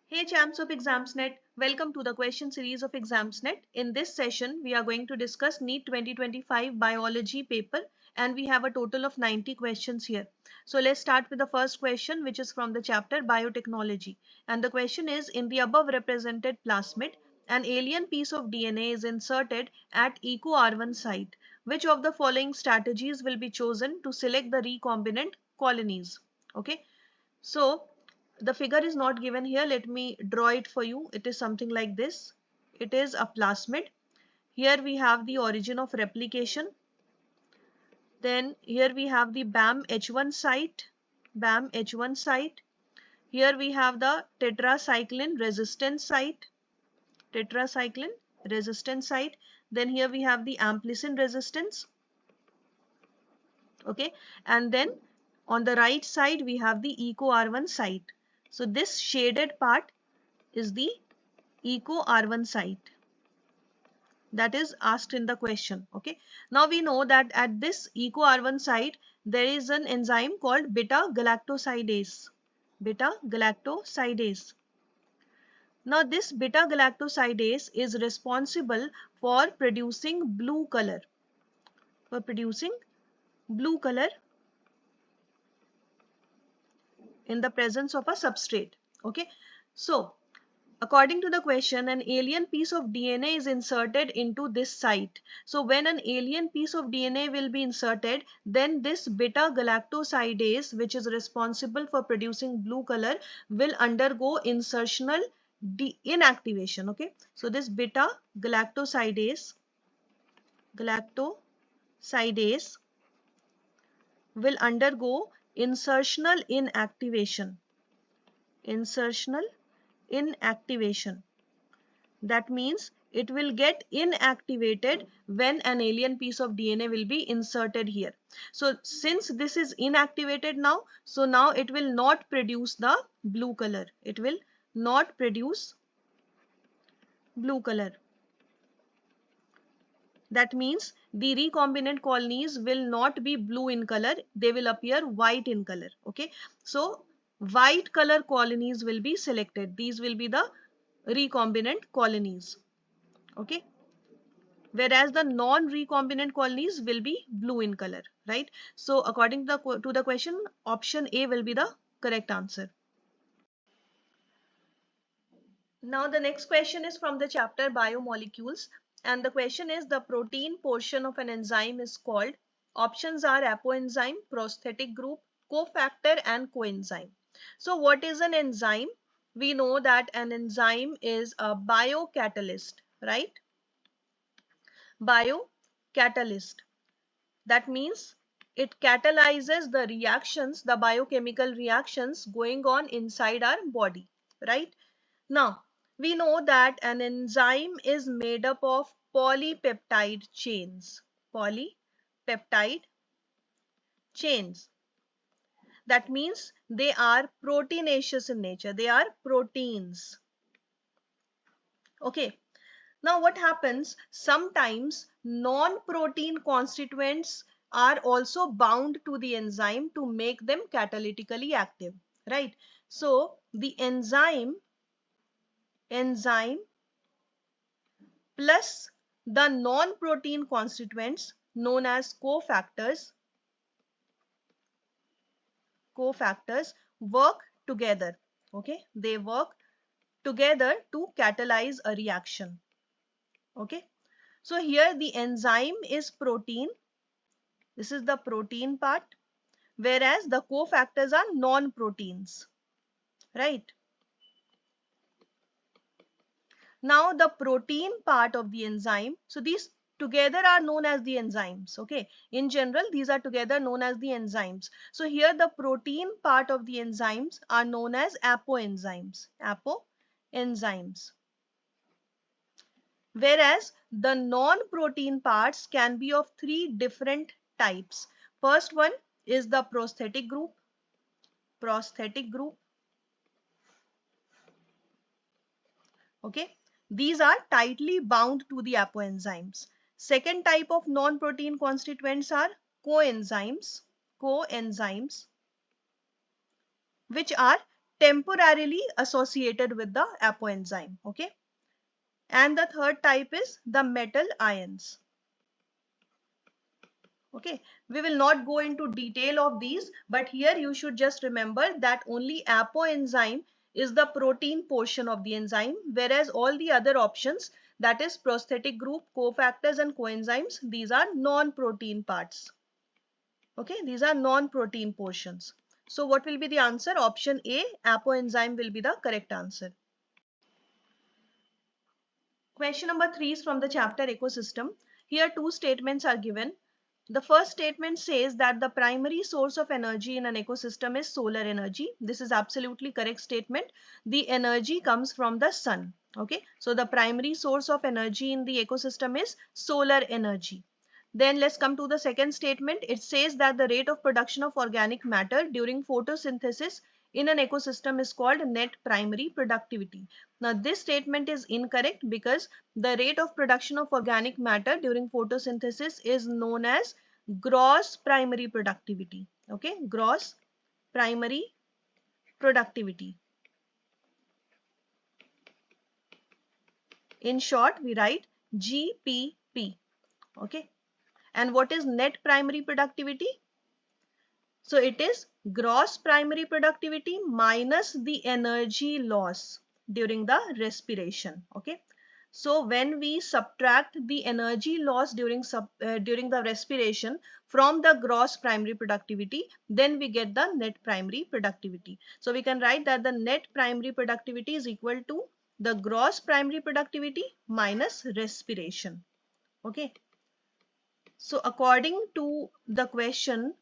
Hey champs of Examsnet, welcome to the question series of Examsnet. In this session, we are going to discuss NEET 2025 biology paper and we have a total of 90 questions here. So let's start with the first question, which is from the chapter biotechnology. And the question is, in the above represented plasmid, an alien piece of DNA is inserted at EcoR1 site. Which of the following strategies will be chosen to select the recombinant colonies? Okay, so the figure is not given here. Let me draw it for you. It is something like this. It is a plasmid. Here we have the origin of replication. Then here we have the BAM H1 site. BAM H1 site. Here we have the tetracycline resistance site. Tetracycline resistance site. Then here we have the amplicin resistance. Okay. And then on the right side we have the EcoR1 site. So this shaded part is the EcoR1 site that is asked in the question. Okay. Now we know that at this EcoR1 site there is an enzyme called beta galactosidase. Beta galactosidase. Now this beta galactosidase is responsible for producing blue color. For producing blue color in the presence of a substrate. Okay. So according to the question, an alien piece of DNA is inserted into this site. So when an alien piece of DNA will be inserted, then this beta galactosidase, which is responsible for producing blue color, will undergo insertional inactivation. Okay. So this beta galactosidase will undergo insertional inactivation. Insertional inactivation. That means it will get inactivated when an alien piece of DNA will be inserted here. So since this is inactivated now, so now it will not produce the blue color. It will not produce blue color. That means the recombinant colonies will not be blue in color. They will appear white in color. Okay. So white color colonies will be selected. These will be the recombinant colonies. Okay. Whereas the non-recombinant colonies will be blue in color. Right. So according to the question, option A will be the correct answer. Now the next question is from the chapter biomolecules. And the question is, the protein portion of an enzyme is called. Options are apoenzyme, prosthetic group, cofactor and coenzyme. So what is an enzyme? We know that an enzyme is a biocatalyst, right? Biocatalyst. That means it catalyzes the reactions, the biochemical reactions going on inside our body, right? Now, we know that an enzyme is made up of polypeptide chains. Polypeptide chains. That means they are proteinaceous in nature. They are proteins. Okay. Now what happens? Sometimes non-protein constituents are also bound to the enzyme to make them catalytically active. Right. So the enzyme plus the non-protein constituents known as cofactors work together. Okay, they work together to catalyze a reaction. Okay, so here the enzyme is protein. This is the protein part, whereas the cofactors are non-proteins, right? Now the protein part of the enzyme, so these together are known as the enzymes. Okay, in general these are together known as the enzymes. So here the protein part of the enzymes are known as apoenzymes. Whereas the non-protein parts can be of three different types. First one is the prosthetic group. Okay, these are tightly bound to the apoenzymes. Second type of non-protein constituents are coenzymes. which are temporarily associated with the apoenzyme. Okay. And the third type is the metal ions. Okay, we will not go into detail of these, but here you should just remember that only apoenzyme is the protein portion of the enzyme, whereas all the other options, that is prosthetic group, cofactors and coenzymes, these are non-protein parts. Okay, these are non-protein portions. So what will be the answer? Option A, apoenzyme will be the correct answer. Question number 3 is from the chapter ecosystem. Here two statements are given. The first statement says that the primary source of energy in an ecosystem is solar energy. This is absolutely correct statement. The energy comes from the sun. Okay, so the primary source of energy in the ecosystem is solar energy. Then let's come to the second statement. It says that the rate of production of organic matter during photosynthesis in an ecosystem is called net primary productivity. Now this statement is incorrect because the rate of production of organic matter during photosynthesis is known as gross primary productivity. Okay, gross primary productivity. In short, we write GPP. Okay, and what is net primary productivity? So it is gross primary productivity minus the energy loss during the respiration. Okay. So when we subtract the energy loss during the respiration from the gross primary productivity, then we get the net primary productivity. So we can write that the net primary productivity is equal to the gross primary productivity minus respiration. Okay. So according to the question,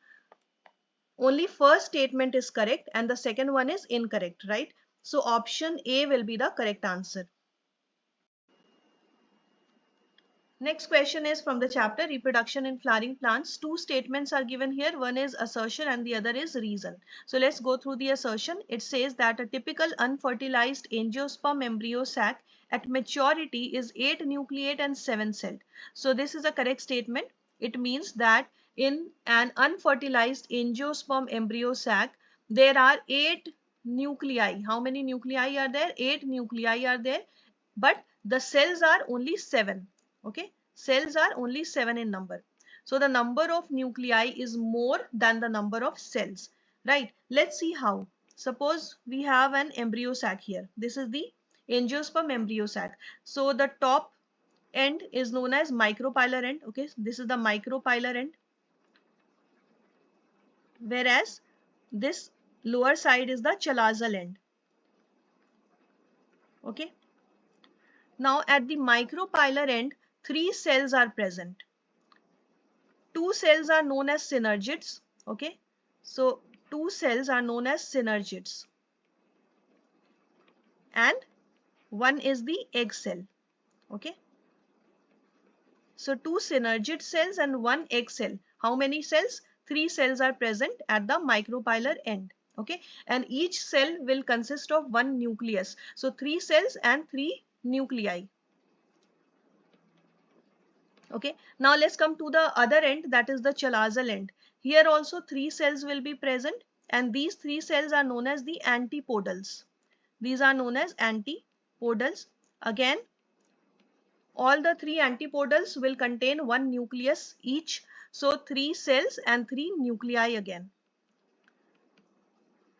only first statement is correct and the second one is incorrect, right? So option A will be the correct answer. Next question is from the chapter Reproduction in Flowering Plants. Two statements are given here. One is assertion and the other is reason. So let's go through the assertion. It says that a typical unfertilized angiosperm embryo sac at maturity is 8 nucleate and 7 celled. So this is a correct statement. It means that in an unfertilized angiosperm embryo sac, there are 8 nuclei. How many nuclei are there? 8 nuclei are there, but the cells are only 7. Okay, cells are only 7 in number. So the number of nuclei is more than the number of cells, right? Let's see how. Suppose we have an embryo sac here. This is the angiosperm embryo sac. So the top end is known as micropylar end. Okay, this is the micropylar end, whereas this lower side is the chalazal end. Okay, now at the micropylar end, 3 cells are present. 2 cells are known as synergids. Okay, so 2 cells are known as synergids and one is the egg cell. Okay, so 2 synergid cells and 1 egg cell. How many cells? 3 cells are present at the micropylar end. Okay, and each cell will consist of 1 nucleus. So 3 cells and 3 nuclei. Okay, now let's come to the other end, that is the chalazal end. Here also 3 cells will be present and these 3 cells are known as the antipodals. These are known as antipodals. Again, all the 3 antipodals will contain 1 nucleus each. So 3 cells and 3 nuclei again.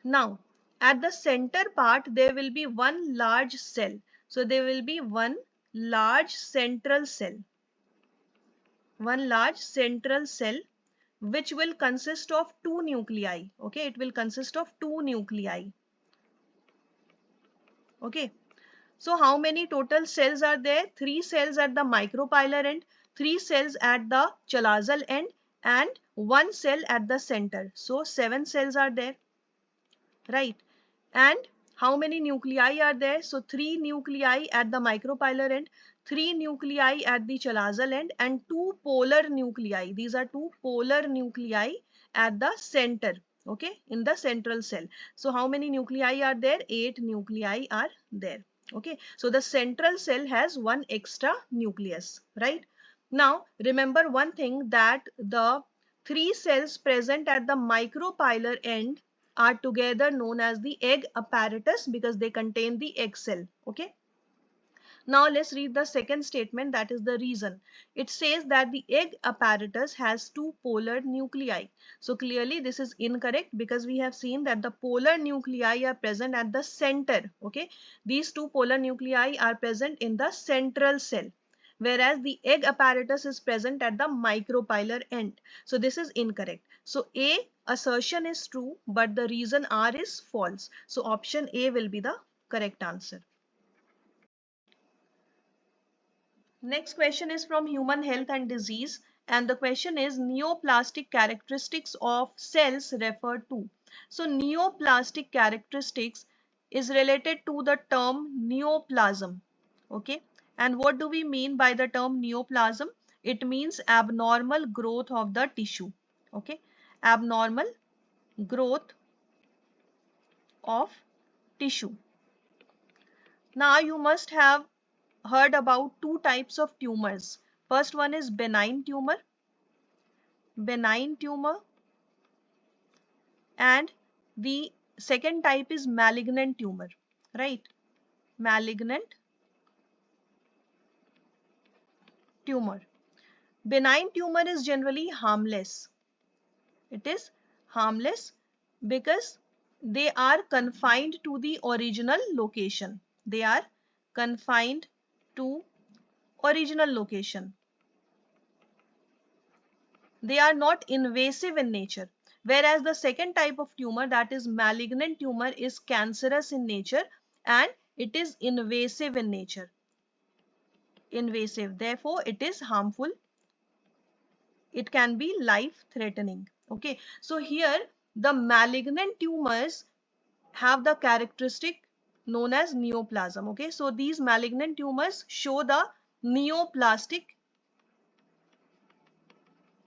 Now, at the center part, there will be 1 large cell. So there will be 1 large central cell. One large central cell which will consist of 2 nuclei. Okay, it will consist of 2 nuclei. Okay, so how many total cells are there? 3 cells at the micropylar end, 3 cells at the chalazal end and 1 cell at the center. So 7 cells are there, right? And how many nuclei are there? So 3 nuclei at the micropylar end, 3 nuclei at the chalazal end and 2 polar nuclei. These are 2 polar nuclei at the center, okay, in the central cell. So how many nuclei are there? 8 nuclei are there. Okay, so the central cell has 1 extra nucleus, right? Now remember one thing, that the 3 cells present at the micropylar end are together known as the egg apparatus because they contain the egg cell. Okay. Now let's read the second statement, that is the reason. It says that the egg apparatus has two polar nuclei. So clearly this is incorrect because we have seen that the polar nuclei are present at the center. Okay, these two polar nuclei are present in the central cell, whereas the egg apparatus is present at the micropylar end. So this is incorrect. So A assertion is true, but the reason R is false. So option A will be the correct answer. Next question is from Human Health and Disease, and the question is neoplastic characteristics of cells referred to. So neoplastic characteristics is related to the term neoplasm. Okay, and what do we mean by the term neoplasm? It means abnormal growth of the tissue. Okay, abnormal growth of tissue. Now you must have heard about two types of tumors. First one is benign tumor, and the second type is malignant tumor, right? Malignant tumor. Benign tumor is generally harmless. It is harmless because they are confined to the original location. They are confined to original location. They are not invasive in nature, whereas the second type of tumor, that is malignant tumor, is cancerous in nature and it is invasive in nature. Invasive, therefore it is harmful. It can be life threatening. Okay, so here the malignant tumors have the characteristic known as neoplasm. Okay, so these malignant tumors show the neoplastic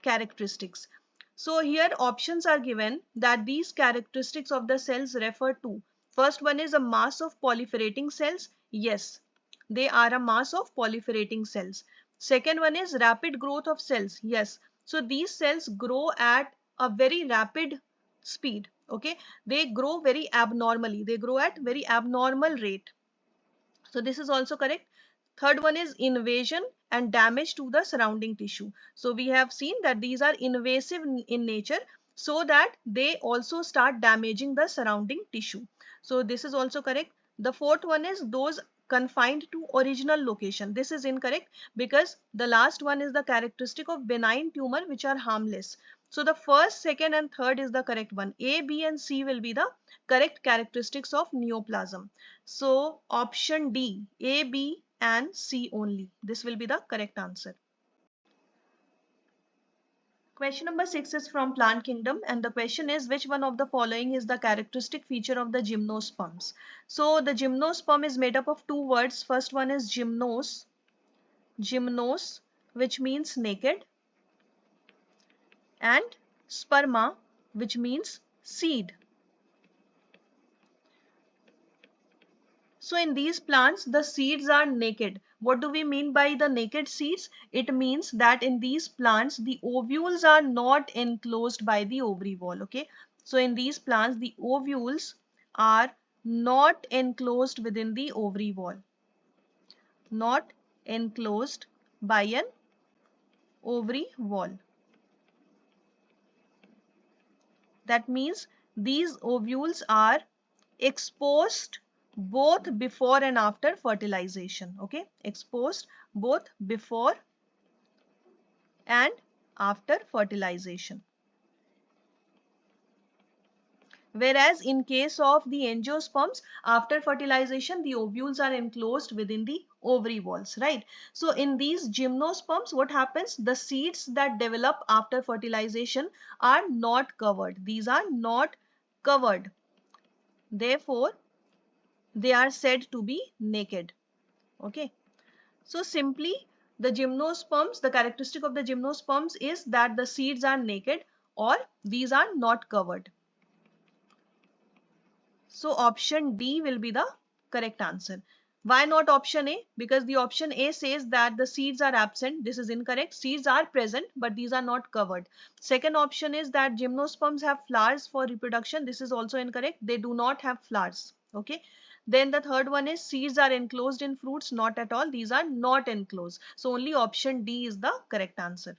characteristics. So here options are given that these characteristics of the cells refer to. First one is a mass of proliferating cells. Yes, they are a mass of proliferating cells. Second one is rapid growth of cells. Yes, so these cells grow at a very rapid speed. Okay, they grow very abnormally. They grow at very abnormal rate. So this is also correct. Third one is invasion and damage to the surrounding tissue. So we have seen that these are invasive in nature, so that they also start damaging the surrounding tissue. So this is also correct. The fourth one is those confined to original location. This is incorrect because the last one is the characteristic of benign tumor which are harmless. So the first, second and third is the correct one. A, B and C will be the correct characteristics of neoplasm. So option D, A, B and C only. This will be the correct answer. Question number 6 is from Plant Kingdom, and the question is which one of the following is the characteristic feature of the gymnosperms? So the gymnosperm is made up of two words. First one is gymnos, which means naked, and sperma, which means seed. So in these plants, the seeds are naked. What do we mean by the naked seeds? It means that in these plants, the ovules are not enclosed by the ovary wall. Okay. So in these plants, the ovules are not enclosed within the ovary wall. Not enclosed by an ovary wall. That means these ovules are exposed both before and after fertilization. Okay, exposed both before and after fertilization. Whereas in case of the angiosperms, after fertilization, the ovules are enclosed within the ovary walls, right? So in these gymnosperms, what happens? The seeds that develop after fertilization are not covered. These are not covered. Therefore, they are said to be naked. Okay. So simply the gymnosperms, the characteristic of the gymnosperms is that the seeds are naked or these are not covered. So option D will be the correct answer. Why not option A? Because the option A says that the seeds are absent. This is incorrect. Seeds are present, but these are not covered. Second option is that gymnosperms have flowers for reproduction. This is also incorrect. They do not have flowers. Okay. Then the third one is seeds are enclosed in fruits. Not at all. These are not enclosed. So only option D is the correct answer.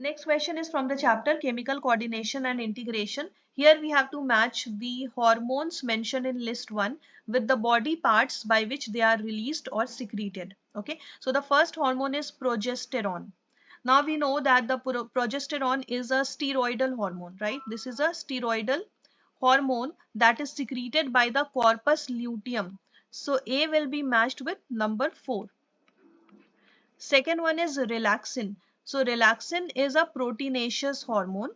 Next question is from the chapter Chemical Coordination and Integration. Here we have to match the hormones mentioned in list 1 with the body parts by which they are released or secreted. Okay, so the first hormone is progesterone. Now we know that the progesterone is a steroidal hormone, right? This is a steroidal hormone that is secreted by the corpus luteum. So A will be matched with number 4. Second one is relaxin. So relaxin is a proteinaceous hormone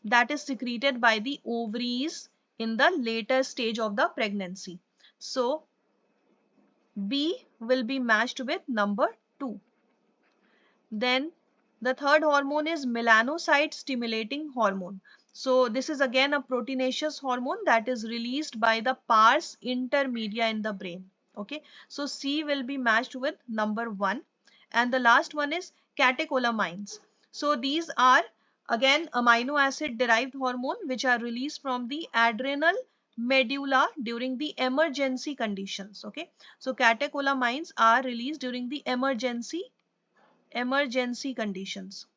that is secreted by the ovaries in the later stage of the pregnancy. So B will be matched with number 2. Then the third hormone is melanocyte stimulating hormone. So this is again a proteinaceous hormone that is released by the pars intermedia in the brain. Okay, so C will be matched with number 1. And the last one is catecholamines. So these are again amino acid derived hormone which are released from the adrenal medulla during the emergency conditions. Okay, so catecholamines are released during the emergency conditions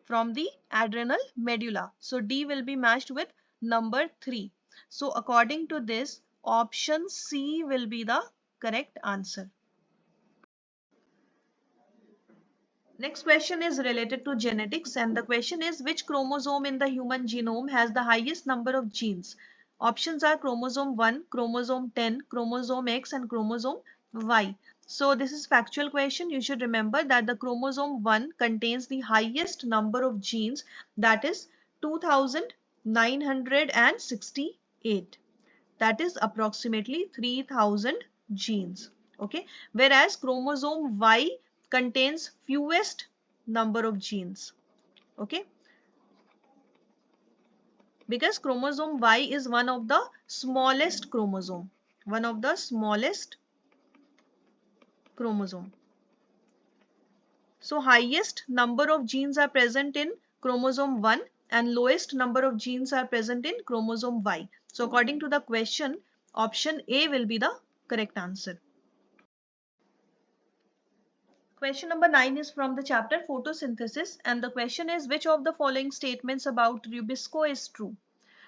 from the adrenal medulla. So D will be matched with number 3. So according to this, option C will be the correct answer. Next question is related to genetics, and the question is which chromosome in the human genome has the highest number of genes? Options are chromosome 1, chromosome 10, chromosome X and chromosome Y. So this is factual question. You should remember that the chromosome 1 contains the highest number of genes, that is 2968. That is approximately 3000 genes. Okay, whereas chromosome Y contains fewest number of genes. Okay, because chromosome Y is one of the smallest chromosome. So highest number of genes are present in chromosome 1 and lowest number of genes are present in chromosome Y. So according to the question, option A will be the correct answer. Question number 9 is from the chapter photosynthesis, and the question is which of the following statements about rubisco is true?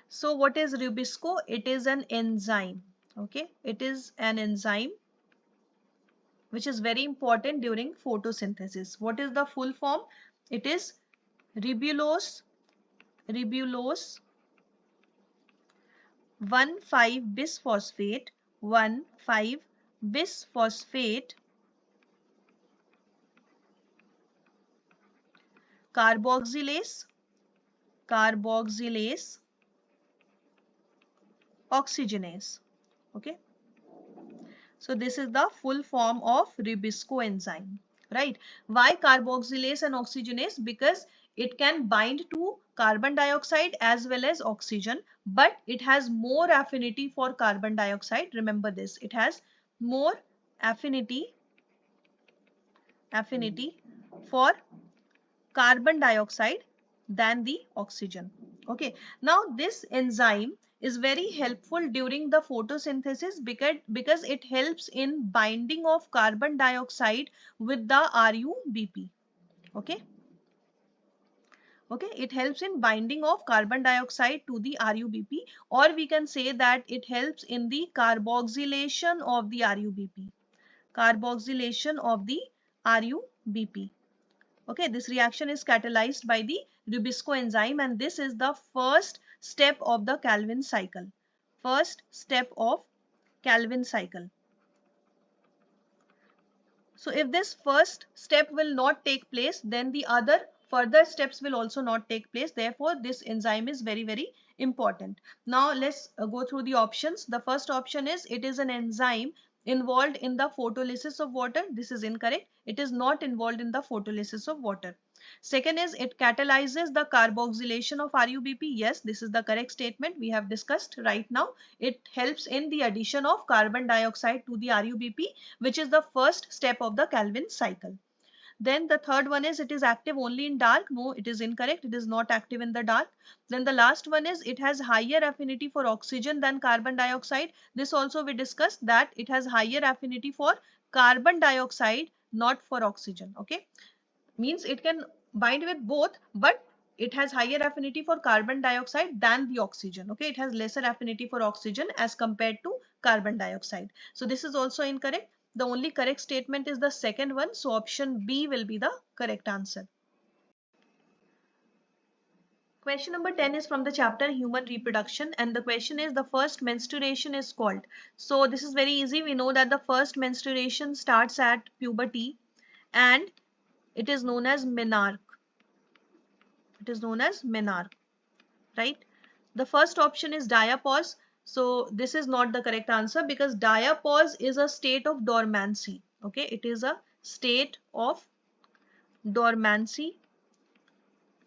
So what is rubisco? It is an enzyme. Okay, it is an enzyme which is very important during photosynthesis. What is the full form? It is ribulose 1,5-bisphosphate 1,5-bisphosphate carboxylase oxygenase. Okay, so this is the full form of rubisco enzyme, right? Why carboxylase and oxygenase? Because it can bind to carbon dioxide as well as oxygen, but it has more affinity for carbon dioxide. Remember this, it has more affinity for carbon dioxide than the oxygen. Okay, now this enzyme is very helpful during the photosynthesis because it helps in binding of carbon dioxide with the RUBP. Okay, it helps in binding of carbon dioxide to the RUBP, or we can say that it helps in the carboxylation of the RUBP. Okay, this reaction is catalyzed by the rubisco enzyme, and this is the first step of the Calvin cycle. So if this first step will not take place, then the other further steps will also not take place. Therefore, this enzyme is very, very important. Now let's go through the options. The first option is it is an enzyme involved in the photolysis of water. This is incorrect. It is not involved in the photolysis of water. Second is it catalyzes the carboxylation of RUBP. Yes, this is the correct statement we have discussed right now. It helps in the addition of carbon dioxide to the RUBP, which is the first step of the Calvin cycle. Then the third one is it is active only in dark. No, it is incorrect. It is not active in the dark. Then the last one is it has higher affinity for oxygen than carbon dioxide. This also we discussed that it has higher affinity for carbon dioxide, not for oxygen. Okay, means it can bind with both, but it has higher affinity for carbon dioxide than the oxygen. Okay, it has lesser affinity for oxygen as compared to carbon dioxide. So this is also incorrect. The only correct statement is the second one. So option B will be the correct answer. Question number 10 is from the chapter Human Reproduction, and the question is the first menstruation is called. So this is very easy. We know that the first menstruation starts at puberty and it is known as menarche. It is known as menarche, right? The first option is diapause. So this is not the correct answer because diapause is a state of dormancy. Okay, it is a state of dormancy,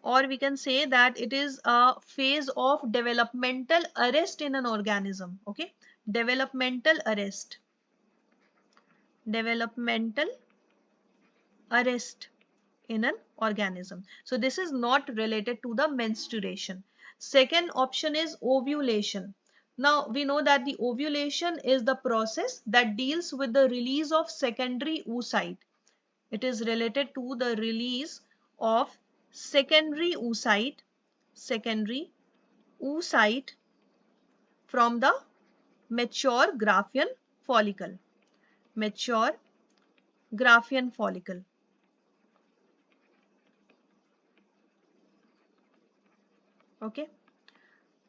or we can say that it is a phase of developmental arrest in an organism. Okay, developmental arrest, developmental arrest in an organism. So this is not related to the menstruation. Second option is ovulation. Now we know that the ovulation is the process that deals with the release of secondary oocyte. It is related to the release of secondary oocyte from the mature Graafian follicle. Mature Graafian follicle. Okay.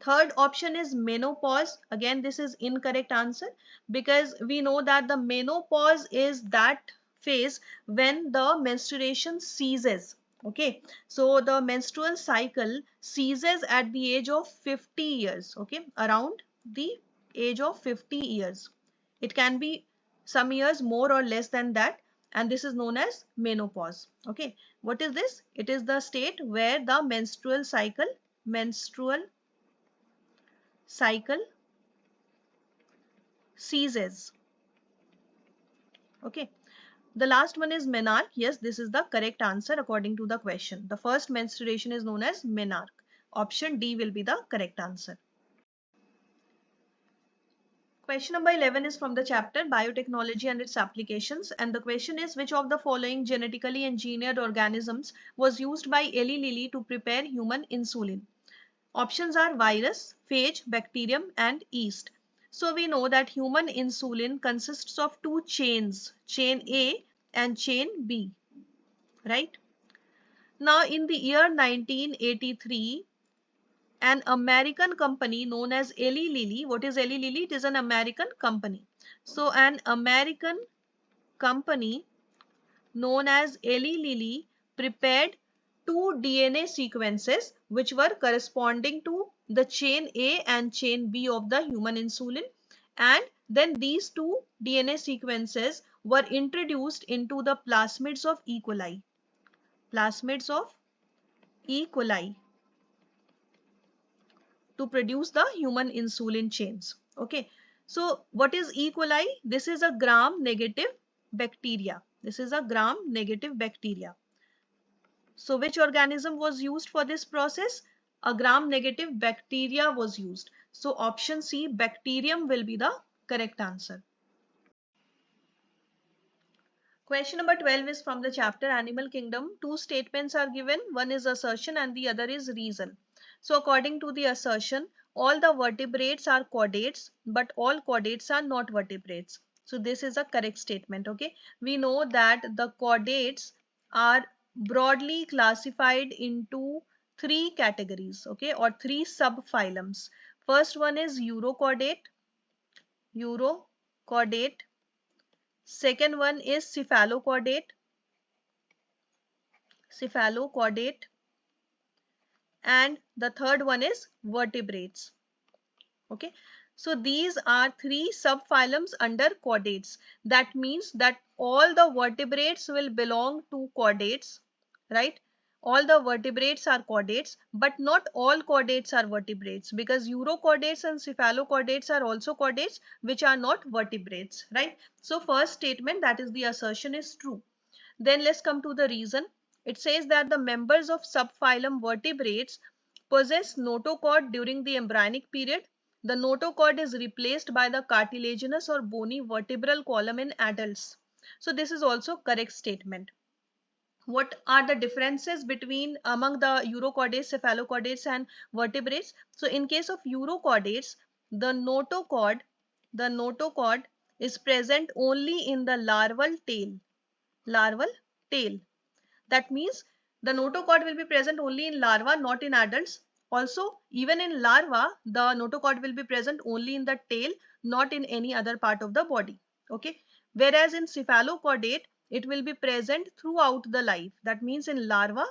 Third option is menopause. Again, this is incorrect answer because we know that the menopause is that phase when the menstruation ceases. Okay, so the menstrual cycle ceases at the age of 50 years. Okay, around the age of 50 years. It can be some years more or less than that, and this is known as menopause. Okay, what is this? It is the state where the menstrual cycle ceases. Okay, the last one is menarche. Yes, this is the correct answer according to the question. The first menstruation is known as menarche. Option D will be the correct answer. Question number 11 is from the chapter Biotechnology and its Applications, and the question is which of the following genetically engineered organisms was used by Eli Lilly to prepare human insulin? Options are virus, phage, bacterium and yeast. So we know that human insulin consists of two chains, chain A and chain B, right? Now in the year 1983, an American company known as Eli Lilly, what is Eli Lilly? It is an American company. So an American company known as Eli Lilly prepared two DNA sequences which were corresponding to the chain A and chain B of the human insulin, and then these two DNA sequences were introduced into the plasmids of E. coli. Plasmids of E. coli to produce the human insulin chains. Okay, so what is E. coli? This is a gram-negative bacteria. This is a gram-negative bacteria. So which organism was used for this process? A gram-negative bacteria was used. So option C, bacterium will be the correct answer. Question number 12 is from the chapter Animal Kingdom. Two statements are given. One is assertion and the other is reason. So according to the assertion, all the vertebrates are chordates, but all chordates are not vertebrates. So this is a correct statement. Okay, we know that the chordates are broadly classified into three categories, okay, or three subphylums. First one is urochordate. Second one is cephalochordate. And the third one is vertebrates. Okay, so these are three subphylums under chordates. That means that all the vertebrates will belong to chordates, right? All the vertebrates are chordates, but not all chordates are vertebrates, because urochordates and cephalochordates are also chordates which are not vertebrates, right? So first statement, that is the assertion, is true. Then let's come to the reason. It says that the members of subphylum vertebrates possess notochord during the embryonic period. The notochord is replaced by the cartilaginous or bony vertebral column in adults. So this is also correct statement. What are the differences between among the urochordates, cephalochordates and vertebrates? So in case of urochordates, the notochord is present only in the larval tail. Larval tail. That means the notochord will be present only in larva, not in adults. Also, even in larva, the notochord will be present only in the tail, not in any other part of the body. Okay. Whereas in cephalochordate, it will be present throughout the life. That means in larva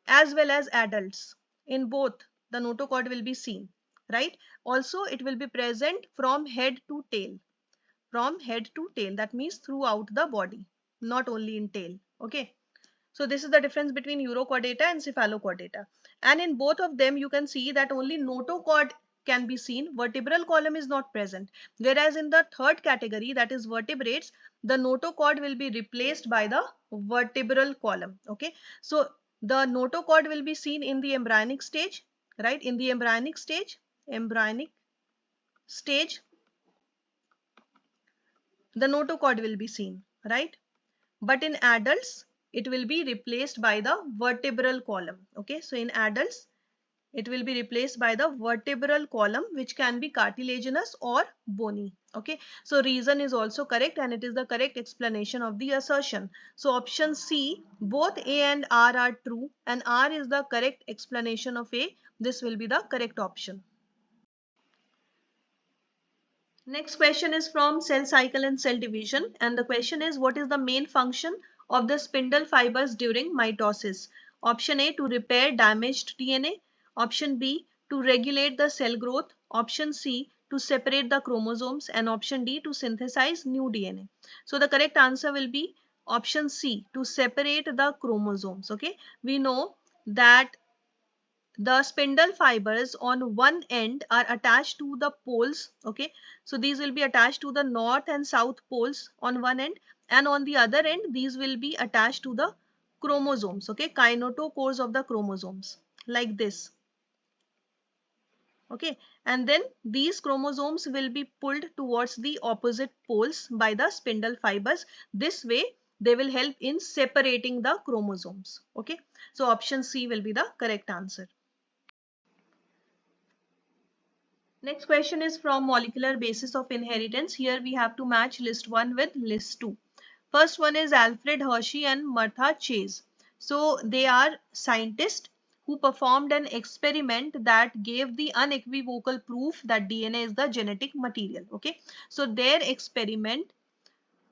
as well as adults. In both, the notochord will be seen, right? Also, it will be present from head to tail. From head to tail. That means throughout the body, not only in tail. Okay. So this is the difference between urochordata and cephalochordata. And in both of them, you can see that only notochord can be seen. Vertebral column is not present. Whereas in the third category, that is vertebrates, the notochord will be replaced by the vertebral column. Okay. So the notochord will be seen in the embryonic stage, right? In the embryonic stage, the notochord will be seen, right? But in adults, it will be replaced by the vertebral column. Okay, so in adults, it will be replaced by the vertebral column, which can be cartilaginous or bony. Okay, so reason is also correct and it is the correct explanation of the assertion. So option C, both A and R are true and R is the correct explanation of A. This will be the correct option. Next question is from cell cycle and cell division, and the question is, what is the main function of the spindle fibers during mitosis? Option A, to repair damaged DNA. Option B, to regulate the cell growth. Option C, to separate the chromosomes, and option D, to synthesize new DNA. So the correct answer will be option C, to separate the chromosomes. Okay, we know that the spindle fibers on one end are attached to the poles. Okay, so these will be attached to the north and south poles on one end, and on the other end these will be attached to the chromosomes. Okay, kinetochores of the chromosomes, like this. Okay, and then these chromosomes will be pulled towards the opposite poles by the spindle fibers. This way they will help in separating the chromosomes. Okay, so option C will be the correct answer. Next question is from molecular basis of inheritance. Here we have to match list 1 with list 2. First one is Alfred Hershey and Martha Chase. So they are scientists who performed an experiment that gave the unequivocal proof that DNA is the genetic material. Okay, so their experiment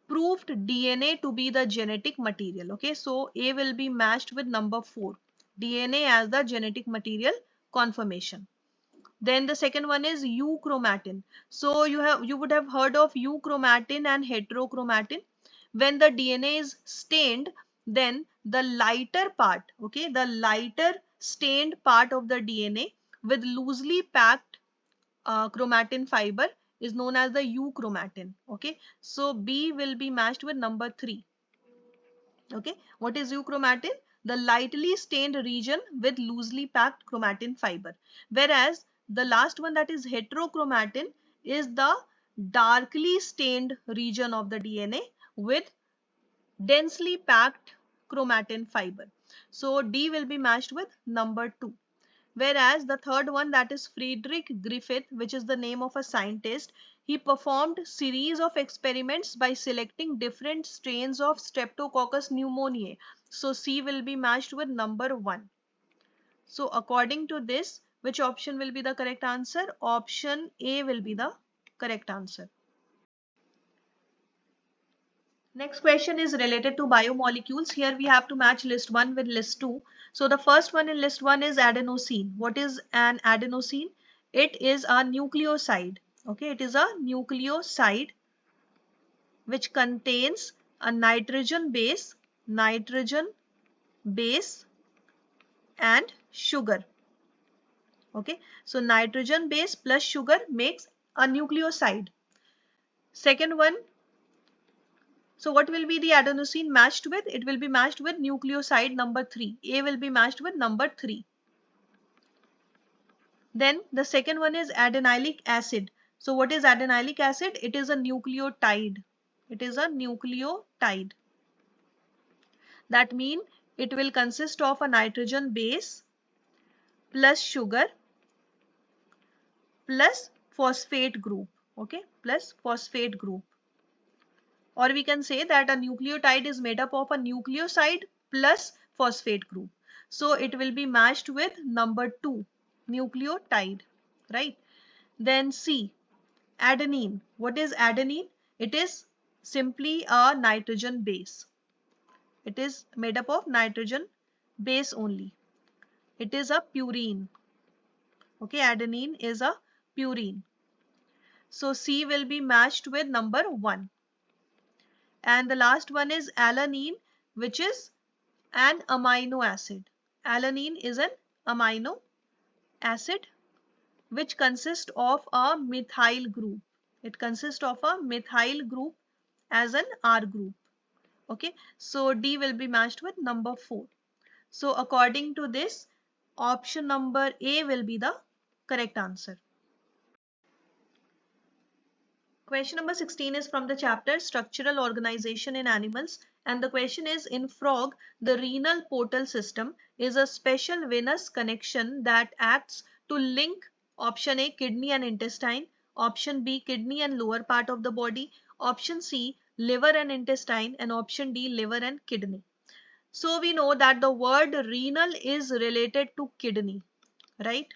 proved DNA to be the genetic material. Okay, so A will be matched with number 4, DNA as the genetic material confirmation. Then the second one is euchromatin. So you would have heard of euchromatin and heterochromatin. When the DNA is stained, then the lighter part, okay, the lighter stained part of the DNA with loosely packed chromatin fiber is known as the euchromatin. Okay, so B will be matched with number 3. Okay, what is euchromatin? The lightly stained region with loosely packed chromatin fiber. Whereas the last one, that is heterochromatin, is the darkly stained region of the DNA with densely packed chromatin fiber. So D will be matched with number 2. Whereas the third one, that is Friedrich Griffith, which is the name of a scientist, he performed series of experiments by selecting different strains of Streptococcus pneumoniae. So C will be matched with number 1. So according to this, which option will be the correct answer? Option A will be the correct answer. Next question is related to biomolecules. Here we have to match list 1 with list 2. So the first one in list 1 is adenosine. What is an adenosine? It is a nucleoside. Okay, it is a nucleoside which contains a nitrogen base and sugar. Okay, so nitrogen base plus sugar makes a nucleoside. Second one, so what will be the adenosine matched with? It will be matched with nucleoside number 3. A will be matched with number 3. Then the second one is adenylic acid. So what is adenylic acid? It is a nucleotide. It is a nucleotide. That means it will consist of a nitrogen base plus sugar plus phosphate group. Okay, plus phosphate group. Or we can say that a nucleotide is made up of a nucleoside plus phosphate group. So it will be matched with number 2, nucleotide, right? Then C, adenine. What is adenine? It is simply a nitrogen base. It is made up of nitrogen base only. It is a purine. Okay, adenine is a purine. So C will be matched with number 1. And the last one is alanine, which is an amino acid. Alanine is an amino acid which consists of a methyl group. It consists of a methyl group as an R group. Okay, so D will be matched with number 4. So according to this, option number A will be the correct answer. Question number 16 is from the chapter Structural Organization in Animals, and the question is, in frog, the renal portal system is a special venous connection that acts to link option A, kidney and intestine, option B, kidney and lower part of the body, option C, liver and intestine, and option D, liver and kidney. So we know that the word renal is related to kidney, right?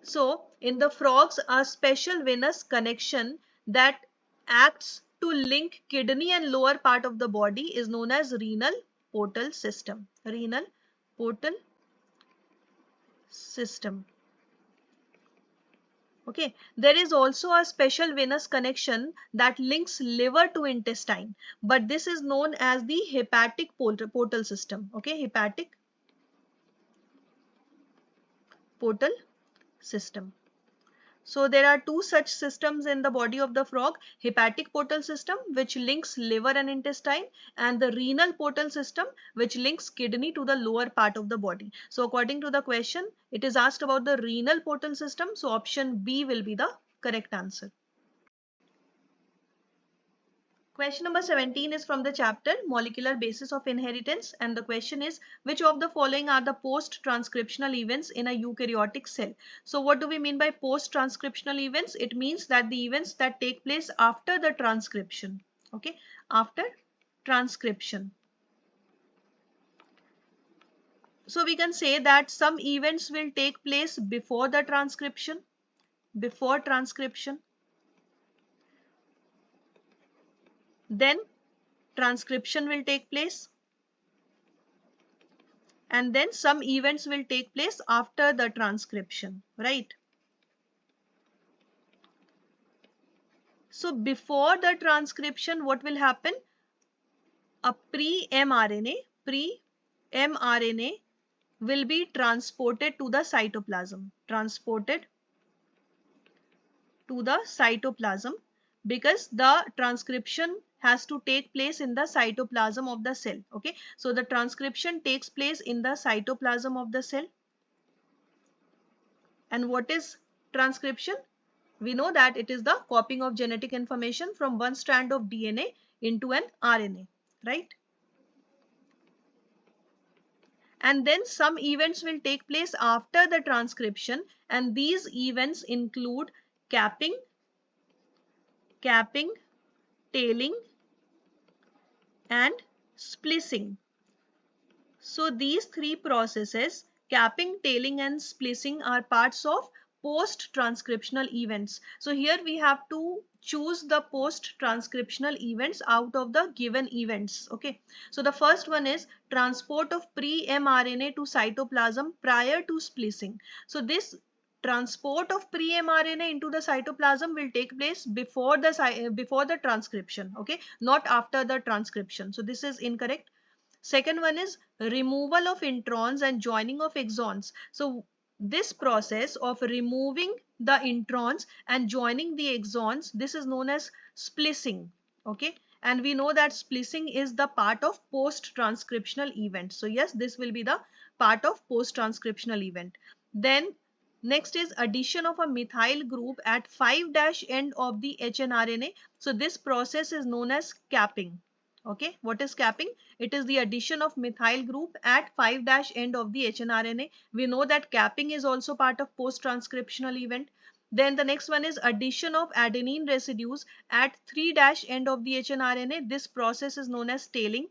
So in the frogs, a special venous connection that acts to link kidney and lower part of the body is known as renal portal system. Renal portal system. Okay, there is also a special venous connection that links liver to intestine, but this is known as the hepatic portal system. Okay, hepatic portal system. So there are two such systems in the body of the frog: hepatic portal system, which links liver and intestine, and the renal portal system, which links kidney to the lower part of the body. So according to the question, it is asked about the renal portal system. So option B will be the correct answer. Question number 17 is from the chapter Molecular Basis of Inheritance, and the question is, which of the following are the post-transcriptional events in a eukaryotic cell? So what do we mean by post-transcriptional events? It means that the events that take place after the transcription. Okay, after transcription. So we can say that some events will take place before the transcription, before transcription. Then transcription will take place, and then some events will take place after the transcription, right? So before the transcription, what will happen? A pre-mRNA will be transported to the cytoplasm, because the transcription has to take place in the cytoplasm of the cell. Okay, so the transcription takes place in the cytoplasm of the cell. And what is transcription? We know that it is the copying of genetic information from one strand of DNA into an RNA, right? And then some events will take place after the transcription, and these events include capping, tailing, and splicing. So these three processes, capping, tailing, and splicing, are parts of post-transcriptional events. So here we have to choose the post-transcriptional events out of the given events. Okay, so the first one is transport of pre-mRNA to cytoplasm prior to splicing. So this transport of pre-mRNA into the cytoplasm will take place before the transcription. Okay, not after the transcription. So this is incorrect. Second one is removal of introns and joining of exons. So this process of removing the introns and joining the exons, this is known as splicing. Okay, and we know that splicing is the part of post transcriptional event. So yes, this will be the part of post transcriptional event. Then next is addition of a methyl group at 5' end of the hnRNA. So this process is known as capping. Okay, what is capping? It is the addition of methyl group at 5' end of the hnRNA. We know that capping is also part of post transcriptional event. Then the next one is addition of adenine residues at 3' end of the hnRNA. This process is known as tailing.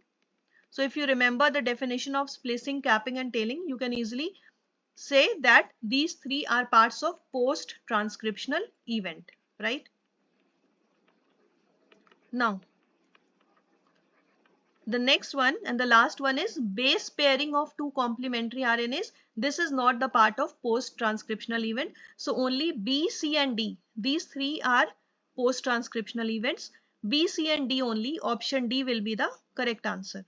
So if you remember the definition of splicing, capping and tailing, you can easily say that these three are parts of post transcriptional event, right? Now the next one and the last one is base pairing of two complementary RNAs. This is not the part of post transcriptional event. So only B, C and D, these three are post transcriptional events. B, C and D only, option D will be the correct answer.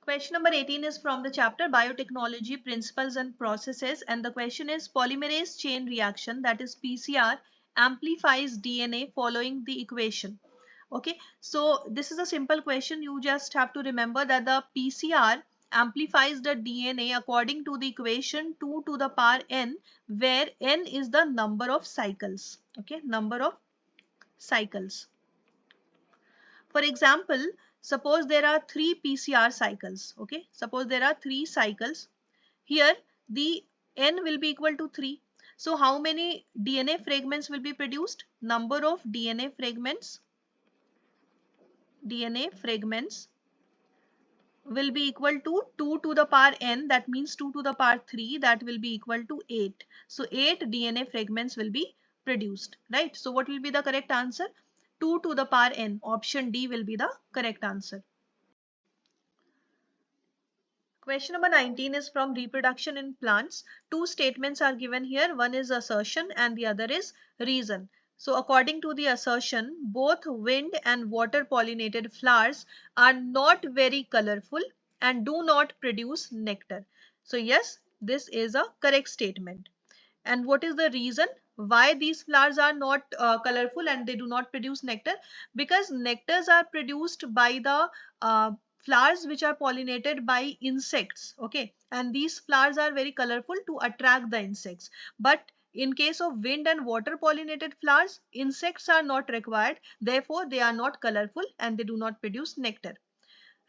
Question number 18 is from the chapter Biotechnology Principles and Processes, and the question is polymerase chain reaction, that is PCR, amplifies DNA following the equation. Okay, so this is a simple question. You just have to remember that the PCR amplifies the DNA according to the equation 2 to the power n, where n is the number of cycles. Okay, number of cycles. For example, suppose there are 3 PCR cycles. Okay, suppose there are 3 cycles. Here the n will be equal to 3. So how many DNA fragments will be produced? Number of DNA fragments will be equal to 2 to the power n, that means 2 to the power 3, that will be equal to 8. So 8 DNA fragments will be produced, right? So what will be the correct answer? 2 to the power n. Option D will be the correct answer. Question number 19 is from reproduction in plants. Two statements are given here. One is assertion and the other is reason. So according to the assertion, both wind and water pollinated flowers are not very colorful and do not produce nectar. So yes, this is a correct statement. And what is the reason why these flowers are not colorful and they do not produce nectar? Because nectars are produced by the flowers which are pollinated by insects. Okay, and these flowers are very colorful to attract the insects. But in case of wind and water pollinated flowers, insects are not required, therefore they are not colorful and they do not produce nectar.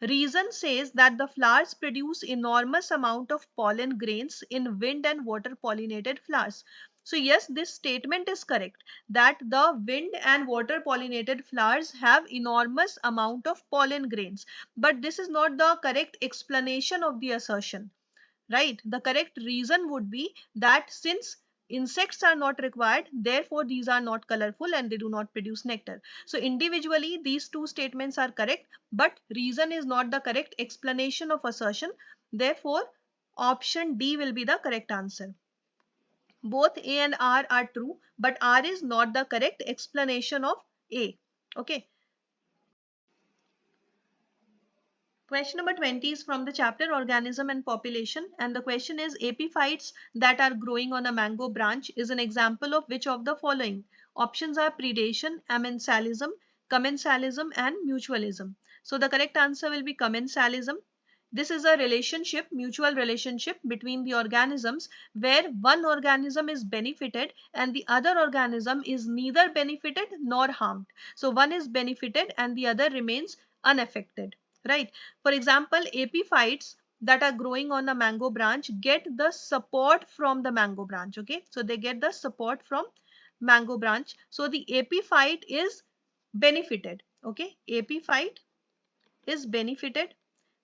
Reason says that the flowers produce enormous amount of pollen grains in wind and water pollinated flowers. So yes, this statement is correct that the wind and water pollinated flowers have enormous amount of pollen grains. But this is not the correct explanation of the assertion, right? The correct reason would be that since insects are not required, therefore these are not colorful and they do not produce nectar. So individually these two statements are correct, but reason is not the correct explanation of assertion. Therefore option D will be the correct answer. Both A and R are true, but R is not the correct explanation of A. Okay. Question number 20 is from the chapter Organism and Population, and the question is epiphytes that are growing on a mango branch is an example of which of the following? Options are predation, amensalism, commensalism and mutualism. So the correct answer will be commensalism. This is a relationship, mutual relationship between the organisms where one organism is benefited and the other organism is neither benefited nor harmed. So one is benefited and the other remains unaffected, right? For example, epiphytes that are growing on a mango branch get the support from the mango branch. Okay, so they get the support from mango branch. So the epiphyte is benefited. Okay, epiphyte is benefited,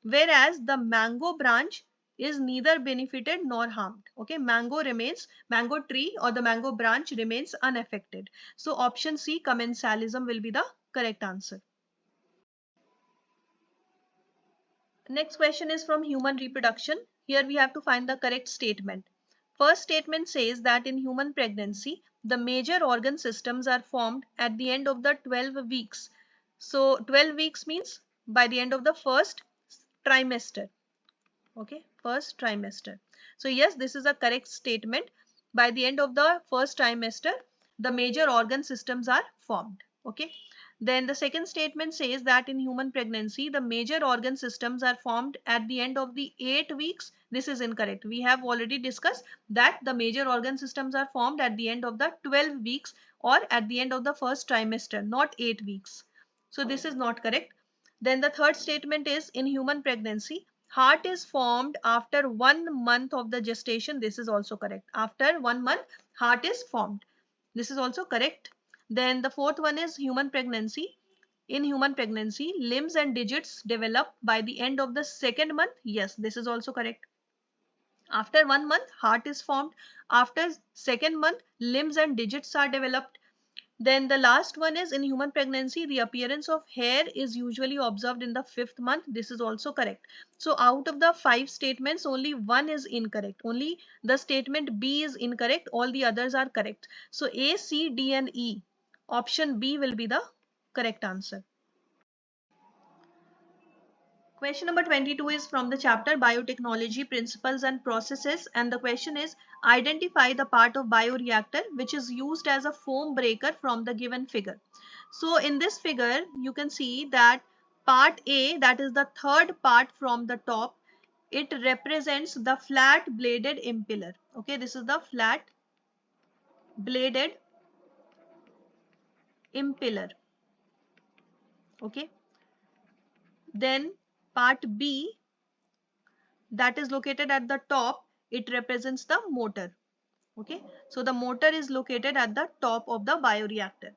whereas the mango branch is neither benefited nor harmed. Okay, mango tree or the mango branch remains unaffected. So option C, commensalism, will be the correct answer. Next question is from human reproduction. Here we have to find the correct statement. First statement says that in human pregnancy, the major organ systems are formed at the end of the 12 weeks. So 12 weeks means by the end of the first trimester. Okay, first trimester. So yes, this is a correct statement. By the end of the first trimester, the major organ systems are formed. Okay. Then the second statement says that in human pregnancy, the major organ systems are formed at the end of the 8 weeks. This is incorrect. We have already discussed that the major organ systems are formed at the end of the 12 weeks or at the end of the first trimester, not 8 weeks. So this is not correct. Then the third statement is in human pregnancy, heart is formed after 1 month of the gestation. This is also correct. After 1 month, heart is formed. This is also correct. Then the fourth one is human pregnancy. In human pregnancy, limbs and digits develop by the end of the second month. Yes, this is also correct. After 1 month, heart is formed. After second month, limbs and digits are developed. Then the last one is in human pregnancy, the appearance of hair is usually observed in the 5th month. This is also correct. So out of the 5 statements, only one is incorrect. Only the statement B is incorrect. All the others are correct. So A, C, D and E. Option B will be the correct answer. Question number 22 is from the chapter Biotechnology Principles and Processes, and the question is identify the part of bioreactor which is used as a foam breaker from the given figure. So in this figure you can see that part A, that is the third part from the top, it represents the flat bladed impeller. Okay, this is the flat bladed impeller. Okay, then part B, that is located at the top, it represents the motor. Okay, so the motor is located at the top of the bioreactor.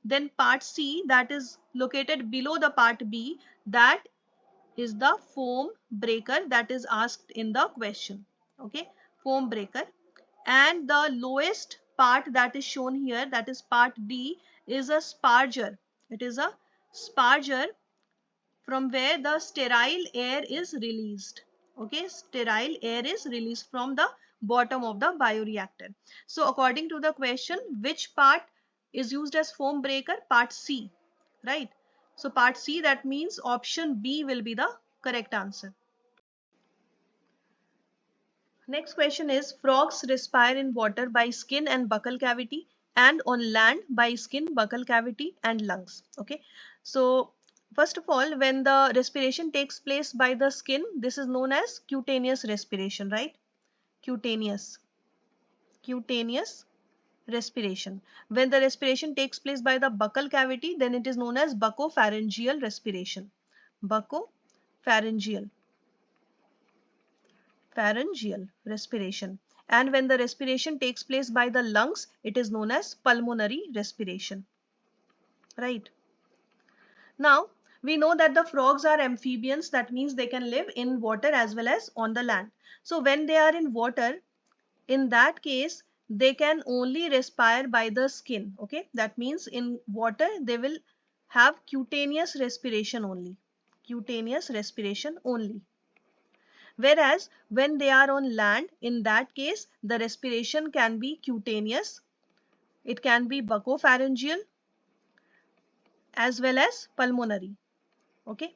Then part C, that is located below the part B, that is the foam breaker that is asked in the question. Okay, foam breaker. And the lowest part that is shown here, that is part D, is a sparger. It is a sparger from where the sterile air is released. Okay, sterile air is released from the bottom of the bioreactor. So according to the question, which part is used as foam breaker? Part C, right? So part C, that means option B will be the correct answer. Next question is frogs respire in water by skin and buccal cavity and on land by skin, buccal cavity and lungs. Okay, so first of all, when the respiration takes place by the skin, this is known as cutaneous respiration, right? Cutaneous respiration. When the respiration takes place by the buccal cavity, then it is known as buccopharyngeal respiration. Buccopharyngeal respiration. And when the respiration takes place by the lungs, it is known as pulmonary respiration. Right. Now, we know that the frogs are amphibians. That means they can live in water as well as on the land. So when they are in water, in that case, they can only respire by the skin. Okay. That means in water, they will have cutaneous respiration only. Cutaneous respiration only. Whereas when they are on land, in that case, the respiration can be cutaneous, it can be buccopharyngeal as well as pulmonary. Okay.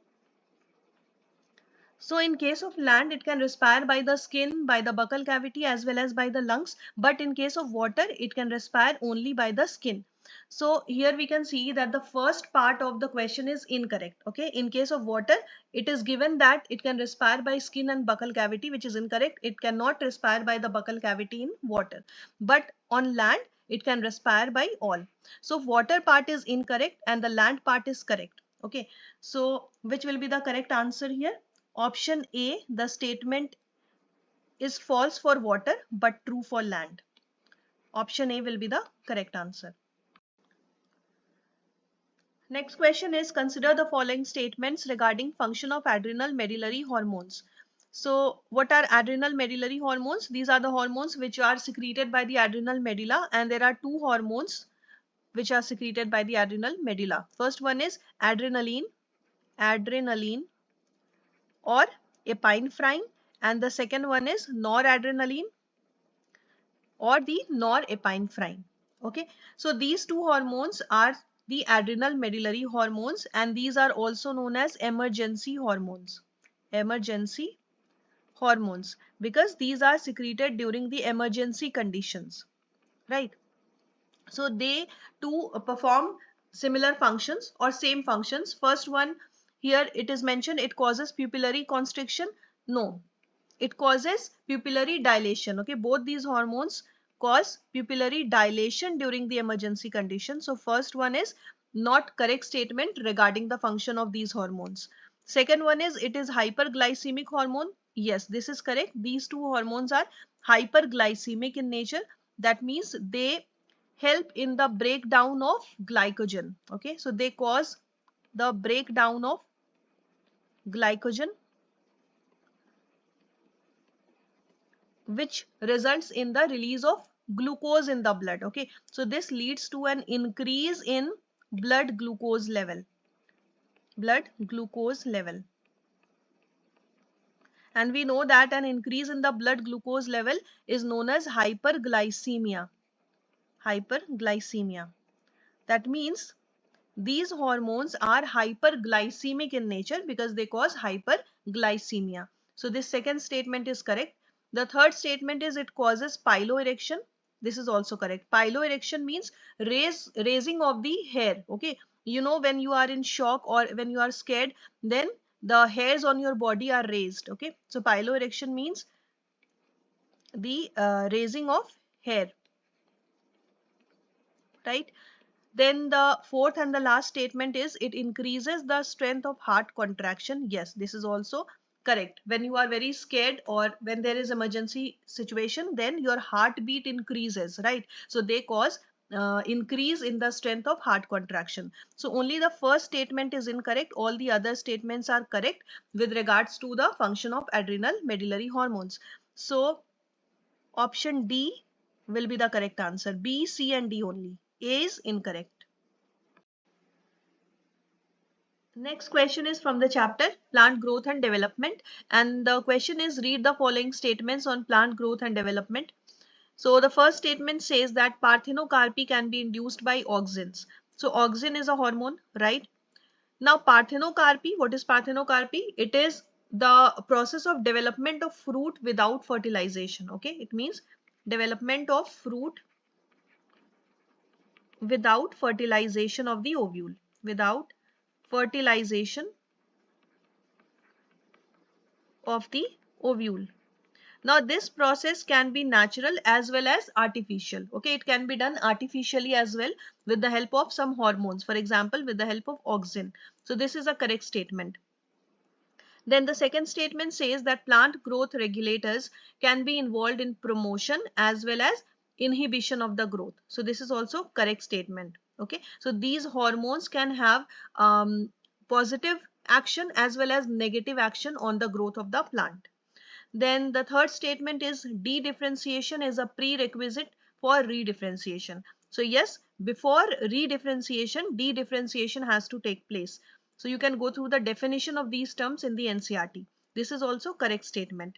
So in case of land, it can respire by the skin, by the buccal cavity as well as by the lungs. But in case of water, it can respire only by the skin. So here we can see that the first part of the question is incorrect. Okay, in case of water, it is given that it can respire by skin and buccal cavity, which is incorrect. It cannot respire by the buccal cavity in water. But on land, it can respire by all. So water part is incorrect and the land part is correct. Okay, so which will be the correct answer here? Option A, the statement is false for water but true for land. Option A will be the correct answer. Next question is consider the following statements regarding function of adrenal medullary hormones. So what are adrenal medullary hormones? These are the hormones which are secreted by the adrenal medulla, and there are two hormones which are secreted by the adrenal medulla. First one is adrenaline or epinephrine, and the second one is noradrenaline or the norepinephrine. Okay, so these two hormones are the adrenal medullary hormones, and these are also known as emergency hormones. Emergency hormones, because these are secreted during the emergency conditions, right? So they too perform similar functions or same functions. First one, here it is mentioned, it causes pupillary constriction. No, it causes pupillary dilation. Okay, both these hormones cause pupillary dilation during the emergency condition. So first one is not correct statement regarding the function of these hormones. Second one is, it is hyperglycemic hormone. Yes, this is correct. These two hormones are hyperglycemic in nature. That means they help in the breakdown of glycogen. Okay, so they cause the breakdown of glycogen, which results in the release of glucose in the blood. Okay, so this leads to an increase in blood glucose level. Blood glucose level. And we know that an increase in the blood glucose level is known as hyperglycemia. Hyperglycemia. That means these hormones are hyperglycemic in nature because they cause hyperglycemia. So this second statement is correct. The third statement is, it causes piloerection. This is also correct. Piloerection means raising of the hair. Okay, you know, when you are in shock or when you are scared, then the hairs on your body are raised. Okay, so piloerection means the raising of hair, right? Then the fourth and the last statement is, it increases the strength of heart contraction. Yes, this is also correct. When you are very scared or when there is emergency situation, then your heartbeat increases, right? So they cause increase in the strength of heart contraction. So only the first statement is incorrect. All the other statements are correct with regards to the function of adrenal medullary hormones. So option D will be the correct answer. B, C and D only. A is incorrect. Next question is from the chapter Plant Growth and Development, and the question is, read the following statements on plant growth and development. So the first statement says that parthenocarpy can be induced by auxins. So auxin is a hormone, right? Now parthenocarpy, what is parthenocarpy? It is the process of development of fruit without fertilization. Okay, it means development of fruit without fertilization of the ovule. Without fertilization of the ovule. Now this process can be natural as well as artificial. Okay, it can be done artificially as well with the help of some hormones, for example with the help of auxin. So this is a correct statement. Then the second statement says that plant growth regulators can be involved in promotion as well as inhibition of the growth. So this is also correct statement. Okay, so these hormones can have positive action as well as negative action on the growth of the plant. Then the third statement is, dedifferentiation is a prerequisite for redifferentiation. So yes, before redifferentiation, dedifferentiation has to take place. So you can go through the definition of these terms in the NCERT. This is also correct statement.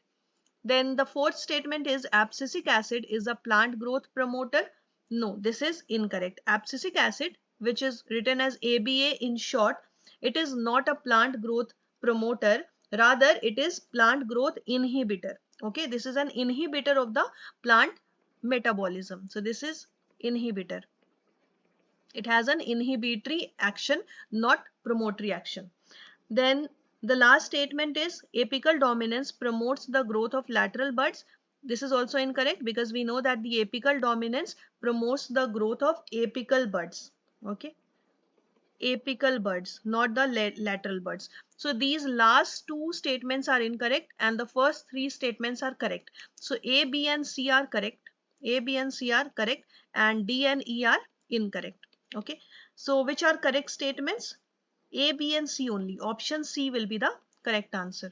Then the fourth statement is, abscisic acid is a plant growth promoter. No, this is incorrect. Abscisic acid, which is written as ABA in short, it is not a plant growth promoter. Rather, it is plant growth inhibitor. Okay, this is an inhibitor of the plant metabolism. So this is inhibitor. It has an inhibitory action, not promotory action. Then the last statement is, apical dominance promotes the growth of lateral buds. This is also incorrect because we know that the apical dominance promotes the growth of apical buds. Okay, apical buds, not the lateral buds. So these last two statements are incorrect and the first three statements are correct. So A, B and C are correct. A, B and C are correct and D and E are incorrect. Okay, so which are correct statements? A, B and C only. Option C will be the correct answer.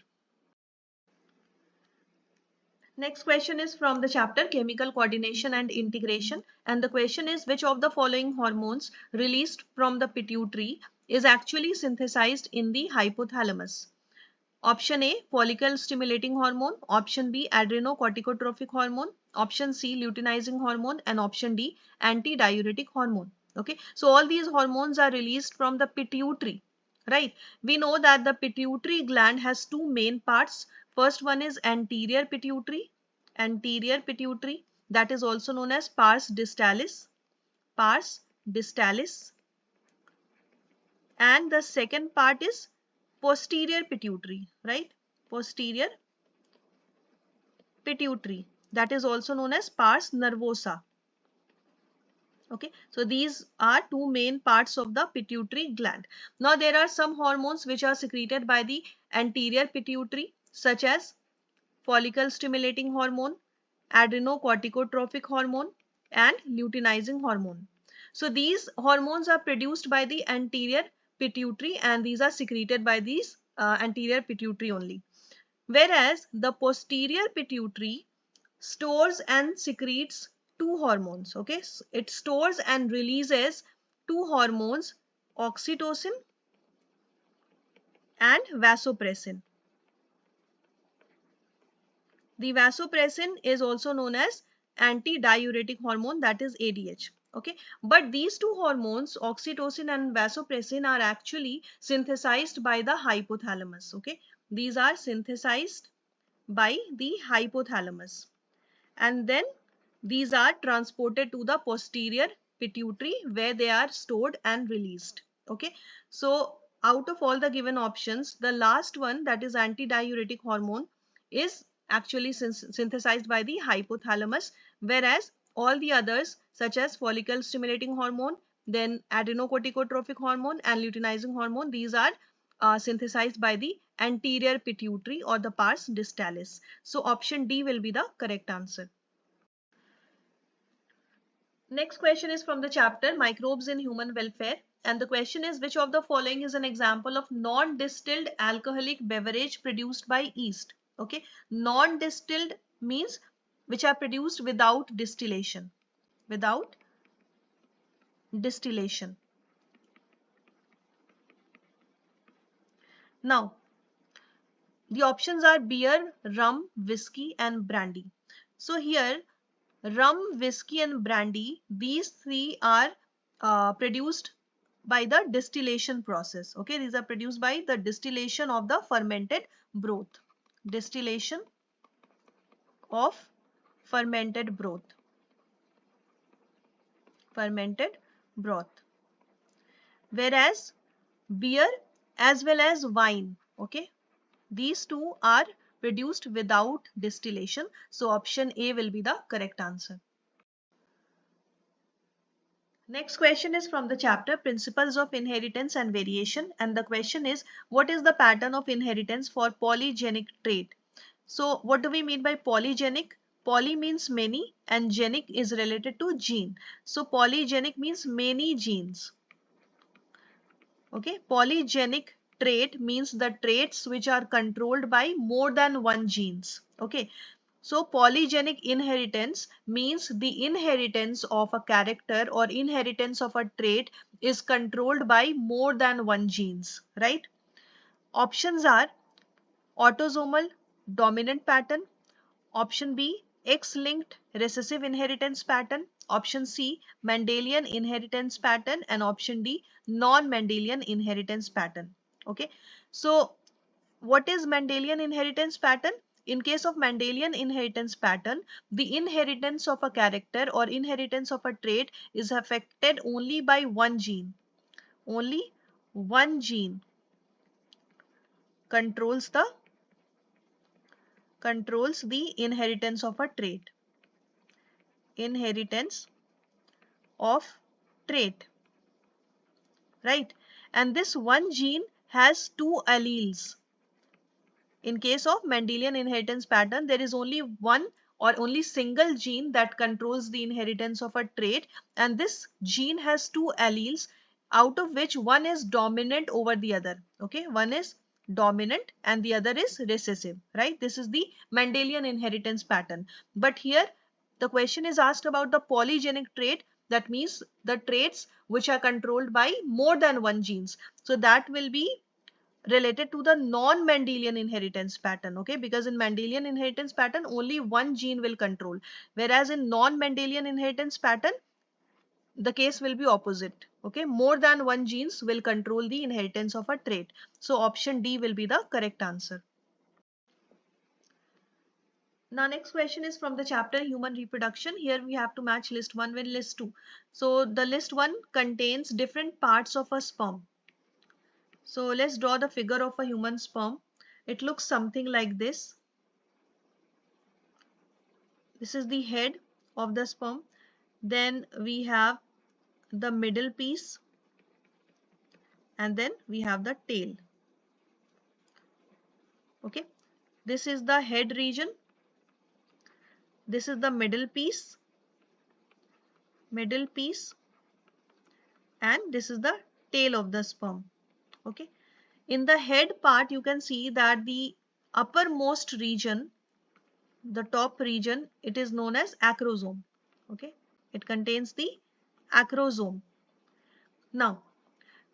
Next question is from the chapter Chemical Coordination and Integration, and the question is, which of the following hormones released from the pituitary is actually synthesized in the hypothalamus? Option A, follicle stimulating hormone. Option B, adrenocorticotropic hormone. Option C, luteinizing hormone, and option D, antidiuretic hormone. Okay, so all these hormones are released from the pituitary, right? We know that the pituitary gland has two main parts. First one is anterior pituitary, that is also known as pars distalis, and the second part is posterior pituitary, right? Posterior pituitary, that is also known as pars nervosa. Okay, so these are two main parts of the pituitary gland. Now there are some hormones which are secreted by the anterior pituitary, such as follicle stimulating hormone, adrenocorticotropic hormone, and luteinizing hormone. So these hormones are produced by the anterior pituitary, and these are secreted by these anterior pituitary only. Whereas the posterior pituitary stores and secretes two hormones. Okay, it stores and releases two hormones, oxytocin and vasopressin. The vasopressin is also known as antidiuretic hormone, that is ADH. Okay, but these two hormones, oxytocin and vasopressin, are actually synthesized by the hypothalamus. Okay, these are synthesized by the hypothalamus, and then these are transported to the posterior pituitary, where they are stored and released. Okay, so out of all the given options, the last one, that is antidiuretic hormone, is actually synthesized by the hypothalamus, whereas all the others, such as follicle stimulating hormone, then adrenocorticotropic hormone and luteinizing hormone, these are synthesized by the anterior pituitary or the pars distalis. So option D will be the correct answer. Next question is from the chapter Microbes in Human Welfare, and the question is, which of the following is an example of non-distilled alcoholic beverage produced by yeast? Okay, non-distilled means which are produced without distillation. Without distillation. Now, the options are beer, rum, whiskey and brandy. So here rum, whiskey and brandy, these three are produced by the distillation process. Okay, these are produced by the distillation of the fermented broth. Distillation of fermented broth. Fermented broth. Whereas beer as well as wine, okay, these two are produced without distillation. So option A will be the correct answer. Next question is from the chapter Principles of Inheritance and Variation, and the question is, what is the pattern of inheritance for polygenic trait? So what do we mean by polygenic? Poly means many and genic is related to gene. So polygenic means many genes. Okay, polygenic trait means the traits which are controlled by more than one genes. Okay, so polygenic inheritance means the inheritance of a character or inheritance of a trait is controlled by more than one genes, right? Options are autosomal dominant pattern, option B X-linked recessive inheritance pattern, option C Mendelian inheritance pattern, and option D non-Mendelian inheritance pattern. Okay, so what is Mendelian inheritance pattern? In case of Mendelian inheritance pattern, the inheritance of a character or inheritance of a trait is affected only by one gene. Only one gene controls the inheritance of a trait. Inheritance of trait, right? And this one gene has two alleles. In case of Mendelian inheritance pattern, there is only one or only single gene that controls the inheritance of a trait, and this gene has two alleles, out of which one is dominant over the other. Okay, one is dominant and the other is recessive, right? This is the Mendelian inheritance pattern. But here the question is asked about the polygenic trait, that means the traits which are controlled by more than one genes. So that will be related to the non-Mendelian inheritance pattern. Okay, because in Mendelian inheritance pattern only one gene will control, whereas in non-Mendelian inheritance pattern the case will be opposite. Okay, more than one genes will control the inheritance of a trait. So option D will be the correct answer. Now next question is from the chapter human reproduction. Here we have to match list 1 with list 2. So the list 1 contains different parts of a sperm. So let's draw the figure of a human sperm. It looks something like this. This is the head of the sperm. Then we have the middle piece, and then we have the tail. Okay, this is the head region. This is the middle piece, and this is the tail of the sperm. Okay, in the head part you can see that the uppermost region, the top region, it is known as acrosome. Okay, it contains the acrosome. Now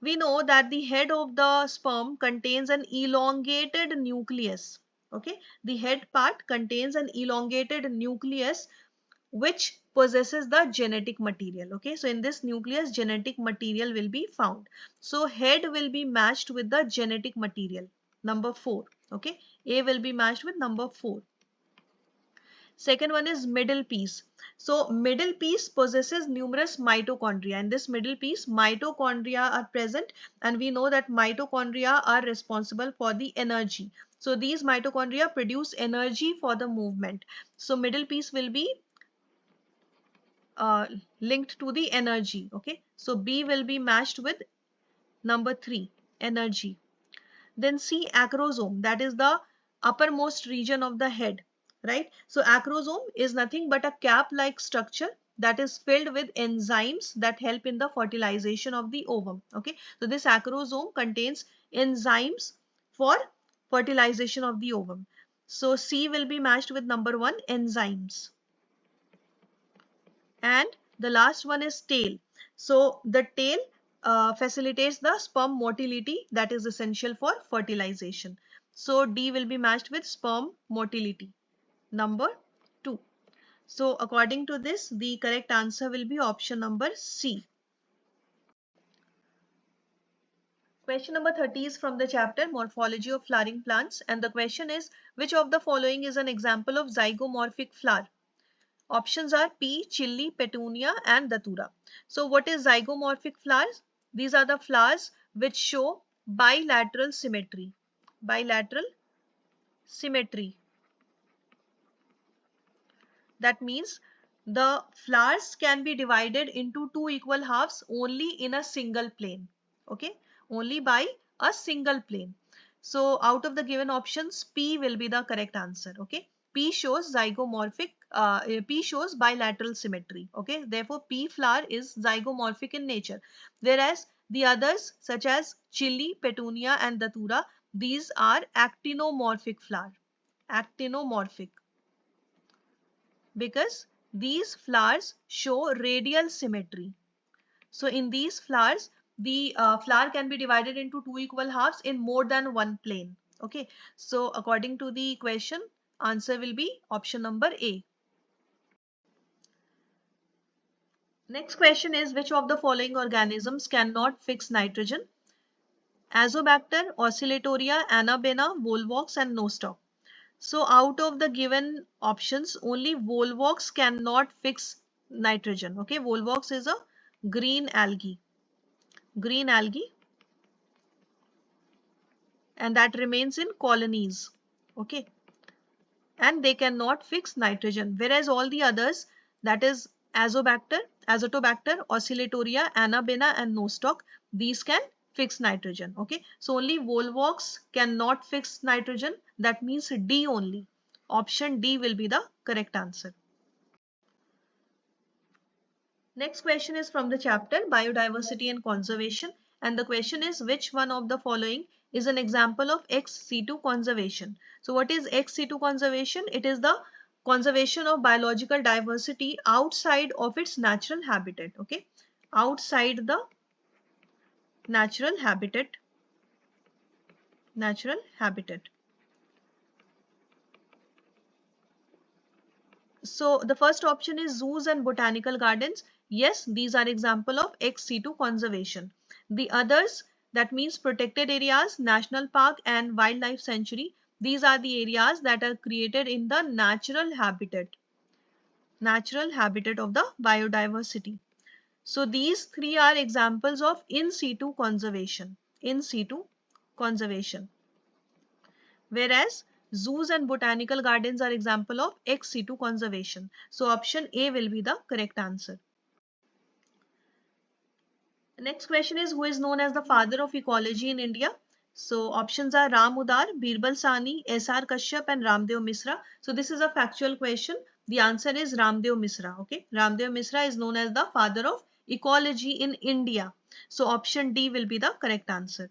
we know that the head of the sperm contains an elongated nucleus. Okay, the head part contains an elongated nucleus which possesses the genetic material. Okay, so in this nucleus genetic material will be found. So head will be matched with the genetic material, number 4. Okay, A will be matched with number 4. Second one is middle piece. So middle piece possesses numerous mitochondria. In this middle piece, mitochondria are present, and we know that mitochondria are responsible for the energy. So these mitochondria produce energy for the movement. So middle piece will be linked to the energy. Okay, so B will be matched with number 3, energy. Then C, acrosome, that is the uppermost region of the head, right? So acrosome is nothing but a cap-like structure that is filled with enzymes that help in the fertilization of the ovum. Okay, so this acrosome contains enzymes for fertilization of the ovum. So C will be matched with number 1, enzymes. And the last one is tail. So the tail facilitates the sperm motility that is essential for fertilization. So D will be matched with sperm motility, number 2. So according to this, the correct answer will be option number C. Question number 30 is from the chapter Morphology of Flowering Plants, and the question is, which of the following is an example of zygomorphic flower? Options are P, chili, petunia and datura. So what is zygomorphic flowers? These are the flowers which show bilateral symmetry. Bilateral symmetry. That means the flowers can be divided into two equal halves only in a single plane. Okay, only by a single plane. So out of the given options, P will be the correct answer. Okay, P shows zygomorphic, P shows bilateral symmetry. Okay, therefore P flower is zygomorphic in nature, whereas the others such as chili, petunia and datura, these are actinomorphic flower. Actinomorphic, because these flowers show radial symmetry. So in these flowers, the flower can be divided into two equal halves in more than one plane. Okay, so according to the question, answer will be option number A. Next question is, which of the following organisms cannot fix nitrogen? Azobacter, Oscillatoria, Anabaena, Volvox and Nostoc. So out of the given options, only Volvox cannot fix nitrogen. Okay, Volvox is a green algae. Green algae, and that remains in colonies. Okay, and they cannot fix nitrogen, whereas all the others, that is Azobacter, Azotobacter, Oscillatoria, Anabaena and Nostoc, these can fix nitrogen. Okay, so only Volvox cannot fix nitrogen. That means D only. Option D will be the correct answer. Next question is from the chapter Biodiversity and Conservation, and the question is, which one of the following is an example of ex situ conservation? So what is ex situ conservation? It is the conservation of biological diversity outside of its natural habitat. Okay, outside the natural habitat. Natural habitat. So the first option is zoos and botanical gardens. Yes, these are example of ex situ conservation. The others, that means protected areas, national park and wildlife sanctuary, these are the areas that are created in the natural habitat of the biodiversity. So these three are examples of in situ conservation. In situ conservation. Whereas zoos and botanical gardens are example of ex situ conservation. So option A will be the correct answer. The next question is, who is known as the father of ecology in India? So options are Ram Udar, Birbal Sani, S.R. Kashyap and Ramdev Misra. So this is a factual question. The answer is Ramdev Misra. Okay, Ramdev Misra is known as the father of ecology in India. So option D will be the correct answer.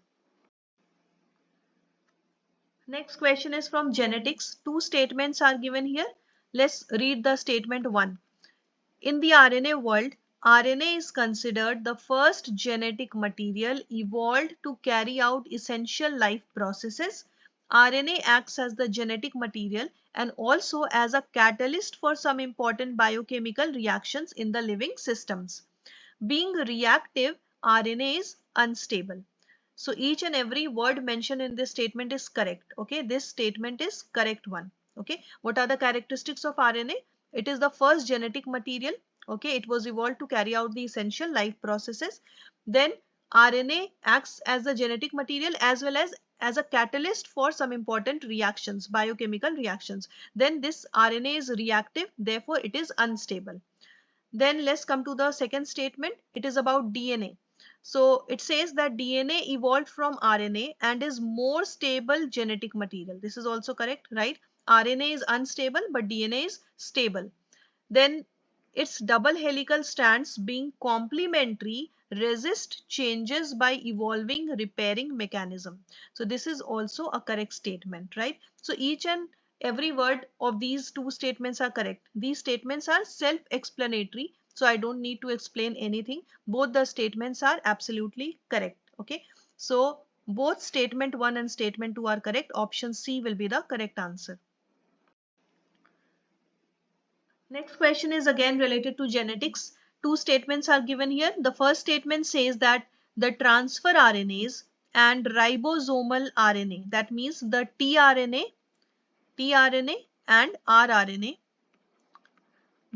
Next question is from genetics. Two statements are given here. Let's read the statement 1. In the RNA world, RNA is considered the first genetic material evolved to carry out essential life processes. RNA acts as the genetic material and also as a catalyst for some important biochemical reactions in the living systems. Being reactive, RNA is unstable. So each and every word mentioned in this statement is correct. Okay, this statement is correct one. Okay, what are the characteristics of RNA? It is the first genetic material. Okay, it was evolved to carry out the essential life processes. Then RNA acts as the genetic material as well as a catalyst for some important reactions, biochemical reactions. Then this RNA is reactive, therefore it is unstable. Then let's come to the second statement. It is about DNA. So it says that DNA evolved from RNA and is more stable genetic material. This is also correct, right? RNA is unstable, but DNA is stable. Then its double helical strands being complementary resist changes by evolving repairing mechanism. So this is also a correct statement, right? So each and every word of these two statements are correct. These statements are self-explanatory, so I don't need to explain anything. Both the statements are absolutely correct. Okay, so both statement 1 and statement 2 are correct. Option C will be the correct answer. Next question is again related to genetics. Two statements are given here. The first statement says that the transfer RNAs and ribosomal RNA, that means the tRNA and rRNA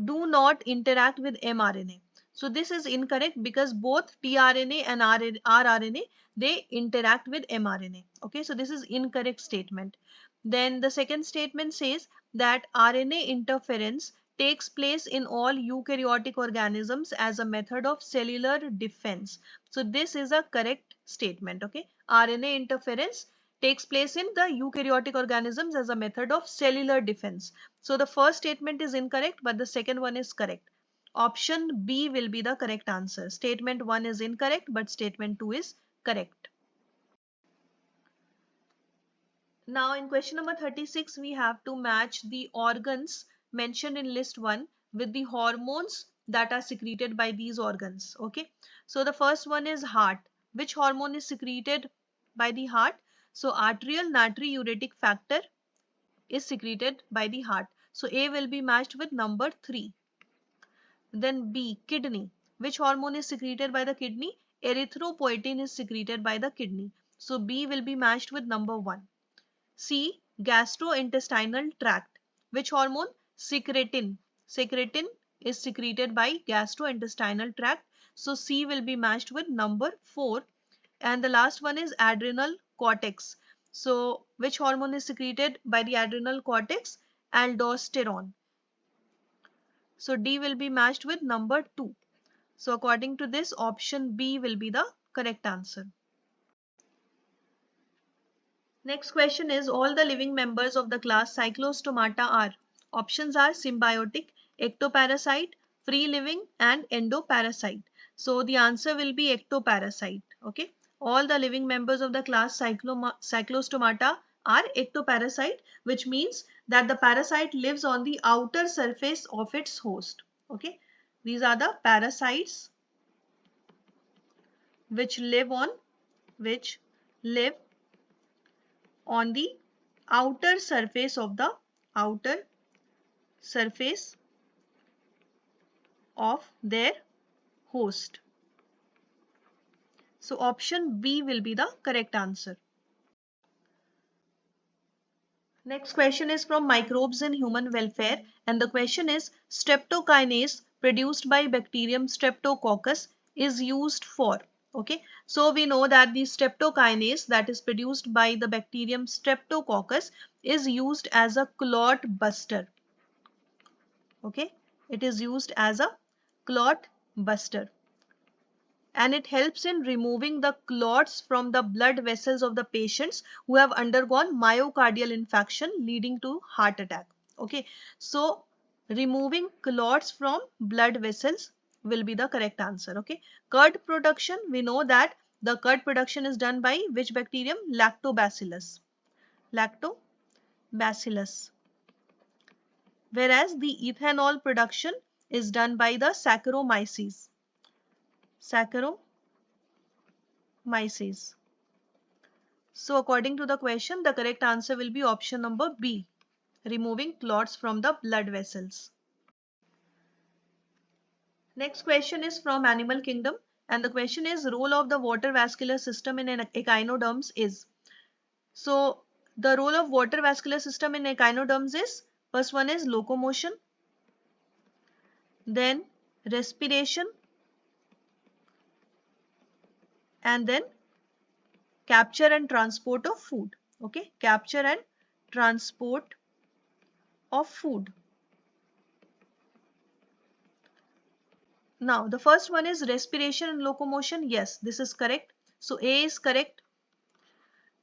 do not interact with mRNA. So this is incorrect because both tRNA and rRNA, they interact with mRNA. Okay, so this is incorrect statement. Then the second statement says that RNA interference takes place in all eukaryotic organisms as a method of cellular defense. So this is a correct statement. Okay, RNA interference takes place in the eukaryotic organisms as a method of cellular defense. So the first statement is incorrect, but the second one is correct. Option B will be the correct answer. Statement 1 is incorrect, but statement 2 is correct. Now in question number 36, we have to match the organs mentioned in list 1 with the hormones that are secreted by these organs. Okay. So the first one is heart. Which hormone is secreted by the heart? So arterial natriuretic factor is secreted by the heart. So A will be matched with number 3. Then B, kidney. Which hormone is secreted by the kidney? Erythropoietin is secreted by the kidney. So B will be matched with number 1. C, gastrointestinal tract. Which hormone? Secretin. Secretin is secreted by gastrointestinal tract. So C will be matched with number 4. And the last one is adrenal cortex. So which hormone is secreted by the adrenal cortex? Aldosterone. So D will be matched with number 2. So according to this, option B will be the correct answer. Next question is, all the living members of the class Cyclostomata are. Options are symbiotic, ectoparasite, free living and endoparasite. So the answer will be ectoparasite. Okay. All the living members of the class Cyclostomata are ectoparasite, which means that the parasite lives on the outer surface of its host. Okay. These are the parasites which live on the outer surface of their host. So option B will be the correct answer. Next question is from microbes in human welfare, and the question is streptokinase produced by bacterium streptococcus is used for. Okay, so we know that the streptokinase that is produced by the bacterium streptococcus is used as a clot buster. Okay, it is used as a clot buster, and it helps in removing the clots from the blood vessels of the patients who have undergone myocardial infarction leading to heart attack. Okay, so removing clots from blood vessels will be the correct answer. Okay, curd production, we know that the curd production is done by which bacterium? Lactobacillus. Lactobacillus. Whereas the ethanol production is done by the Saccharomyces. Saccharomyces. So according to the question, the correct answer will be option number B, removing clots from the blood vessels. Next question is from animal kingdom, and the question is role of the water vascular system in echinoderms is. So the role of water vascular system in echinoderms is, first one is locomotion, then respiration, and then capture and transport of food. Okay, capture and transport of food. Now, the first one is respiration and locomotion. Yes, this is correct. So, A is correct.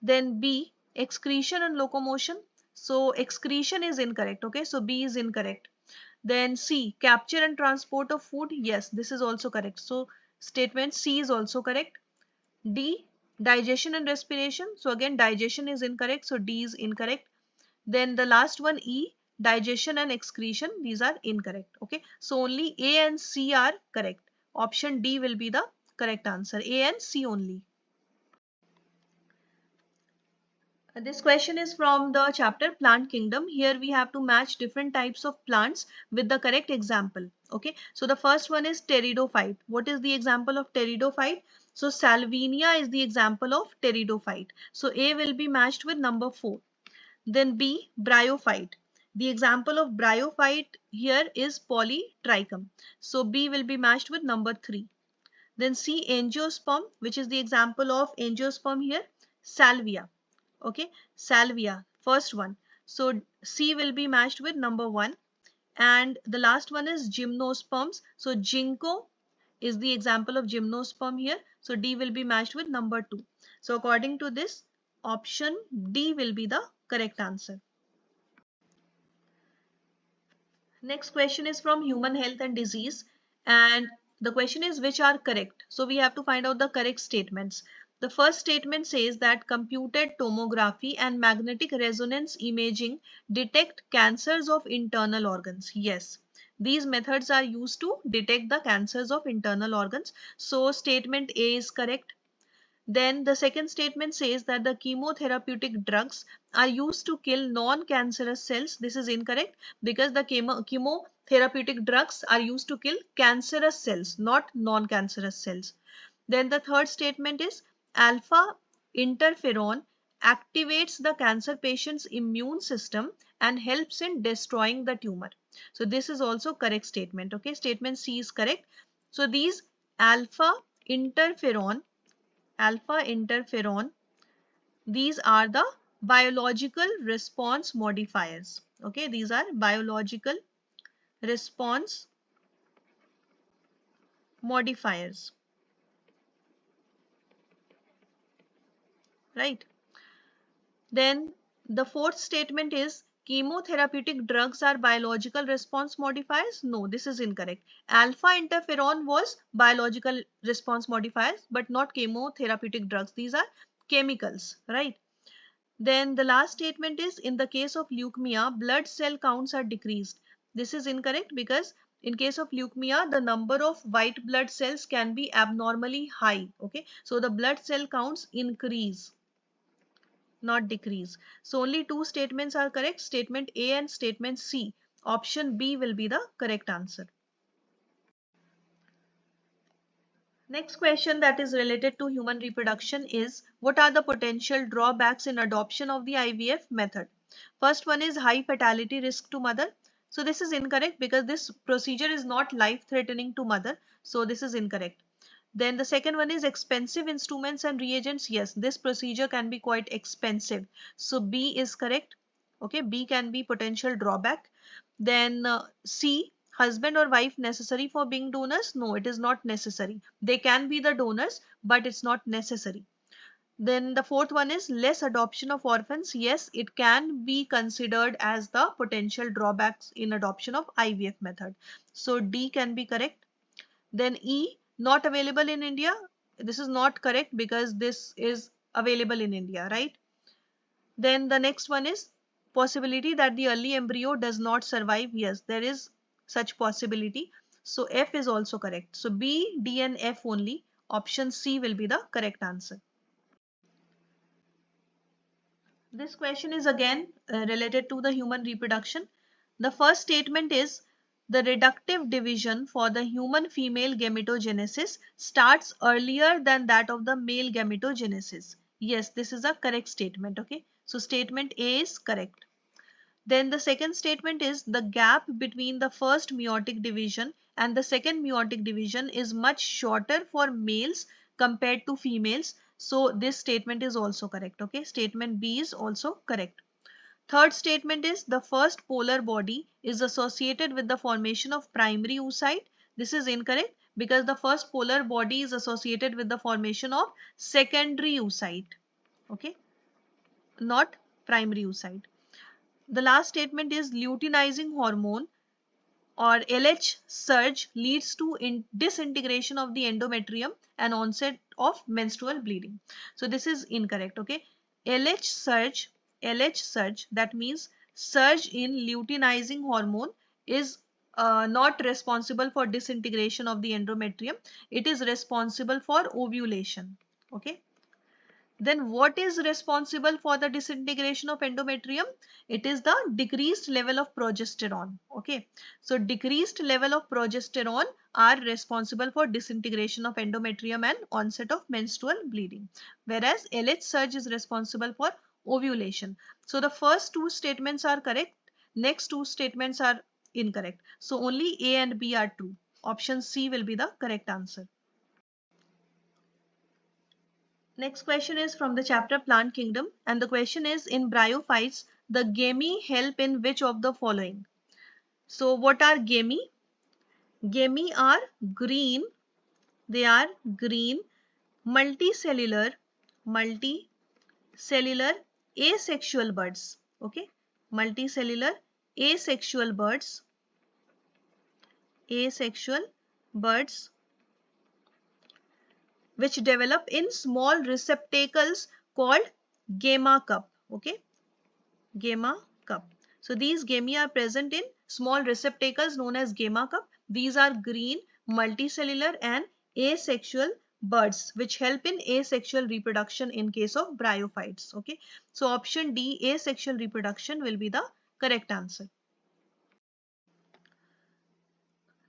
Then B, excretion and locomotion. So, excretion is incorrect. Okay, so B is incorrect. Then C, capture and transport of food. Yes, this is also correct. So, statement C is also correct. D, digestion and respiration. So, again, digestion is incorrect. So, D is incorrect. Then the last one, E, digestion and excretion, these are incorrect. Okay, so only A and C are correct. Option D will be the correct answer. A and C only. This question is from the chapter Plant Kingdom. Here we have to match different types of plants with the correct example. Okay, so the first one is pteridophyte. What is the example of pteridophyte? So Salvinia is the example of pteridophyte. So A will be matched with number 4. Then B, bryophyte. The example of bryophyte here is polytrichum. So B will be matched with number 3. Then C, angiosperm, which is the example of angiosperm here, salvia. Okay, salvia, first one. So C will be matched with number 1. And the last one is gymnosperms. So ginkgo is the example of gymnosperm here. So D will be matched with number 2. So according to this, option D will be the correct answer. Next question is from human health and disease, and the question is which are correct. So we have to find out the correct statements. The first statement says that computed tomography and magnetic resonance imaging detect cancers of internal organs. Yes, these methods are used to detect the cancers of internal organs. So statement A is correct. Then the second statement says that the chemotherapeutic drugs are used to kill non-cancerous cells. This is incorrect because the chemotherapeutic drugs are used to kill cancerous cells, not non-cancerous cells. Then the third statement is alpha interferon activates the cancer patient's immune system and helps in destroying the tumor. So this is also correct statement. Okay, statement C is correct. So these alpha interferon these are the biological response modifiers. Okay, these are biological response modifiers, right? Then the fourth statement is chemotherapeutic drugs are biological response modifiers. No, this is incorrect. Alpha interferon was biological response modifiers but not chemotherapeutic drugs. These are chemicals, right? Then the last statement is in the case of leukemia, blood cell counts are decreased. This is incorrect because in case of leukemia, the number of white blood cells can be abnormally high. Okay, so the blood cell counts increase, not decrease. So only two statements are correct, statement A and statement C. Option B will be the correct answer. Next question that is related to human reproduction is, what are the potential drawbacks in adoption of the IVF method? First one is high fatality risk to mother. So this is incorrect because this procedure is not life threatening to mother. So this is incorrect. Then the second one is expensive instruments and reagents. Yes, this procedure can be quite expensive. So B is correct. Okay, B can be potential drawback. Then C, husband or wife necessary for being donors? No, it is not necessary. They can be the donors, but it's not necessary. Then the fourth one is less adoption of orphans. Yes, it can be considered as the potential drawbacks in adoption of IVF method. So D can be correct. Then E, not available in India. This is not correct because this is available in India, right? Then the next one is possibility that the early embryo does not survive. Yes, there is such possibility. So F is also correct. So B, D and F only. Option C will be the correct answer. This question is again related to the human reproduction. The first statement is, the reductive division for the human female gametogenesis starts earlier than that of the male gametogenesis. Yes, this is a correct statement. Okay, so statement A is correct. Then the second statement is, the gap between the first meiotic division and the second meiotic division is much shorter for males compared to females. So this statement is also correct. Okay, statement B is also correct. Third statement is, the first polar body is associated with the formation of primary oocyte. This is incorrect because the first polar body is associated with the formation of secondary oocyte. Okay, not primary oocyte. The last statement is, luteinizing hormone or LH surge leads to disintegration of the endometrium and onset of menstrual bleeding. So this is incorrect. Okay, LH surge, that means surge in luteinizing hormone is not responsible for disintegration of the endometrium. It is responsible for ovulation. Okay. Then what is responsible for the disintegration of endometrium? It is the decreased level of progesterone. Okay. So decreased level of progesterone are responsible for disintegration of endometrium and onset of menstrual bleeding. Whereas LH surge is responsible for ovulation. So the first two statements are correct. Next two statements are incorrect. So only A and B are true. Option C will be the correct answer. Next question is from the chapter Plant Kingdom, and the question is, in bryophytes, the gamete help in which of the following? So what are gamete? Gamete are green, they are green, multicellular, asexual buds. Okay, multicellular asexual buds, asexual buds which develop in small receptacles called gamma cup. Okay, gamma cup. So these gamete are present in small receptacles known as gamma cup. These are green, multicellular and asexual buds which help in asexual reproduction in case of bryophytes. Okay, so option D, asexual reproduction, will be the correct answer.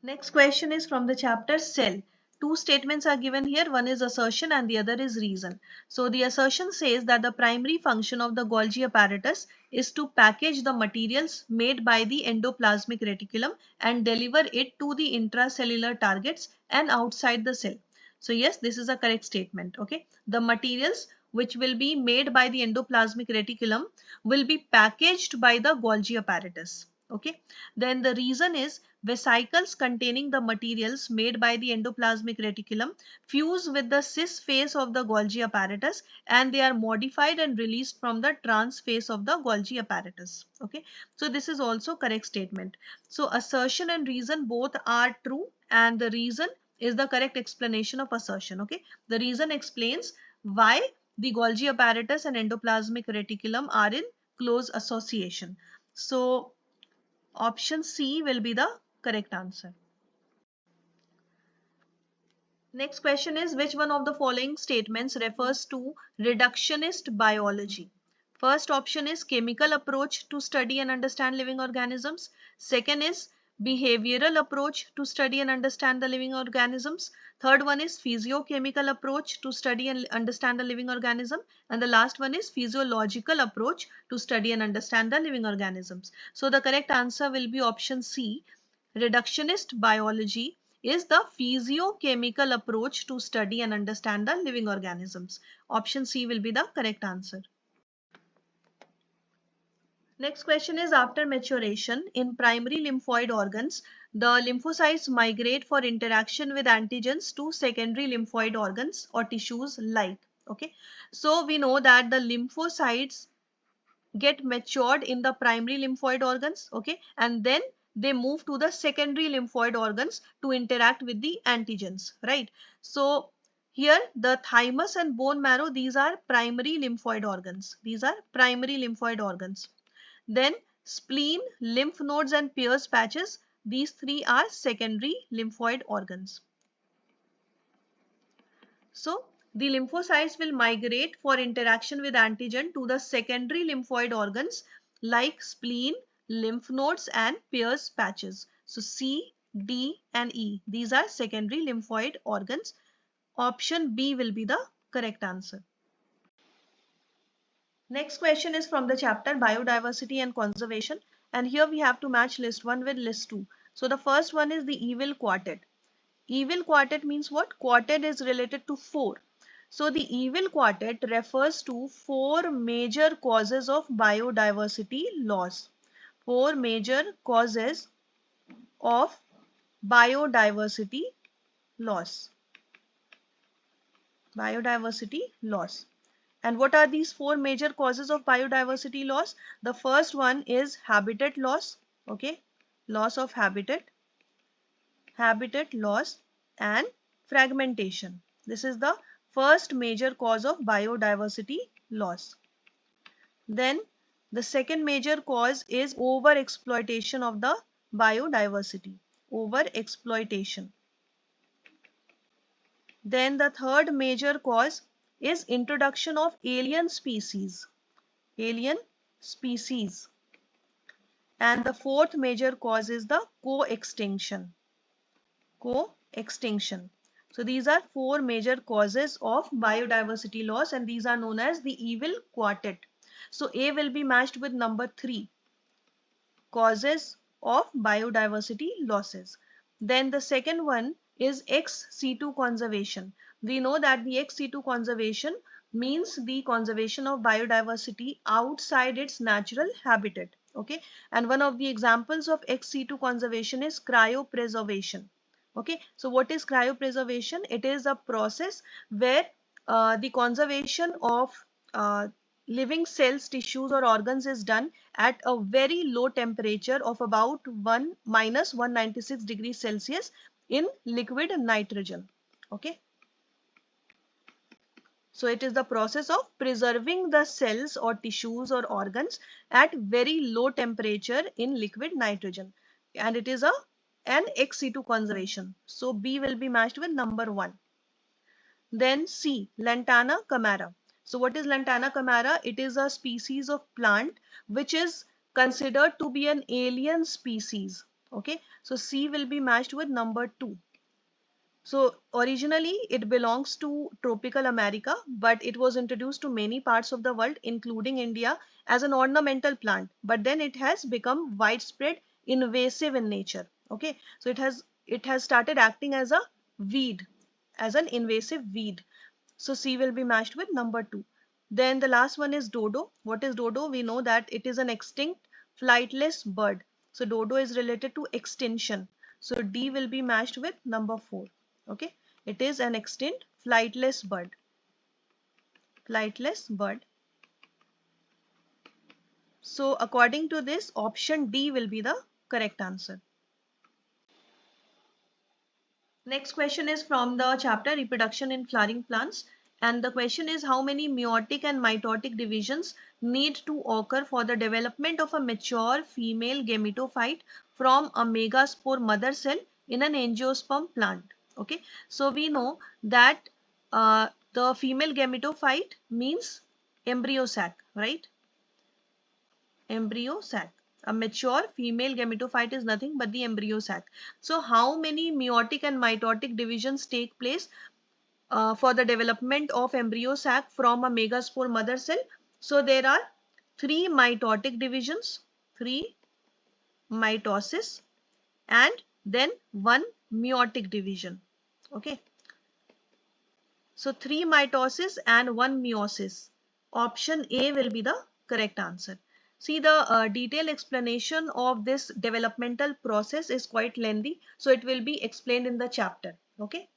Next question is from the chapter Cell. Two statements are given here. One is assertion and the other is reason. So the assertion says that the primary function of the Golgi apparatus is to package the materials made by the endoplasmic reticulum and deliver it to the intracellular targets and outside the cell. So yes, this is a correct statement. Okay, the materials which will be made by the endoplasmic reticulum will be packaged by the Golgi apparatus. Okay, then the reason is, vesicles containing the materials made by the endoplasmic reticulum fuse with the cis phase of the Golgi apparatus and they are modified and released from the trans phase of the Golgi apparatus. Okay, so this is also correct statement. So assertion and reason both are true and the reason is the correct explanation of assertion. Okay, the reason explains why the Golgi apparatus and endoplasmic reticulum are in close association. So option C will be the correct answer. Next question is, which one of the following statements refers to reductionist biology? First option is chemical approach to study and understand living organisms. Second is behavioral approach to study and understand the living organisms. Third one is physiochemical approach to study and understand the living organism. And the last one is physiological approach to study and understand the living organisms. So the correct answer will be option C. Reductionist biology is the physiochemical approach to study and understand the living organisms. Option C will be the correct answer. Next question is, after maturation in primary lymphoid organs, the lymphocytes migrate for interaction with antigens to secondary lymphoid organs or tissues like. Okay, so we know that the lymphocytes get matured in the primary lymphoid organs, okay, and then they move to the secondary lymphoid organs to interact with the antigens, right? So here the thymus and bone marrow, these are primary lymphoid organs. These are primary lymphoid organs. Then spleen, lymph nodes and Peyer's patches, these three are secondary lymphoid organs. So the lymphocytes will migrate for interaction with antigen to the secondary lymphoid organs like spleen, lymph nodes and Peyer's patches. So C, D and E, these are secondary lymphoid organs. Option B will be the correct answer. Next question is from the chapter Biodiversity and Conservation, and here we have to match list 1 with list 2. So the first one is the evil quartet. Evil quartet means what? Quartet is related to 4. So the evil quartet refers to 4 major causes of biodiversity loss. 4 major causes of biodiversity loss. Biodiversity loss. And what are these 4 major causes of biodiversity loss? The first one is habitat loss, okay, loss of habitat loss and fragmentation. This is the first major cause of biodiversity loss. Then the second major cause is overexploitation of the biodiversity, overexploitation. Then the third major cause is introduction of alien species. Alien species. And the fourth major cause is the co-extinction. Co-extinction. So these are 4 major causes of biodiversity loss and these are known as the evil quartet. So A will be matched with number 3. Causes of biodiversity losses. Then the second one is ex situ conservation. We know that the ex situ conservation means the conservation of biodiversity outside its natural habitat. Okay, and one of the examples of ex situ conservation is cryopreservation. Okay, so what is cryopreservation? It is a process where the conservation of living cells, tissues or organs is done at a very low temperature of about minus 196 degrees Celsius in liquid nitrogen. Okay. So it is the process of preserving the cells or tissues or organs at very low temperature in liquid nitrogen. And it is an ex situ conservation. So B will be matched with number 1. Then C, Lantana camara. So what is Lantana camara? It is a species of plant which is considered to be an alien species. Okay, so C will be matched with number 2. So originally it belongs to tropical America, but it was introduced to many parts of the world, including India, as an ornamental plant. But then it has become widespread, invasive in nature. Okay, so it has started acting as a weed, as an invasive weed. So C will be matched with number 2. Then the last one is dodo. What is dodo? We know that it is an extinct flightless bird. So dodo is related to extinction. So D will be matched with number 4. Okay, it is an extinct flightless bird. Flightless bird. So according to this, option D will be the correct answer. Next question is from the chapter Reproduction in Flowering Plants, and the question is, how many meiotic and mitotic divisions need to occur for the development of a mature female gametophyte from a megaspore mother cell in an angiosperm plant? Okay, so we know that the female gametophyte means embryo sac, right? Embryo sac. A mature female gametophyte is nothing but the embryo sac. So how many meiotic and mitotic divisions take place for the development of embryo sac from a megaspore mother cell? So there are 3 mitotic divisions, 3 mitosis, and then 1 meiotic division. Okay. So 3 mitosis and 1 meiosis. Option A will be the correct answer. See, the detailed explanation of this developmental process is quite lengthy, so it will be explained in the chapter. Okay.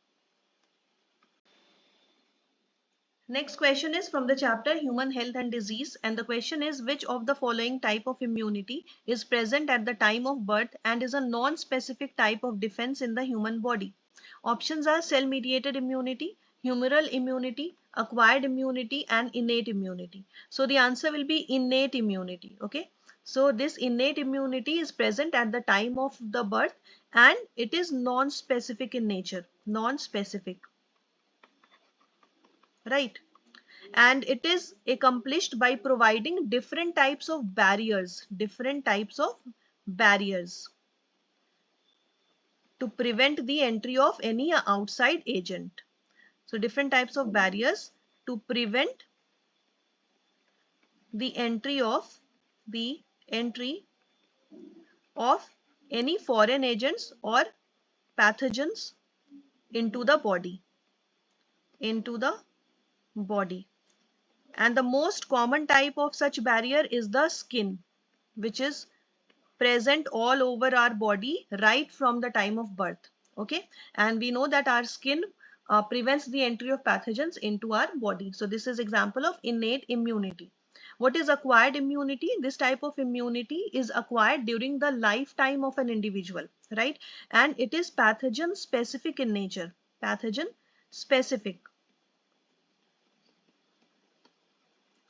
Next question is from the chapter Human Health and Disease, and the question is, which of the following type of immunity is present at the time of birth and is a non-specific type of defense in the human body? Options are cell-mediated immunity, humoral immunity, acquired immunity, and innate immunity. So the answer will be innate immunity. Okay. So this innate immunity is present at the time of the birth and it is non-specific in nature. Non-specific. Right. And it is accomplished by providing different types of barriers to prevent the entry of any outside agent. So different types of barriers to prevent the entry of any foreign agents or pathogens into the body. And the most common type of such barrier is the skin, which is present all over our body right from the time of birth. Okay. And we know that our skin prevents the entry of pathogens into our body. So this is example of innate immunity. What is acquired immunity? This type of immunity is acquired during the lifetime of an individual, right? And it is pathogen specific in nature. Pathogen specific.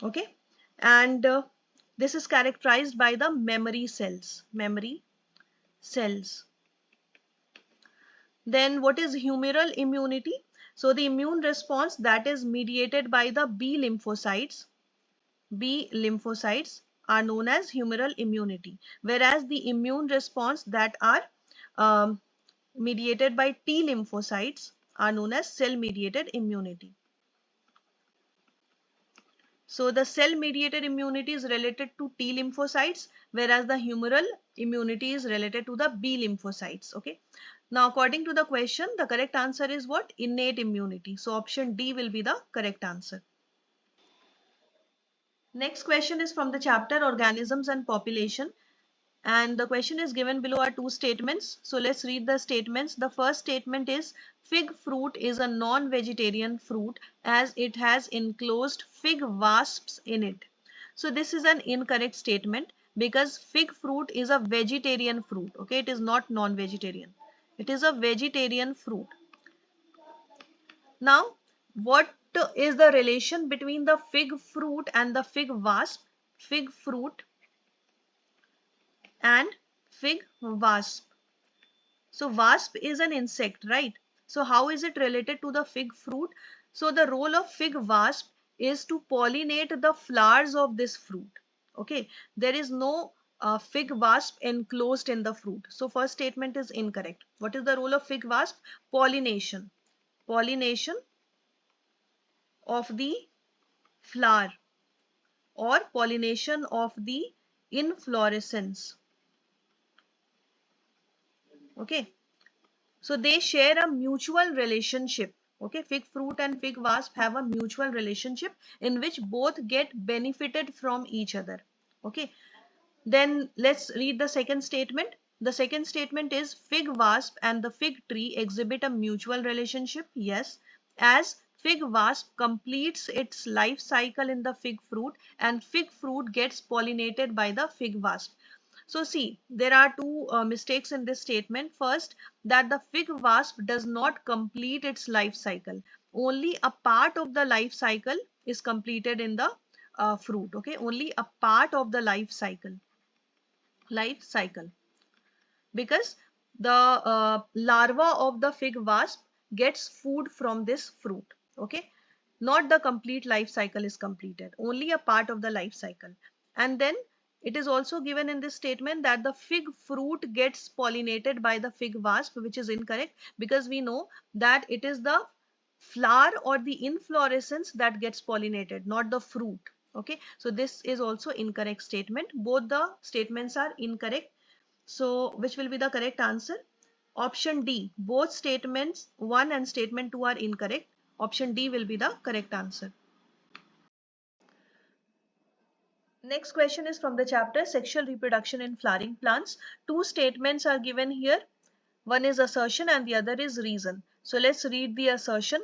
Okay. And this is characterized by the memory cells. Then what is humoral immunity? So the immune response that is mediated by the B lymphocytes are known as humoral immunity, whereas the immune response that are mediated by T lymphocytes are known as cell mediated immunity. So the cell mediated immunity is related to T lymphocytes, whereas the humoral immunity is related to the B lymphocytes. Okay. Now, according to the question, the correct answer is what? Innate immunity. So option D will be the correct answer. Next question is from the chapter Organisms and Population. And the question is given below are two statements. So let's read the statements. The first statement is fig fruit is a non-vegetarian fruit as it has enclosed fig wasps in it. So this is an incorrect statement because fig fruit is a vegetarian fruit. Okay, it is not non-vegetarian. It is a vegetarian fruit. Now, what is the relation between the fig fruit and the fig wasp? Fig fruit and fig wasp. So wasp is an insect, right? So how is it related to the fig fruit? So the role of fig wasp is to pollinate the flowers of this fruit. Okay, there is no fig wasp enclosed in the fruit. So first statement is incorrect. What is the role of fig wasp? Pollination. Pollination of the flower or pollination of the inflorescence. Okay, so they share a mutual relationship. Okay, fig fruit and fig wasp have a mutual relationship in which both get benefited from each other. Okay, then let's read the second statement. The second statement is fig wasp and the fig tree exhibit a mutual relationship. Yes, as fig wasp completes its life cycle in the fig fruit and fig fruit gets pollinated by the fig wasp. So see, there are two mistakes in this statement. First, that the fig wasp does not complete its life cycle. Only a part of the life cycle is completed in the fruit. Okay, only a part of the life cycle. Because the larva of the fig wasp gets food from this fruit. Okay, not the complete life cycle is completed. Only a part of the life cycle. And then It is also given in this statement that the fig fruit gets pollinated by the fig wasp, which is incorrect, because we know that it is the flower or the inflorescence that gets pollinated, not the fruit. Okay, so this is also incorrect statement. Both the statements are incorrect. So which will be the correct answer? Option D. Both statements 1 and statement 2 are incorrect. Option D will be the correct answer. Next question is from the chapter Sexual Reproduction in Flowering Plants. Two statements are given here. One is assertion and the other is reason. So let's read the assertion.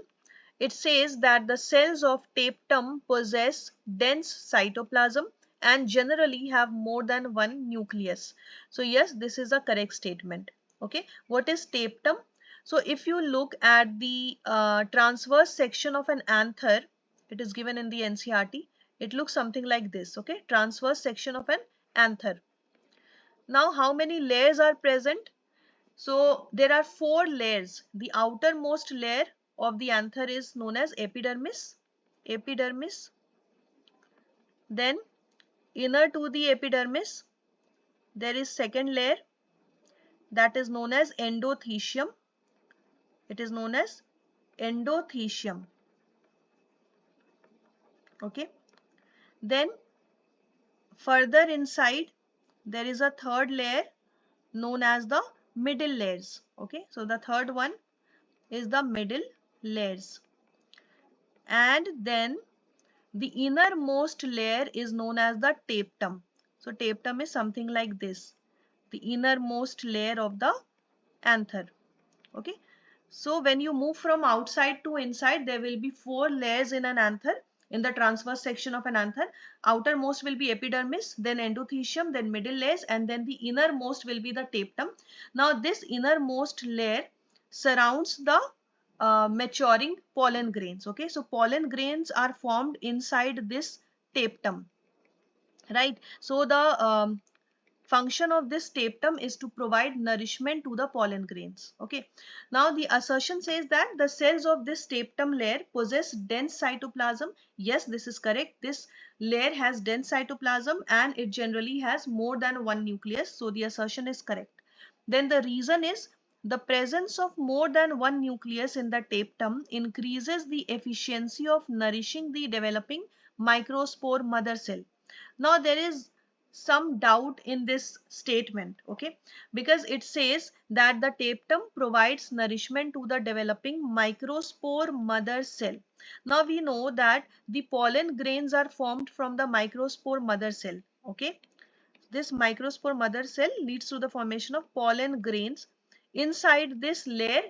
It says that the cells of tapetum possess dense cytoplasm and generally have more than one nucleus. So yes, this is a correct statement. Okay, what is tapetum? So if you look at the transverse section of an anther, it is given in the NCERT. It looks something like this. Okay, transverse section of an anther. Now, how many layers are present? So there are 4 layers. The outermost layer of the anther is known as epidermis. Epidermis. Then inner to the epidermis, there is second layer that is known as endothecium. It is known as endothecium. Okay. Then further inside, there is a third layer known as the middle layers. Okay. So the third one is the middle layers. And then the innermost layer is known as the tapetum. So tapetum is something like this, the innermost layer of the anther. Okay. So when you move from outside to inside, there will be 4 layers in an anther, in the transverse section of an anther. Outermost will be epidermis, then endothecium, then middle layers, and then the innermost will be the tapetum. Now this innermost layer surrounds the maturing pollen grains. Okay, so pollen grains are formed inside this tapetum, right? So the function of this tapetum is to provide nourishment to the pollen grains. Okay. Now the assertion says that the cells of this tapetum layer possess dense cytoplasm. Yes, this is correct. This layer has dense cytoplasm and it generally has more than one nucleus. So the assertion is correct. Then the reason is the presence of more than one nucleus in the tapetum increases the efficiency of nourishing the developing microspore mother cell. Now there is some doubt in this statement, okay, because it says that the tapetum provides nourishment to the developing microspore mother cell. Now we know that the pollen grains are formed from the microspore mother cell. Okay, this microspore mother cell leads to the formation of pollen grains inside this layer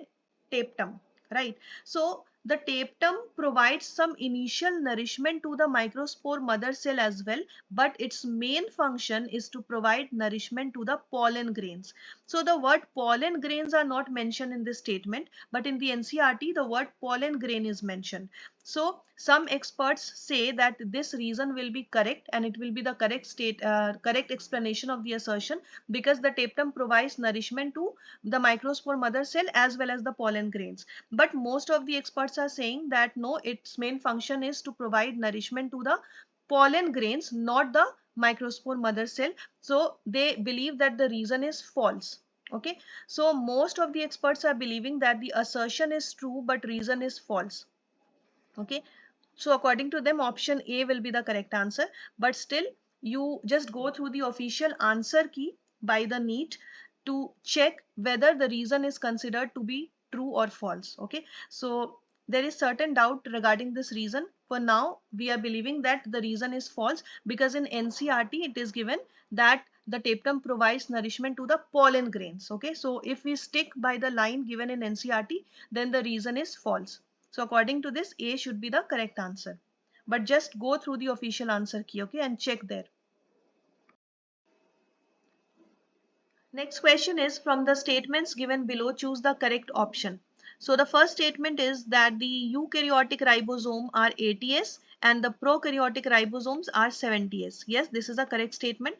tapetum, right? So the tapetum provides some initial nourishment to the microspore mother cell as well, but its main function is to provide nourishment to the pollen grains. So the word pollen grains are not mentioned in this statement, but in the NCERT the word pollen grain is mentioned. So some experts say that this reason will be correct and it will be the correct explanation of the assertion, because the tapetum provides nourishment to the microspore mother cell as well as the pollen grains. But most of the experts are saying that no, its main function is to provide nourishment to the pollen grains, not the microspore mother cell. So they believe that the reason is false. Okay, so most of the experts are believing that the assertion is true but reason is false. Okay, so according to them option A will be the correct answer, but still you just go through the official answer key by the NEET to check whether the reason is considered to be true or false. Okay, so there is certain doubt regarding this reason. For now we are believing that the reason is false, because in NCERT it is given that the tapetum provides nourishment to the pollen grains. Okay, so if we stick by the line given in NCERT, then the reason is false. So according to this, A should be the correct answer. But just go through the official answer key, okay, and check there. Next question is from the statements given below, choose the correct option. So the first statement is that the eukaryotic ribosome are 80S and the prokaryotic ribosomes are 70S. Yes, this is a correct statement.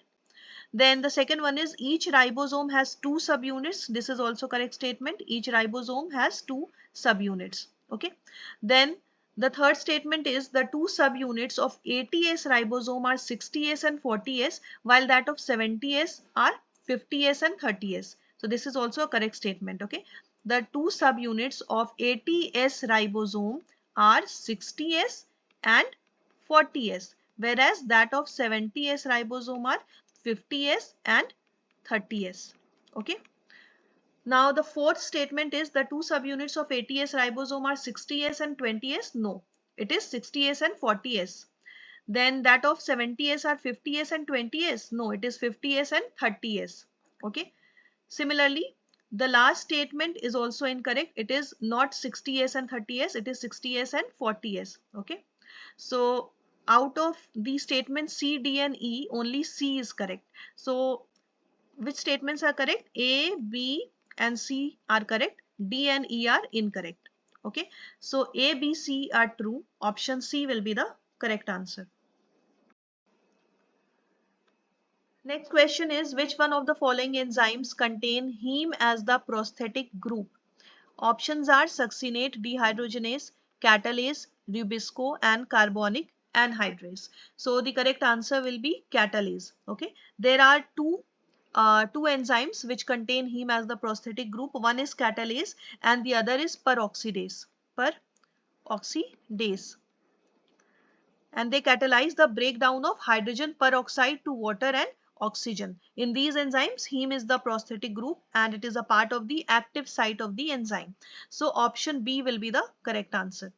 Then the second one is each ribosome has 2 subunits. This is also correct statement. Each ribosome has 2 subunits. Okay. Then The third statement is the two subunits of 80S ribosome are 60S and 40S, while that of 70S are 50S and 30S. So this is also a correct statement. Okay. The two subunits of 80S ribosome are 60S and 40S, whereas that of 70S ribosome are 50S and 30S. Okay. Now the fourth statement is the two subunits of 80S ribosome are 60S and 20S. No, it is 60S and 40S. Then that of 70S are 50S and 20S. No, it is 50S and 30S. Okay. Similarly, the last statement is also incorrect. It is not 60S and 30S. It is 60S and 40S. Okay. So out of these statements C, D and E, only C is correct. So which statements are correct? A, B and C are correct. D and E are incorrect. Okay. So A, B, C are true. Option C will be the correct answer. Next question is, which one of the following enzymes contain heme as the prosthetic group? Options are succinate dehydrogenase, catalase, rubisco and carbonic anhydrase. So the correct answer will be catalase. Okay. There are two enzymes which contain heme as the prosthetic group. One is catalase and the other is peroxidase. Peroxidase. And they catalyze the breakdown of hydrogen peroxide to water and oxygen. In these enzymes, heme is the prosthetic group and it is a part of the active site of the enzyme. So option B will be the correct answer.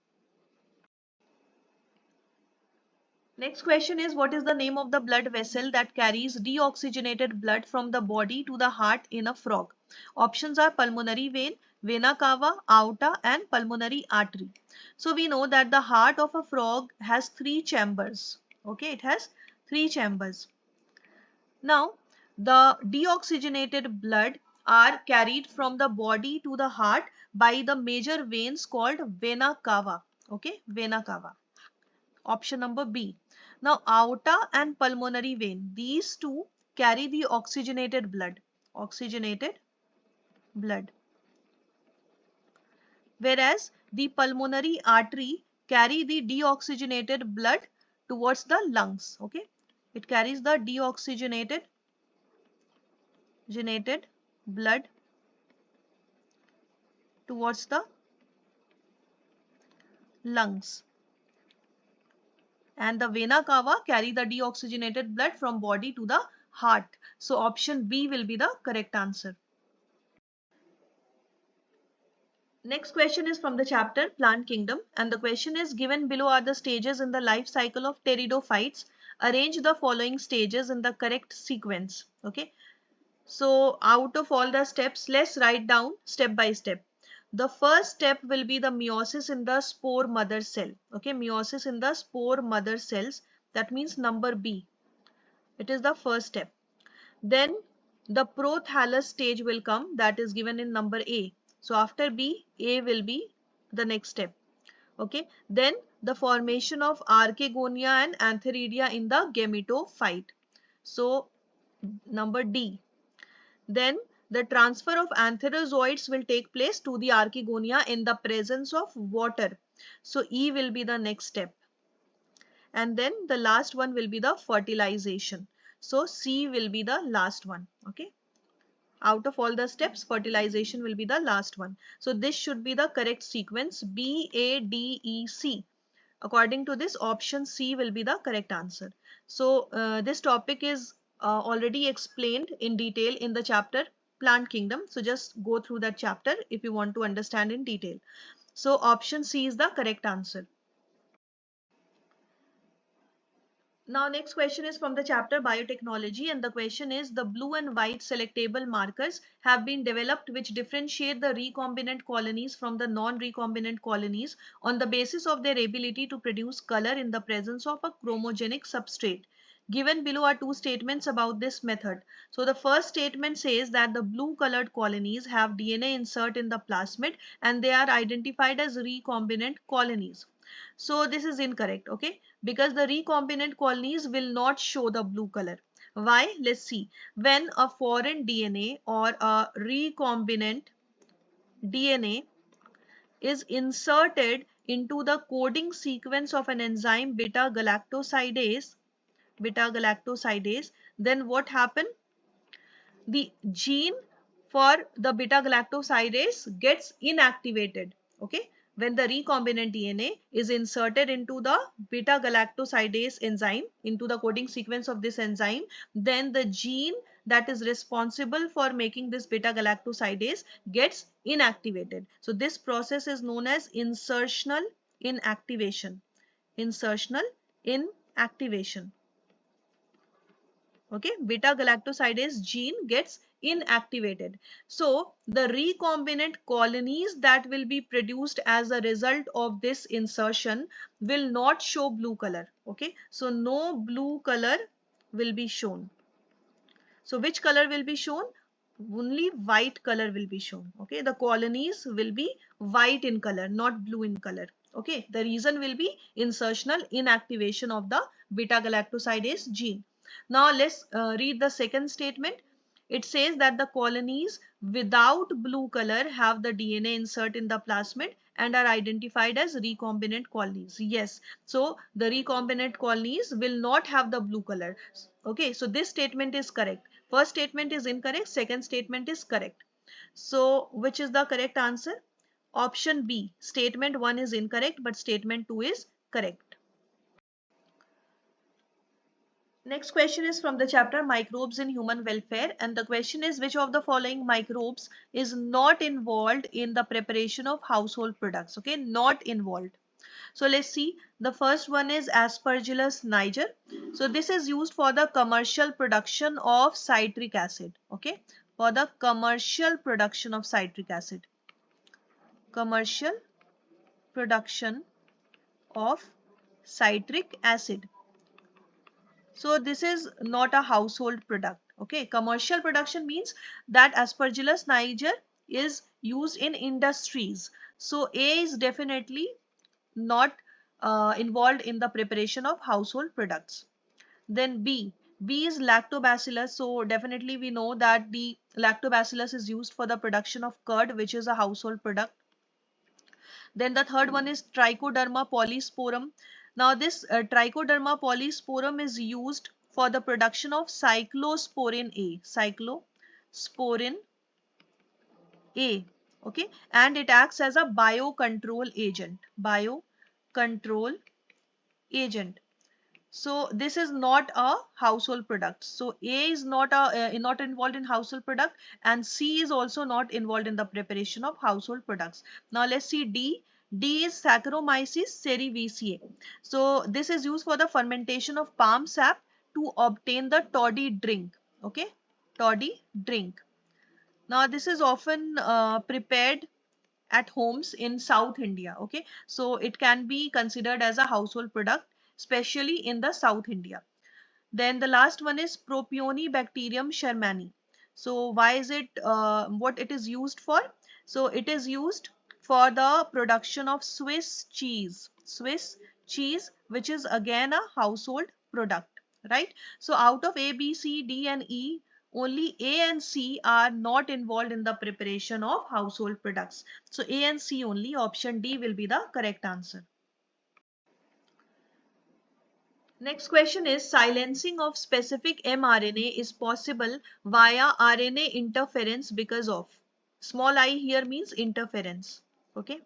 Next question is, what is the name of the blood vessel that carries deoxygenated blood from the body to the heart in a frog? Options are pulmonary vein, vena cava, aorta and pulmonary artery. So we know that the heart of a frog has three chambers. Okay, it has three chambers. Now, the deoxygenated blood are carried from the body to the heart by the major veins called vena cava. Okay, vena cava. Option number B. Now, aorta and pulmonary vein, these two carry the oxygenated blood. Oxygenated blood. Whereas the pulmonary artery carry the deoxygenated blood towards the lungs. Okay. It carries the deoxygenated blood towards the lungs. And the vena cava carry the deoxygenated blood from body to the heart. So option B will be the correct answer. Next question is from the chapter Plant Kingdom, and the question is, given below are the stages in the life cycle of pteridophytes. Arrange the following stages in the correct sequence. Okay. So out of all the steps, let's write down step by step. The first step will be the meiosis in the spore mother cell. Okay, meiosis in the spore mother cells. That means number B. It is the first step. Then the prothallus stage will come, that is given in number A. So after B, A will be the next step. Okay. Then the formation of archegonia and antheridia in the gametophyte. So number D. Then the transfer of antherozoids will take place to the archegonia in the presence of water. So E will be the next step. And then the last one will be the fertilization. So C will be the last one. Okay. Out of all the steps, fertilization will be the last one. So this should be the correct sequence, B, A, D, E, C. According to this, option C will be the correct answer. So this topic is already explained in detail in the chapter Plant Kingdom. So just go through that chapter if you want to understand in detail. So option C is the correct answer. Now next question is from the chapter Biotechnology, and the question is, the blue and white selectable markers have been developed which differentiate the recombinant colonies from the non-recombinant colonies on the basis of their ability to produce color in the presence of a chromogenic substrate. Given below are two statements about this method. So the first statement says that the blue colored colonies have DNA insert in the plasmid and they are identified as recombinant colonies. So this is incorrect, okay, because the recombinant colonies will not show the blue color. Why? Let's see. When a foreign DNA or a recombinant DNA is inserted into the coding sequence of an enzyme beta-galactosidase, then what happened? The gene for the beta-galactosidase gets inactivated. Okay, when the recombinant DNA is inserted into the beta-galactosidase enzyme, into the coding sequence of this enzyme, then the gene that is responsible for making this beta-galactosidase gets inactivated. So this process is known as insertional inactivation. Insertional inactivation. Okay, beta galactosidase gene gets inactivated. So the recombinant colonies that will be produced as a result of this insertion will not show blue color. Okay, so no blue color will be shown. So which color will be shown? Only white color will be shown. Okay, the colonies will be white in color, not blue in color. Okay, the reason will be insertional inactivation of the beta galactosidase gene. Now let's read the second statement. It says that the colonies without blue color have the DNA insert in the plasmid and are identified as recombinant colonies. Yes, so the recombinant colonies will not have the blue color. Okay, so this statement is correct. First statement is incorrect, second statement is correct. So which is the correct answer? Option B, statement 1 is incorrect but statement 2 is correct. Next question is from the chapter Microbes in Human Welfare, and the question is, which of the following microbes is not involved in the preparation of household products? Okay, not involved. So let's see. The first one is Aspergillus niger. So this is used for the commercial production of citric acid. Okay, for the commercial production of citric acid. Commercial production of citric acid. So this is not a household product. Okay, commercial production means that Aspergillus niger is used in industries. So A is definitely not involved in the preparation of household products. Then B is lactobacillus. So definitely we know that the lactobacillus is used for the production of curd, which is a household product. Then the third one is Trichoderma polysporum. Now this Trichoderma polysporum is used for the production of cyclosporin A. Cyclosporin A. Okay, and it acts as a biocontrol agent. Biocontrol agent. So this is not a household product. So A is not not involved in household product, and C is also not involved in the preparation of household products. Now let's see D. D is Saccharomyces cerevisiae. So this is used for the fermentation of palm sap to obtain the toddy drink. Okay, toddy drink. Now this is often prepared at homes in South India. Okay, so it can be considered as a household product, especially in the South India. Then the last one is Propionibacterium shermani. So why is it, what it is used for? So it is used for the production of Swiss cheese. Swiss cheese, which is again a household product, right? So out of A, B, C, D and E, only A and C are not involved in the preparation of household products. So A and C only, option D will be the correct answer. Next question is, silencing of specific mRNA is possible via RNA interference because of. Small I here means interference. Okay.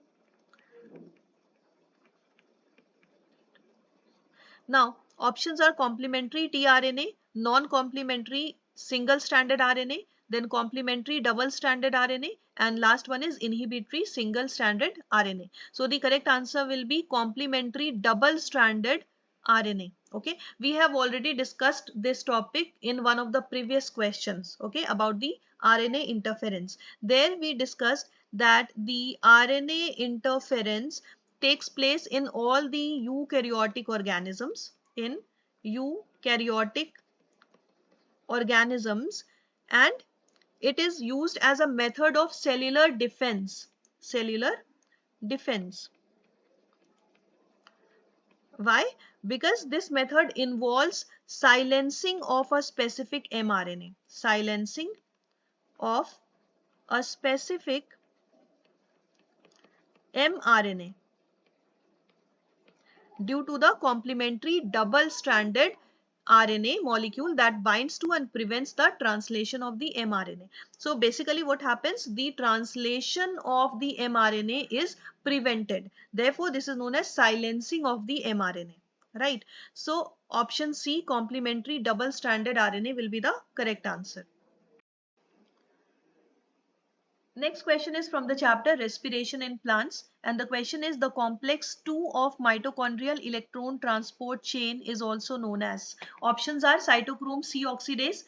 Now, options are complementary tRNA, non-complementary single-stranded RNA, then complementary double-stranded RNA, and last one is inhibitory single-stranded RNA. So the correct answer will be complementary double-stranded RNA. Okay, we have already discussed this topic in one of the previous questions, okay, about the RNA interference. There we discussed that the RNA interference takes place in all the eukaryotic organisms, and it is used as a method of cellular defense. Why? Because this method involves silencing of a specific mRNA. Silencing of a specific mRNA. due to the complementary double-stranded RNA molecule that binds to and prevents the translation of the mRNA. So basically what happens, the translation of the mRNA is prevented. Therefore, this is known as silencing of the mRNA, right? So option C, complementary double-stranded RNA will be the correct answer. Next question is from the chapter Respiration in Plants, and the question is the complex 2 of mitochondrial electron transport chain is also known as. Options are cytochrome C oxidase,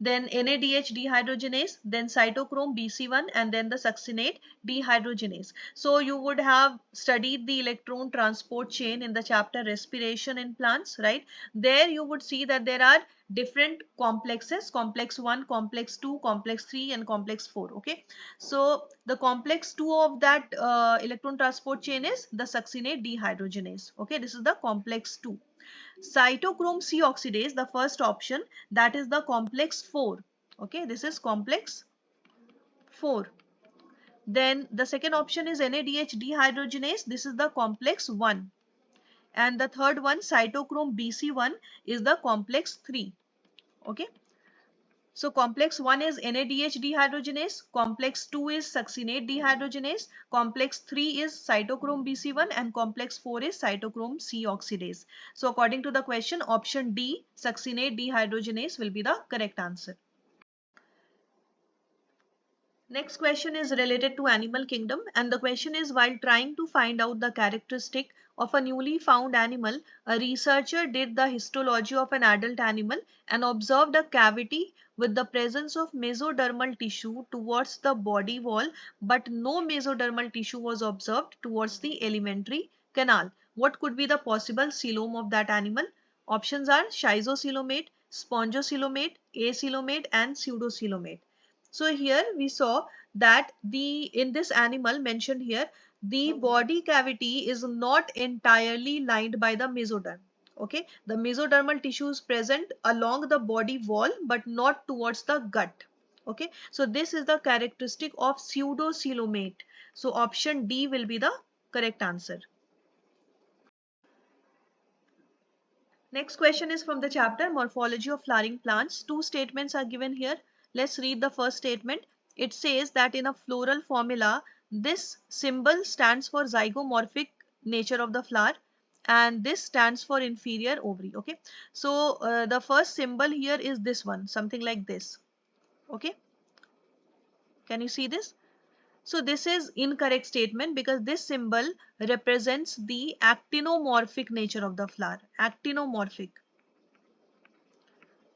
then NADH dehydrogenase, then cytochrome BC1, and then the succinate dehydrogenase. So you would have studied the electron transport chain in the chapter Respiration in Plants, right? There you would see that there are different complexes, complex 1, complex 2, complex 3, and complex 4. Okay, so the complex 2 of that electron transport chain is the succinate dehydrogenase. Okay, this is the complex 2. Cytochrome C oxidase, the first option, that is the complex 4. Okay, this is complex 4. Then the second option is NADH dehydrogenase. This is the complex 1. And the third one, cytochrome BC1, is the complex 3. Okay. So complex 1 is NADH dehydrogenase, complex 2 is succinate dehydrogenase, complex 3 is cytochrome BC1, and complex 4 is cytochrome C oxidase. So according to the question, option D, succinate dehydrogenase, will be the correct answer. Next question is related to animal kingdom, and the question is, while trying to find out the characteristic of a newly found animal, a researcher did the histology of an adult animal and observed a cavity with the presence of mesodermal tissue towards the body wall, but no mesodermal tissue was observed towards the alimentary canal. What could be the possible coelom of that animal? Options are schizocoelomate, spongocoelomate, acoelomate, and pseudocoelomate. So here we saw that in this animal mentioned here, the body cavity is not entirely lined by the mesoderm. Okay, the mesodermal tissue is present along the body wall but not towards the gut. Okay, so this is the characteristic of pseudocoelomate. So option D will be the correct answer. Next question is from the chapter Morphology of Flowering Plants. Two statements are given here. Let's read the first statement. It says that in a floral formula, this symbol stands for zygomorphic nature of the flower and this stands for inferior ovary. Okay, so the first symbol here is this one, something like this. Okay, can you see this? So this is incorrect statement because this symbol represents the actinomorphic nature of the flower. Actinomorphic,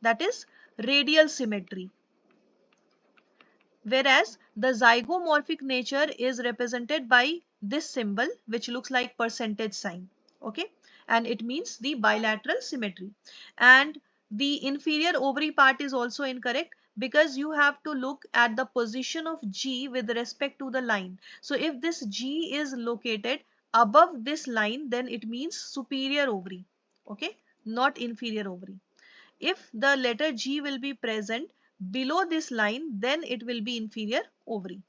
that is radial symmetry. Whereas the zygomorphic nature is represented by this symbol which looks like percentage sign. Okay, and it means the bilateral symmetry. And the inferior ovary part is also incorrect because you have to look at the position of G with respect to the line. So if this G is located above this line, then it means superior ovary. Okay, not inferior ovary. If the letter G will be present below this line, then it will be inferior ovary.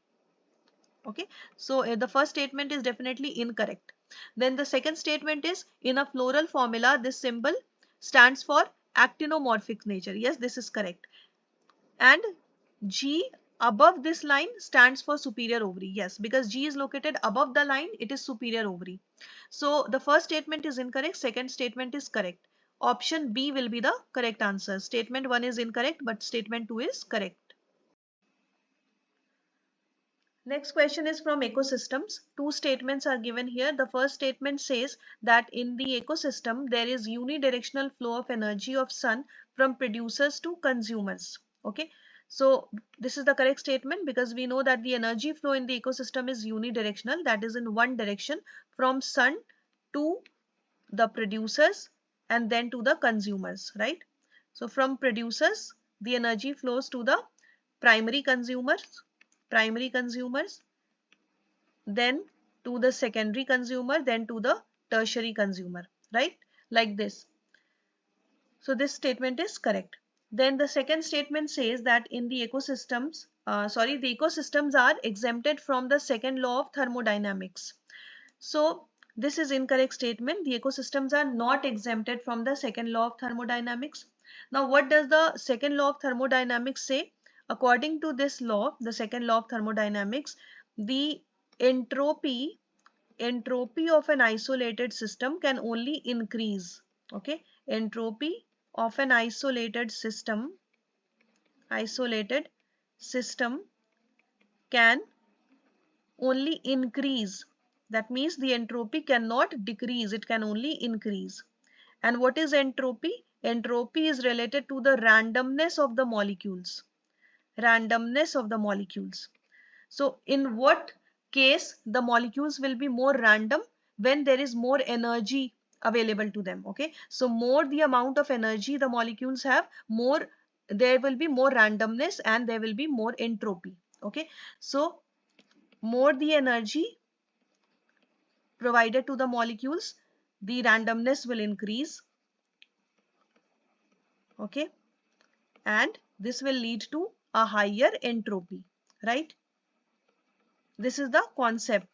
Okay, so the first statement is definitely incorrect. Then the second statement is, in a floral formula, this symbol stands for actinomorphic nature. Yes, this is correct. And G above this line stands for superior ovary. Yes, because G is located above the line, it is superior ovary. So the first statement is incorrect, second statement is correct. Option B will be the correct answer. Statement 1 is incorrect, but statement 2 is correct. Next question is from ecosystems. Two statements are given here. The first statement says that in the ecosystem, there is unidirectional flow of energy of sun from producers to consumers. Okay, so this is the correct statement because we know that the energy flow in the ecosystem is unidirectional, that is in one direction from sun to the producers and then to the consumers, right? So from producers, the energy flows to the primary consumers, then to the secondary consumer, then to the tertiary consumer, right? Like this. So this statement is correct. Then the second statement says that in the ecosystems, the ecosystems are exempted from the second law of thermodynamics. So This is incorrect statement. The ecosystems are not exempted from the second law of thermodynamics. Now, what does the second law of thermodynamics say? According to this law, the second law of thermodynamics, the entropy of an isolated system can only increase. Okay, entropy of an isolated system can only increase. That means the entropy cannot decrease, it can only increase. And what is entropy? Entropy is related to the randomness of the molecules. Randomness of the molecules. So in what case the molecules will be more random? When there is more energy available to them. Okay, so more the amount of energy the molecules have, more there will be more randomness and there will be more entropy. Okay, so more the energy provided to the molecules, the randomness will increase. Okay, and this will lead to a higher entropy, right? This is the concept,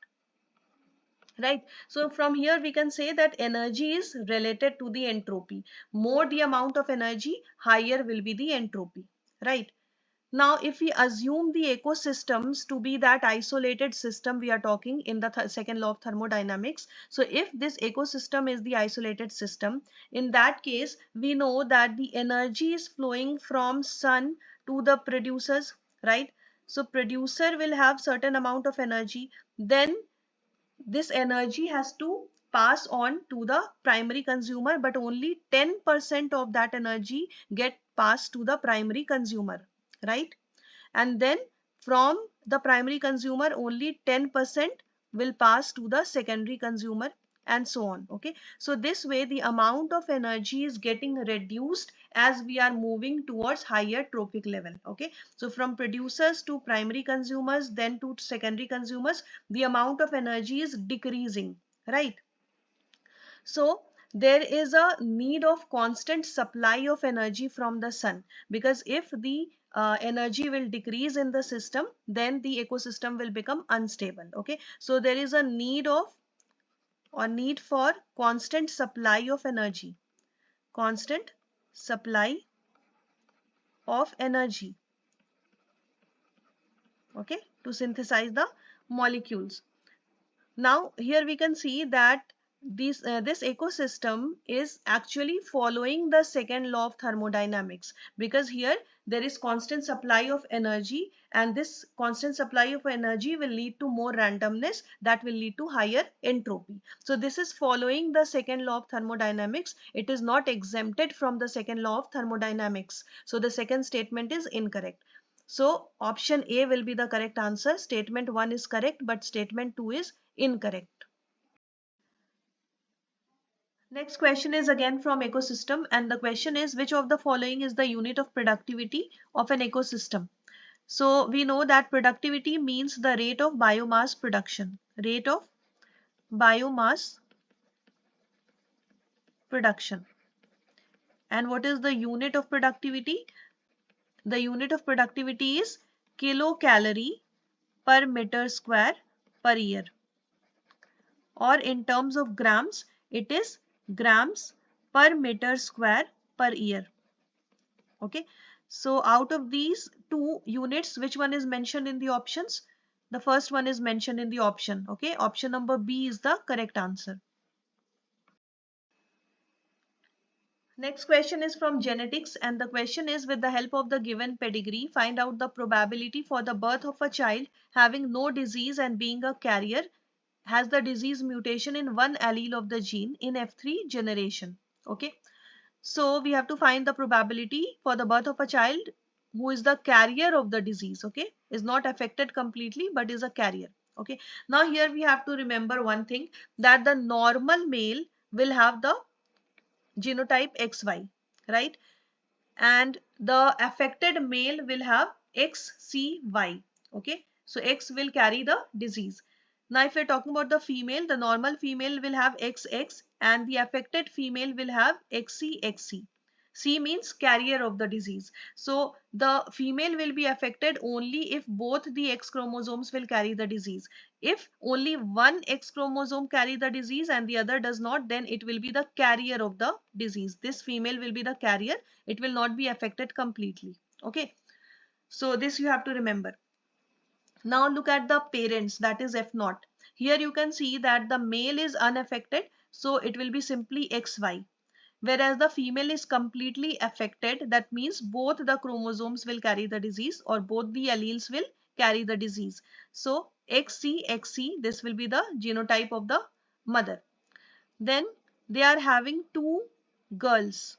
right? So from here we can say that energy is related to the entropy. More the amount of energy, higher will be the entropy, right? Now, if we assume the ecosystems to be that isolated system we are talking in the second law of thermodynamics. So if this ecosystem is the isolated system, in that case, we know that the energy is flowing from sun to the producers, right? So producer will have certain amount of energy. Then this energy has to pass on to the primary consumer, but only 10% of that energy get passed to the primary consumer, right? And then from the primary consumer only 10% will pass to the secondary consumer, and so on. Okay, so this way the amount of energy is getting reduced as we are moving towards higher trophic level. Okay, so from producers to primary consumers, then to secondary consumers, the amount of energy is decreasing, right? So there is a need of constant supply of energy from the sun, because if the energy will decrease in the system, then the ecosystem will become unstable. Okay, so there is a need for constant supply of energy, constant supply of energy, okay, to synthesize the molecules. Now here we can see that this ecosystem is actually following the second law of thermodynamics, because here there is constant supply of energy, and this constant supply of energy will lead to more randomness, that will lead to higher entropy. So this is following the second law of thermodynamics. It is not exempted from the second law of thermodynamics. So the second statement is incorrect. So option A will be the correct answer. Statement 1 is correct, but statement 2 is incorrect. Next question is again from ecosystem, and the question is, which of the following is the unit of productivity of an ecosystem? So we know that productivity means the rate of biomass production. Rate of biomass production. And what is the unit of productivity? The unit of productivity is kilocalorie per meter square per year. Or in terms of grams, it is grams per meter square per year. Okay, so out of these two units, which one is mentioned in the options? The first one is mentioned in the option. Okay, option number B is the correct answer. Next question is from genetics, and the question is, with the help of the given pedigree, find out the probability for the birth of a child having no disease and being a carrier, has the disease mutation in one allele of the gene in F3 generation. Okay, so we have to find the probability for the birth of a child who is the carrier of the disease. Okay, is not affected completely but is a carrier. Okay, now here we have to remember one thing, that the normal male will have the genotype XY, right? And the affected male will have XCY. Okay, so X will carry the disease. Now if we're talking about the female, the normal female will have XX and the affected female will have XCXC. C means carrier of the disease. So the female will be affected only if both the X chromosomes will carry the disease. If only one X chromosome carry the disease and the other does not, then it will be the carrier of the disease. This female will be the carrier. It will not be affected completely. Okay. So this you have to remember. Now look at the parents, that is F naught. Here you can see that the male is unaffected, so it will be simply XY. Whereas the female is completely affected, that means both the chromosomes will carry the disease or both the alleles will carry the disease. So XC, XC, this will be the genotype of the mother. Then they are having two girls.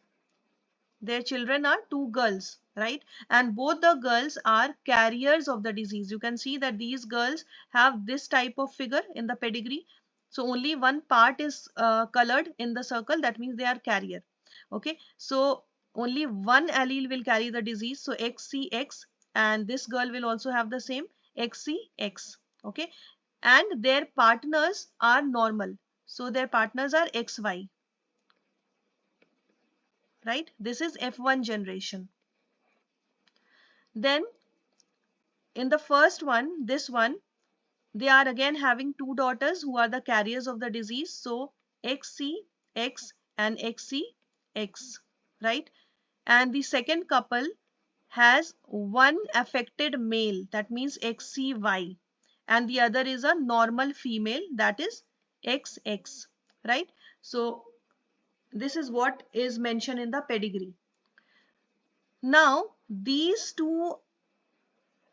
Their children are two girls, right? And both the girls are carriers of the disease. You can see that these girls have this type of figure in the pedigree. So only one part is colored in the circle. That means they are carrier. Okay. So only one allele will carry the disease. So XCX, and this girl will also have the same XCX. Okay. And their partners are normal. So their partners are XY. Right? This is F1 generation. Then in the first one, this one, they are again having two daughters who are the carriers of the disease. So XCX and XCX, right? And the second couple has one affected male, that means XCY, and the other is a normal female, that is XX, right? So this is what is mentioned in the pedigree. Now these two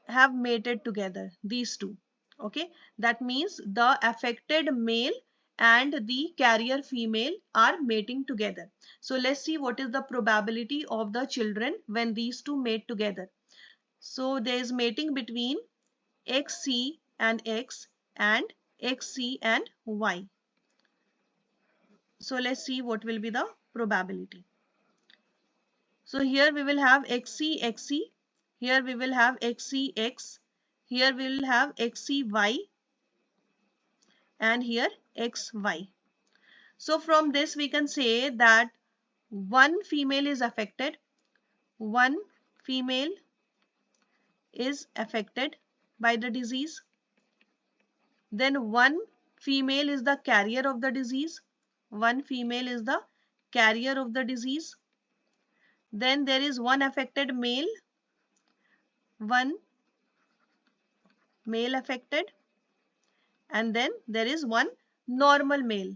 have mated together, these two. Okay, that means the affected male and the carrier female are mating together. So let's see what is the probability of the children when these two mate together. So there is mating between XC and X and XC and Y. So let's see what will be the probability. So here we will have XC, XC. Here we will have XCX. Here we will have XCY. And here XY. So from this we can say that one female is affected. One female is affected by the disease. Then one female is the carrier of the disease. One female is the carrier of the disease. Then there is one affected male. One male affected. And then there is one normal male.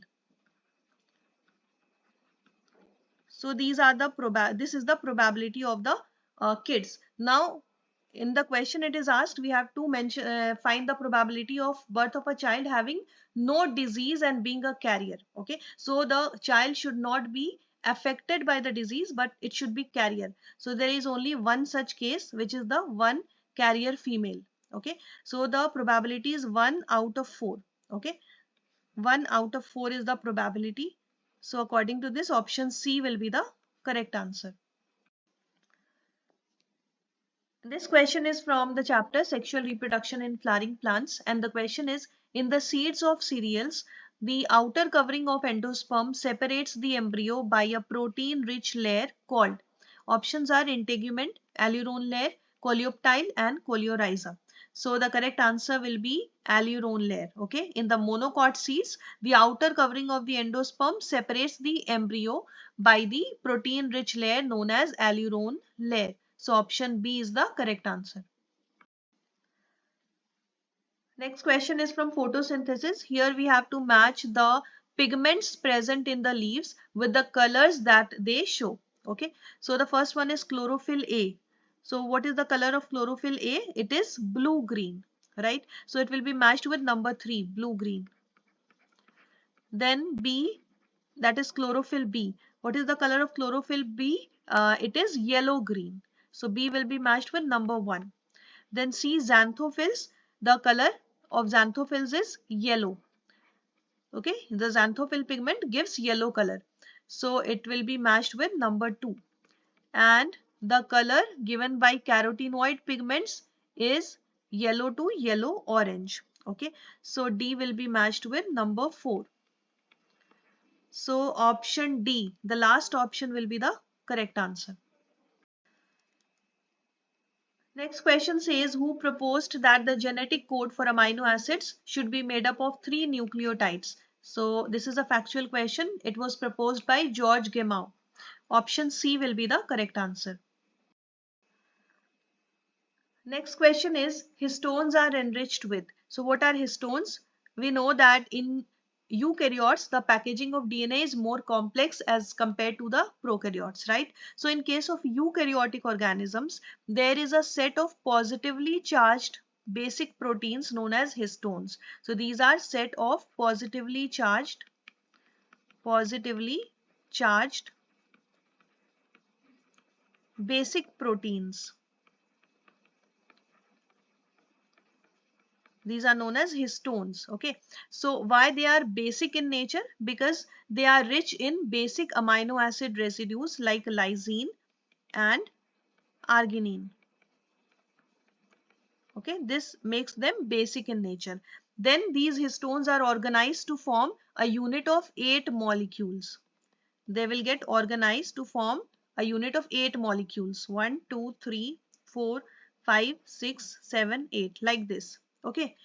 So these are the this is the probability of the kids. Now in the question it is asked, we have to mention find the probability of birth of a child having no disease and being a carrier. Okay, so the child should not be affected by the disease, but it should be carrier. So there is only one such case, which is the one carrier female. Okay, so the probability is 1 out of 4. Okay, 1 out of 4 is the probability. So according to this, option C will be the correct answer. This question is from the chapter Sexual Reproduction in Flowering Plants, and the question is, in the seeds of cereals, the outer covering of endosperm separates the embryo by a protein-rich layer called. Options are integument, alluron layer, coleoptile and coleorhiza. So the correct answer will be alluron layer. Okay, in the monocot seeds, the outer covering of the endosperm separates the embryo by the protein-rich layer known as alluron layer. So option B is the correct answer. Next question is from photosynthesis. Here we have to match the pigments present in the leaves with the colors that they show. Okay, so the first one is chlorophyll A. So what is the color of chlorophyll A? It is blue green, right? So it will be matched with number 3, blue green. Then B, that is chlorophyll B. What is the color of chlorophyll B? It is yellow green. So B will be matched with number 1. Then C, xanthophylls. The color of xanthophylls is yellow. Okay, the xanthophyll pigment gives yellow color. So it will be matched with number 2. And the color given by carotenoid pigments is yellow to yellow orange. Okay, so D will be matched with number 4. So option D, the last option will be the correct answer. Next question says, who proposed that the genetic code for amino acids should be made up of 3 nucleotides? So this is a factual question. It was proposed by George Gamow. Option C will be the correct answer. Next question is, histones are enriched with. So what are histones? We know that in eukaryotes, the packaging of DNA is more complex as compared to the prokaryotes, right? So in case of eukaryotic organisms, there is a set of positively charged basic proteins known as histones. So these are set of positively charged basic proteins. These are known as histones. Okay, so why they are basic in nature? Because they are rich in basic amino acid residues like lysine and arginine. Okay, this makes them basic in nature. Then these histones are organized to form a unit of 8 molecules. They will get organized to form a unit of 8 molecules. 1, 2, 3, 4, 5, 6, 7, 8, like this. Okay,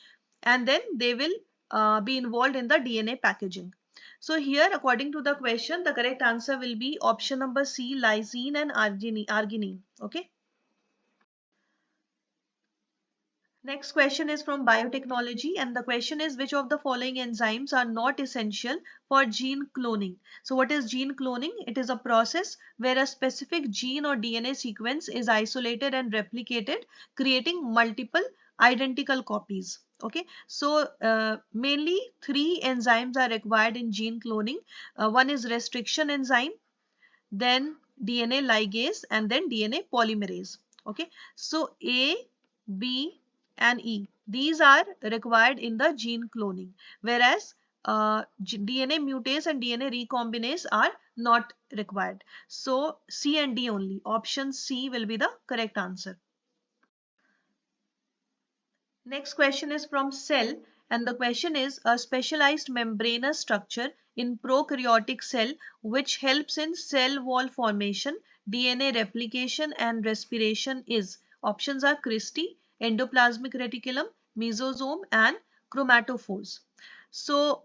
and then they will be involved in the DNA packaging. So here, according to the question, the correct answer will be option number C, lysine and arginine. Okay. Next question is from biotechnology, and the question is, which of the following enzymes are not essential for gene cloning? So what is gene cloning? It is a process where a specific gene or DNA sequence is isolated and replicated, creating multiple identical copies. Okay, so mainly 3 enzymes are required in gene cloning. One is restriction enzyme, then DNA ligase, and then DNA polymerase. Okay, so A, B and E, these are required in the gene cloning, whereas DNA mutase and DNA recombinase are not required. So C and D only. Option C will be the correct answer. Next question is from Cell, and the question is, a specialized membranous structure in prokaryotic cell which helps in cell wall formation, DNA replication and respiration is. Options are cristae, endoplasmic reticulum, mesosome and chromatophores. So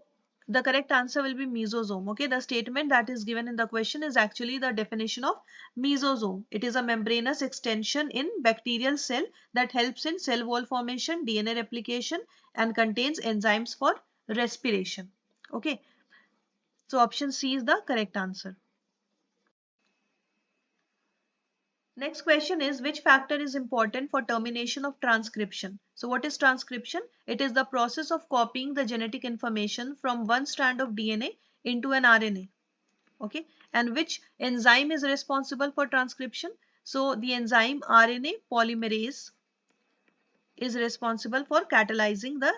the correct answer will be mesosome. Okay, the statement that is given in the question is actually the definition of mesosome. It is a membranous extension in bacterial cell that helps in cell wall formation, DNA replication and contains enzymes for respiration. Okay, so option C is the correct answer. Next question is, which factor is important for termination of transcription? So what is transcription? It is the process of copying the genetic information from one strand of DNA into an RNA. Okay, and which enzyme is responsible for transcription? So the enzyme RNA polymerase is responsible for catalyzing the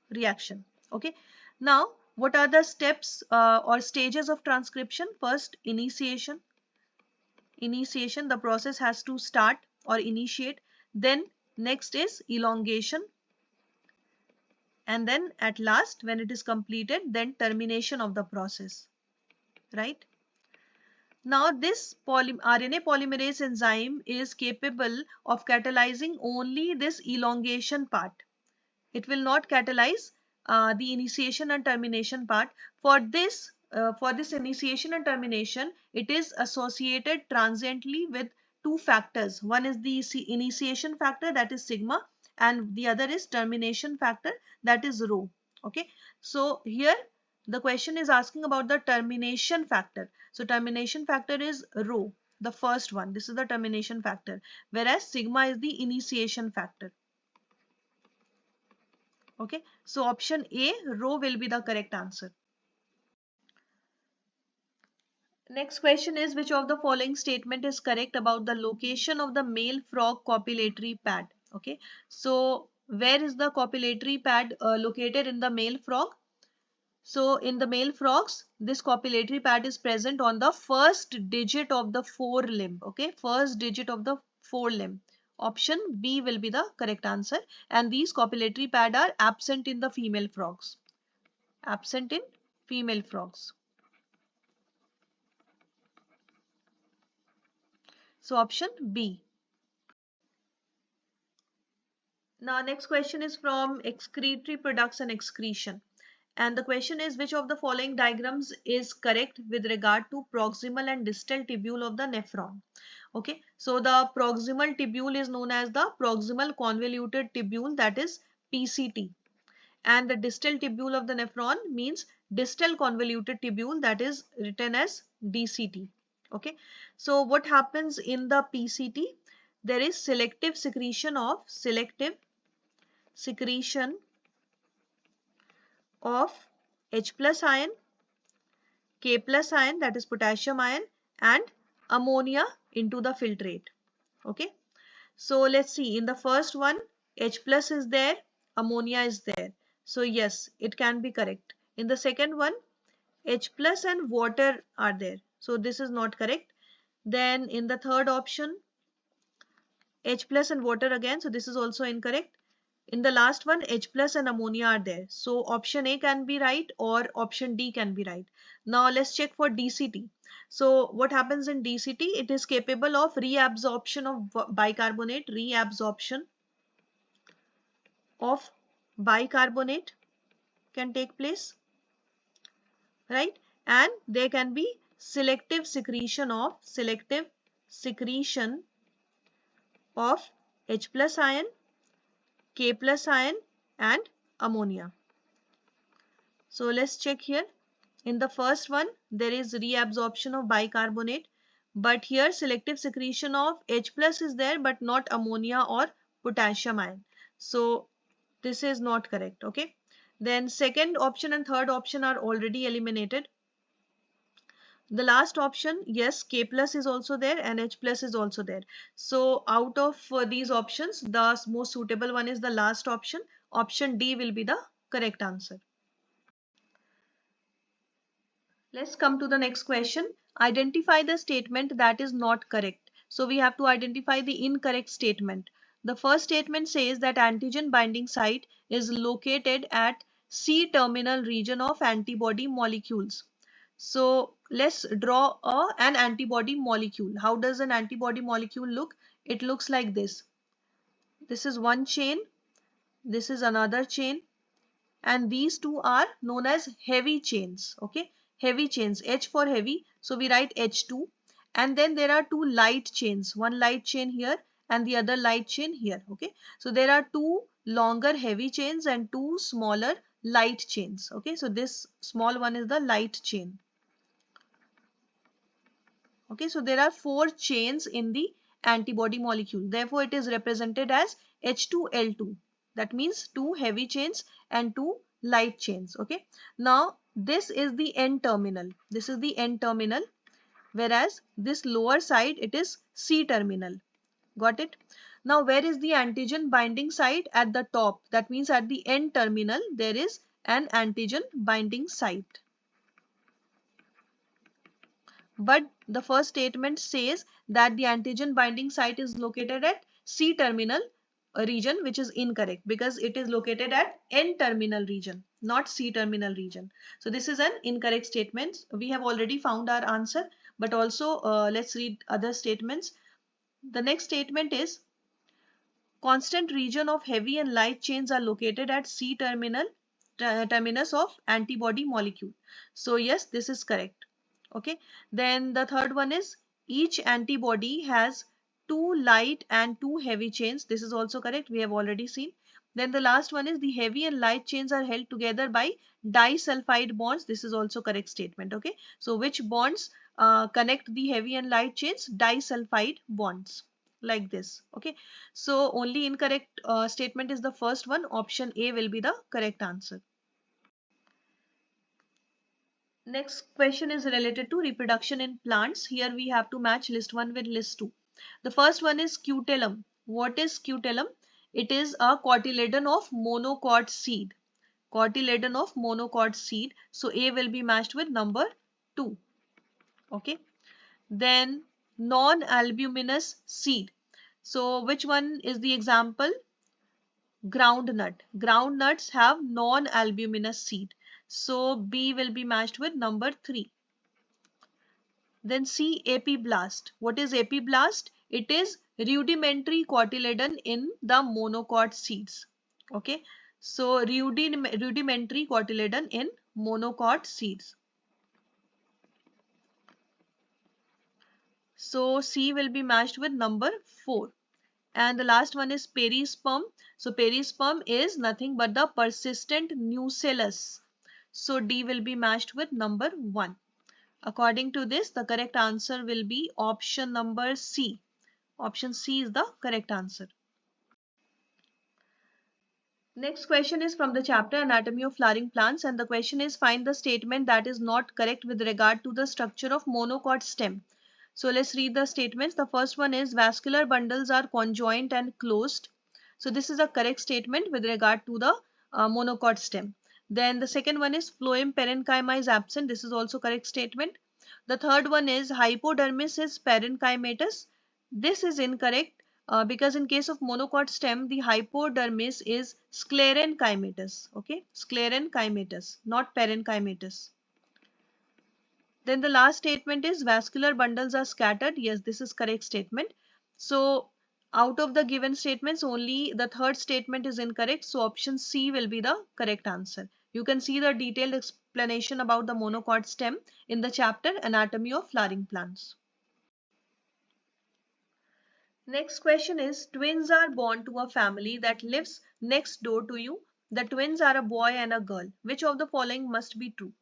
reaction. Okay, now what are the steps or stages of transcription? First, initiation. The process has to start or initiate. Then next is elongation, and then at last, when it is completed, then termination of the process, right? Now this RNA polymerase enzyme is capable of catalyzing only this elongation part. It will not catalyze the initiation and termination part. For this initiation and termination, it is associated transiently with 2 factors. One is the initiation factor, that is sigma, and the other is termination factor, that is rho. Okay, so here the question is asking about the termination factor. So termination factor is rho, the first one. This is the termination factor, whereas sigma is the initiation factor. Okay, so option A, rho, will be the correct answer. Next question is, which of the following statement is correct about the location of the male frog copulatory pad? Okay, so where is the copulatory pad located in the male frog? So in the male frogs, this copulatory pad is present on the first digit of the forelimb. Okay, first digit of the forelimb. Option B will be the correct answer. And these copulatory pad are absent in the female frogs. Absent in female frogs. So option B. Now next question is from excretory products and excretion. And the question is, which of the following diagrams is correct with regard to proximal and distal tubule of the nephron? Okay, so the proximal tubule is known as the proximal convoluted tubule, that is PCT. And the distal tubule of the nephron means distal convoluted tubule, that is written as DCT. Okay, so what happens in the PCT? There is selective secretion of H plus ion, K plus ion, that is potassium ion, and ammonia into the filtrate. Okay, so let's see, in the first one H plus is there, ammonia is there, so yes, it can be correct. In the second one H plus and water are there, so this is not correct. Then in the third option H plus and water again, so this is also incorrect. In the last one, H plus and ammonia are there. So option A can be right or option D can be right. Now let's check for DCT. So what happens in DCT? It is capable of reabsorption of bicarbonate, can take place, right? And there can be selective secretion of H plus ion, K plus ion and ammonia. So let's check here. In the first one, there is reabsorption of bicarbonate, but here selective secretion of H plus is there, but not ammonia or potassium ion. So this is not correct. Okay. Then second option and third option are already eliminated. The last option, yes, K plus is also there and H plus is also there. So out of these options, the most suitable one is the last option. Option D will be the correct answer. Let's come to the next question. Identify the statement that is not correct. So we have to identify the incorrect statement. The first statement says that antigen binding site is located at C-terminal region of antibody molecules. So let's draw an antibody molecule. How does an antibody molecule look? It looks like this. This is one chain. This is another chain. And these two are known as heavy chains. Okay, heavy chains, H for heavy, so we write H2, and then there are two light chains, one light chain here and the other light chain here. Okay, so there are two longer heavy chains and two smaller light chains. Okay, so this small one is the light chain. Okay, so there are four chains in the antibody molecule, therefore it is represented as H2L2. That means two heavy chains and two light chains. Okay, now this is the N terminal, whereas this lower side, it is C terminal. Got it? Now where is the antigen binding site? At the top, that means at the N terminal there is an antigen binding site. But the first statement says that the antigen binding site is located at C terminal region, which is incorrect because it is located at N terminal region, not C terminal region. So this is an incorrect statement. We have already found our answer, but also let's read other statements. The next statement is constant region of heavy and light chains are located at C terminus of antibody molecule. So yes, this is correct. Okay, then the third one is each antibody has two light and two heavy chains. This is also correct, we have already seen. Then the last one is the heavy and light chains are held together by disulfide bonds. This is also correct statement. Okay, so which bonds connect the heavy and light chains? Disulfide bonds, like this. Okay, so only incorrect statement is the first one. Option A will be the correct answer. Next question is related to reproduction in plants. Here we have to match list 1 with list 2. The first one is scutellum. What is scutellum? It is a cotyledon of monocot seed. Cotyledon of monocot seed. So A will be matched with number 2. Okay. Then non-albuminous seed. So which one is the example? Groundnut. Groundnuts have non-albuminous seed. So B will be matched with number 3. Then C, apiblast. What is apiblast? It is rudimentary cotyledon in the monocot seeds. Okay, so rudimentary cotyledon in monocot seeds. So C will be matched with number 4. And the last one is perisperm. So perisperm is nothing but the persistent nucellus. So D will be matched with number 1. According to this, the correct answer will be option number C. Option C is the correct answer. Next question is from the chapter Anatomy of Flowering Plants, and the question is, find the statement that is not correct with regard to the structure of monocot stem. So let's read the statements. The first one is vascular bundles are conjoined and closed. So this is a correct statement with regard to the monocot stem. Then the second one is phloem parenchyma is absent. This is also correct statement. The third one is hypodermis is parenchymatous. This is incorrect because in case of monocot stem, the hypodermis is sclerenchymatous. Okay, sclerenchymatous, not parenchymatous. Then the last statement is vascular bundles are scattered. Yes, this is correct statement. So out of the given statements, only the third statement is incorrect. So option C will be the correct answer. You can see the detailed explanation about the monocot stem in the chapter Anatomy of Flowering Plants. Next question is, twins are born to a family that lives next door to you. The twins are a boy and a girl. Which of the following must be true?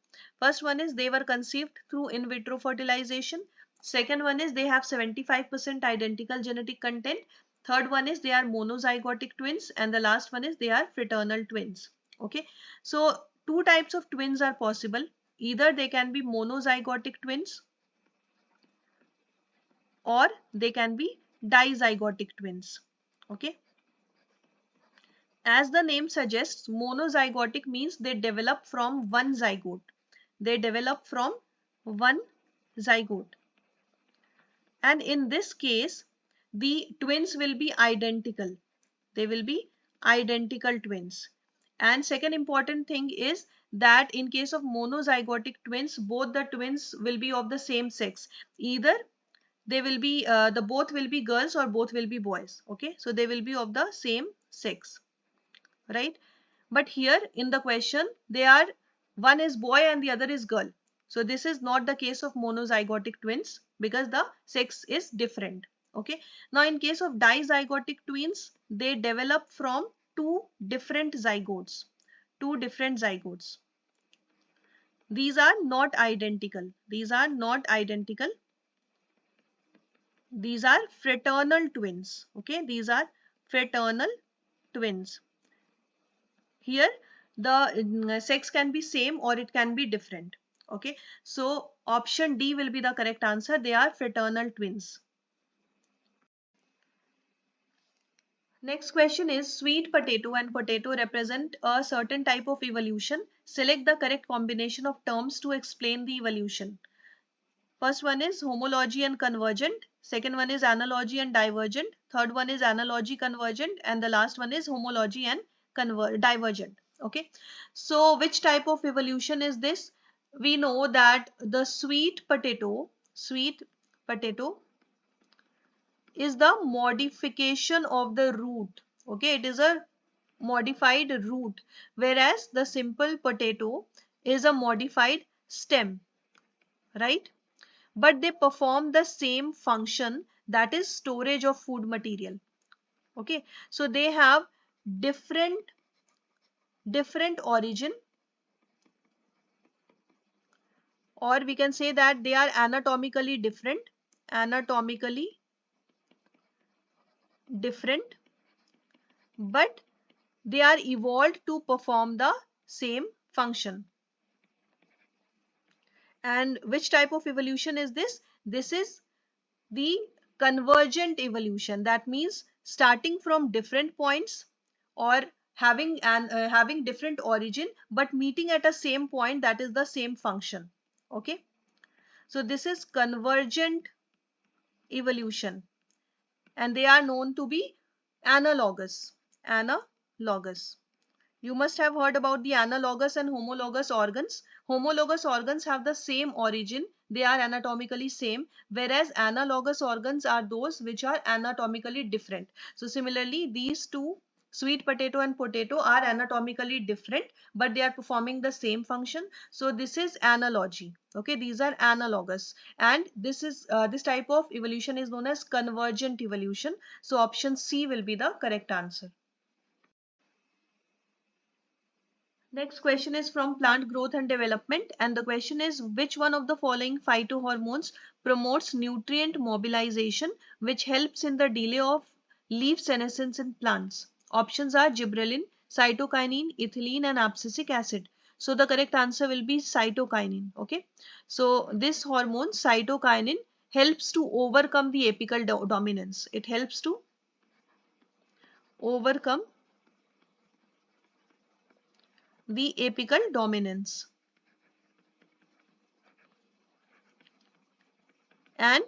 First one is they were conceived through in vitro fertilization. Second one is they have 75% identical genetic content. Third one is they are monozygotic twins. And the last one is they are fraternal twins. Okay. So two types of twins are possible. Either they can be monozygotic twins or they can be dizygotic twins. Okay. As the name suggests, monozygotic means they develop from one zygote. They develop from one zygote. And in this case, the twins will be identical. They will be identical twins. And second important thing is that in case of monozygotic twins, both the twins will be of the same sex. Either they will be the both will be girls or both will be boys. Okay, so they will be of the same sex, right? But here in the question, they are, one is boy and the other is girl. So this is not the case of monozygotic twins because the sex is different. Okay, now in case of dizygotic twins, they develop from two different zygotes. Two different zygotes. These are not identical. These are not identical. These are fraternal twins. Okay, these are fraternal twins. Here the sex can be same or it can be different. Okay, so option D will be the correct answer. They are fraternal twins. Next question is, sweet potato and potato represent a certain type of evolution. Select the correct combination of terms to explain the evolution. First one is homology and convergent. Second one is analogy and divergent. Third one is analogy convergent. And the last one is homology and divergent. Okay. So which type of evolution is this? We know that the sweet potato is the modification of the root. Okay. It is a modified root. Whereas the simple potato is a modified stem. Right? But they perform the same function, that is storage of food material. Okay, so they have different origin, or we can say that they are anatomically different, but they are evolved to perform the same function. And which type of evolution is this? This is the convergent evolution. That means starting from different points or having different origin but meeting at a same point, that is the same function. Okay, so this is convergent evolution and they are known to be analogous. You must have heard about the analogous and homologous organs. Homologous organs have the same origin. they are anatomically same, whereas analogous organs are those which are anatomically different. So similarly, these two, sweet potato and potato, are anatomically different, but they are performing the same function. So this is analogy. Okay, these are analogous, and this type of evolution is known as convergent evolution. So option C will be the correct answer. Next question is from plant growth and development, and the question is, which one of the following phytohormones promotes nutrient mobilization which helps in the delay of leaf senescence in plants? Options are gibberellin, cytokinin, ethylene and abscisic acid. So the correct answer will be cytokinin. Okay, so this hormone cytokinin helps to overcome the apical dominance. It helps to overcome the apical dominance, and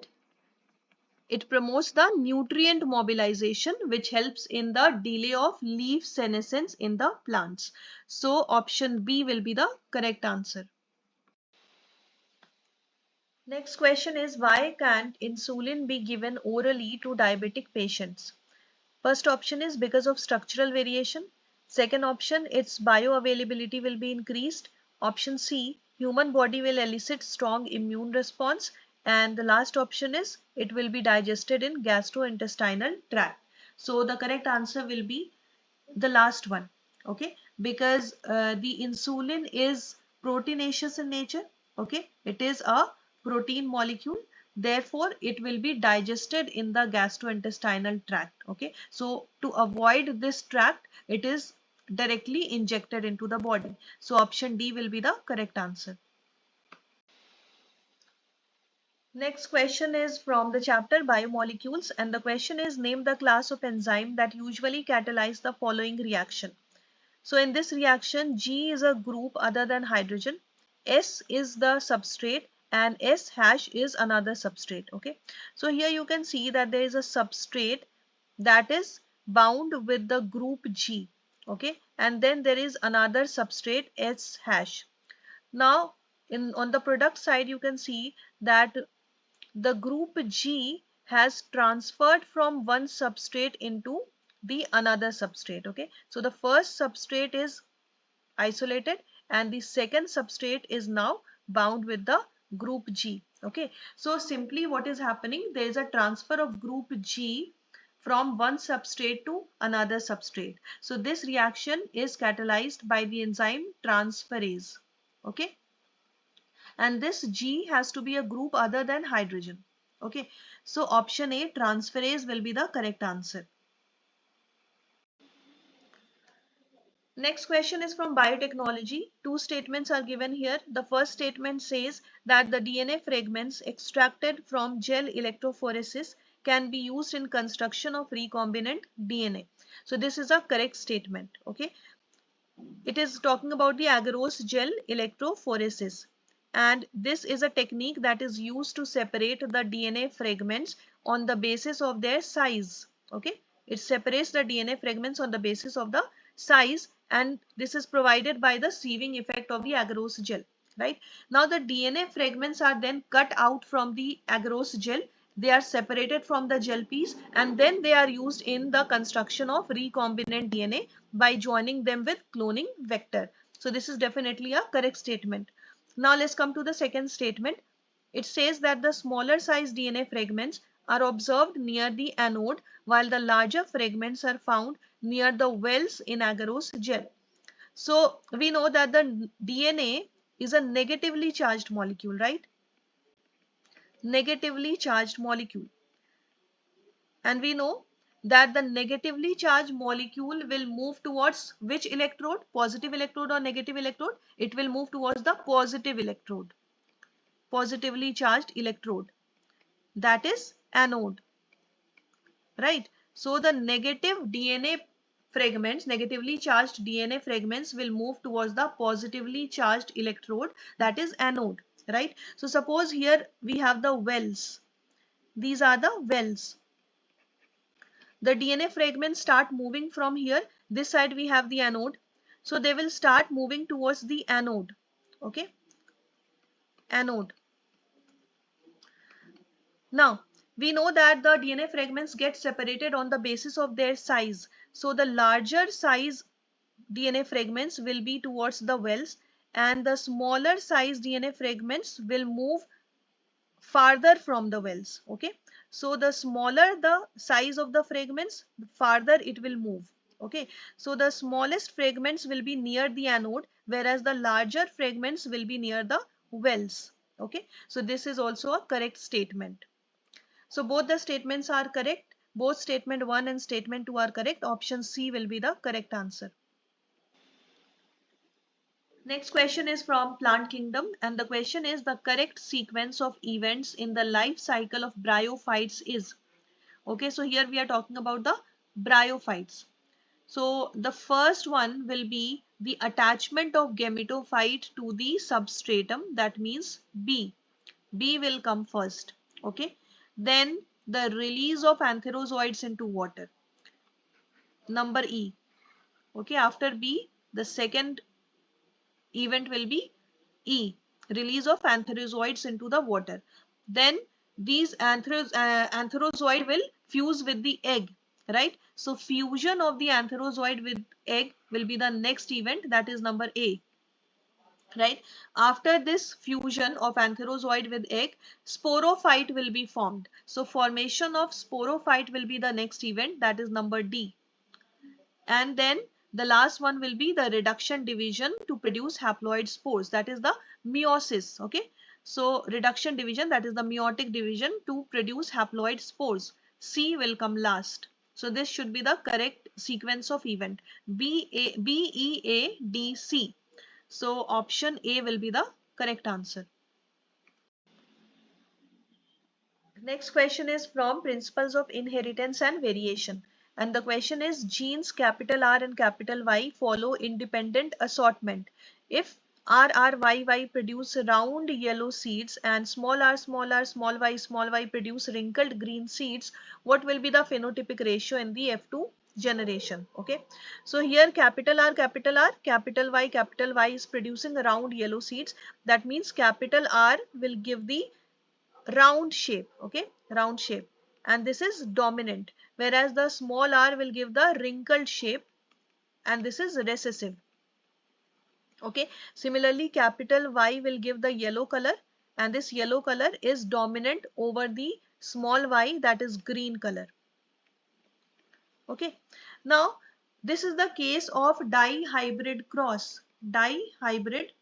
it promotes the nutrient mobilization which helps in the delay of leaf senescence in the plants. So option B will be the correct answer. Next question is, why can't insulin be given orally to diabetic patients? First option is because of structural variation. Second option, its bioavailability will be increased. Option C, human body will elicit strong immune response. And the last option is, it will be digested in gastrointestinal tract. So the correct answer will be the last one. Okay, because the insulin is proteinaceous in nature. Okay, it is a protein molecule, therefore it will be digested in the gastrointestinal tract. Okay, so to avoid this tract, it is directly injected into the body. So option D will be the correct answer. Next question is from the chapter biomolecules, and the question is, name the class of enzyme that usually catalyze the following reaction. So in this reaction, G is a group other than hydrogen, S is the substrate, and S hash is another substrate. Okay, so here you can see that there is a substrate that is bound with the group G. Okay, and then there is another substrate S hash. Now on the product side, you can see that the group G has transferred from one substrate into the another substrate. Okay, so the first substrate is isolated and the second substrate is now bound with the group G. Okay, so simply what is happening, there is a transfer of group G from one substrate to another substrate. So this reaction is catalyzed by the enzyme transferase. Okay, and this G has to be a group other than hydrogen. Okay, so option A, transferase, will be the correct answer. Next question is from biotechnology. Two statements are given here. The first statement says that the DNA fragments extracted from gel electrophoresis can be used in construction of recombinant DNA. So this is a correct statement. Okay, it is talking about the agarose gel electrophoresis, and this is a technique that is used to separate the DNA fragments on the basis of their size. Okay, it separates the DNA fragments on the basis of the size, and this is provided by the sieving effect of the agarose gel. Right, now the DNA fragments are then cut out from the agarose gel. They are separated from the gel piece, and then they are used in the construction of recombinant DNA by joining them with cloning vector. So this is definitely a correct statement. Now let's come to the second statement. It says that the smaller size DNA fragments are observed near the anode, while the larger fragments are found near the wells in agarose gel. So we know that the DNA is a negatively charged molecule, right? Negatively charged molecule. And we know that the negatively charged molecule will move towards which electrode? Positive electrode or negative electrode? It will move towards the positive electrode. Positively charged electrode. That is anode. Right? So the negative DNA fragments, negatively charged DNA fragments will move towards the positively charged electrode, that is anode. Right? So suppose here we have the wells. These are the wells. The DNA fragments start moving from here. This side we have the anode. So they will start moving towards the anode. Okay. Anode. Now, we know that the DNA fragments get separated on the basis of their size. So the larger size DNA fragments will be towards the wells, and the smaller size DNA fragments will move farther from the wells. Okay, so the smaller the size of the fragments, the farther it will move. Okay, so the smallest fragments will be near the anode, whereas the larger fragments will be near the wells. Okay, so this is also a correct statement. So both the statements are correct. Both statement 1 and statement 2 are correct. Option C will be the correct answer. Next question is from Plant Kingdom, and the question is the correct sequence of events in the life cycle of bryophytes is. Okay, so here we are talking about the bryophytes. So the first one will be the attachment of gametophyte to the substratum, that means B. B will come first. Okay, then the release of antherozoids into water, number E. Okay, after B, the second event will be E, release of antherozoids into the water. Then these antherozoid will fuse with the egg, right? So fusion of the antherozoid with egg will be the next event, that is number A, right? After this fusion of antherozoid with egg, sporophyte will be formed. So formation of sporophyte will be the next event, that is number D. And then the last one will be the reduction division to produce haploid spores, that is the meiosis. Okay, so reduction division, that is the meiotic division to produce haploid spores. C will come last. So this should be the correct sequence of event, B E A D C. So option A will be the correct answer. Next question is from Principles of Inheritance and Variation. And the question is, genes capital R and capital Y follow independent assortment. If RRYY produce round yellow seeds and small r, small y produce wrinkled green seeds, what will be the phenotypic ratio in the F2 generation? Okay, so here capital R, capital Y is producing round yellow seeds. That means capital R will give the round shape. Okay, round shape, and this is dominant, whereas the small r will give the wrinkled shape, and this is recessive. Okay, similarly capital Y will give the yellow color, and this yellow color is dominant over the small y, that is green color. Okay, now this is the case of dihybrid cross. Dihybrid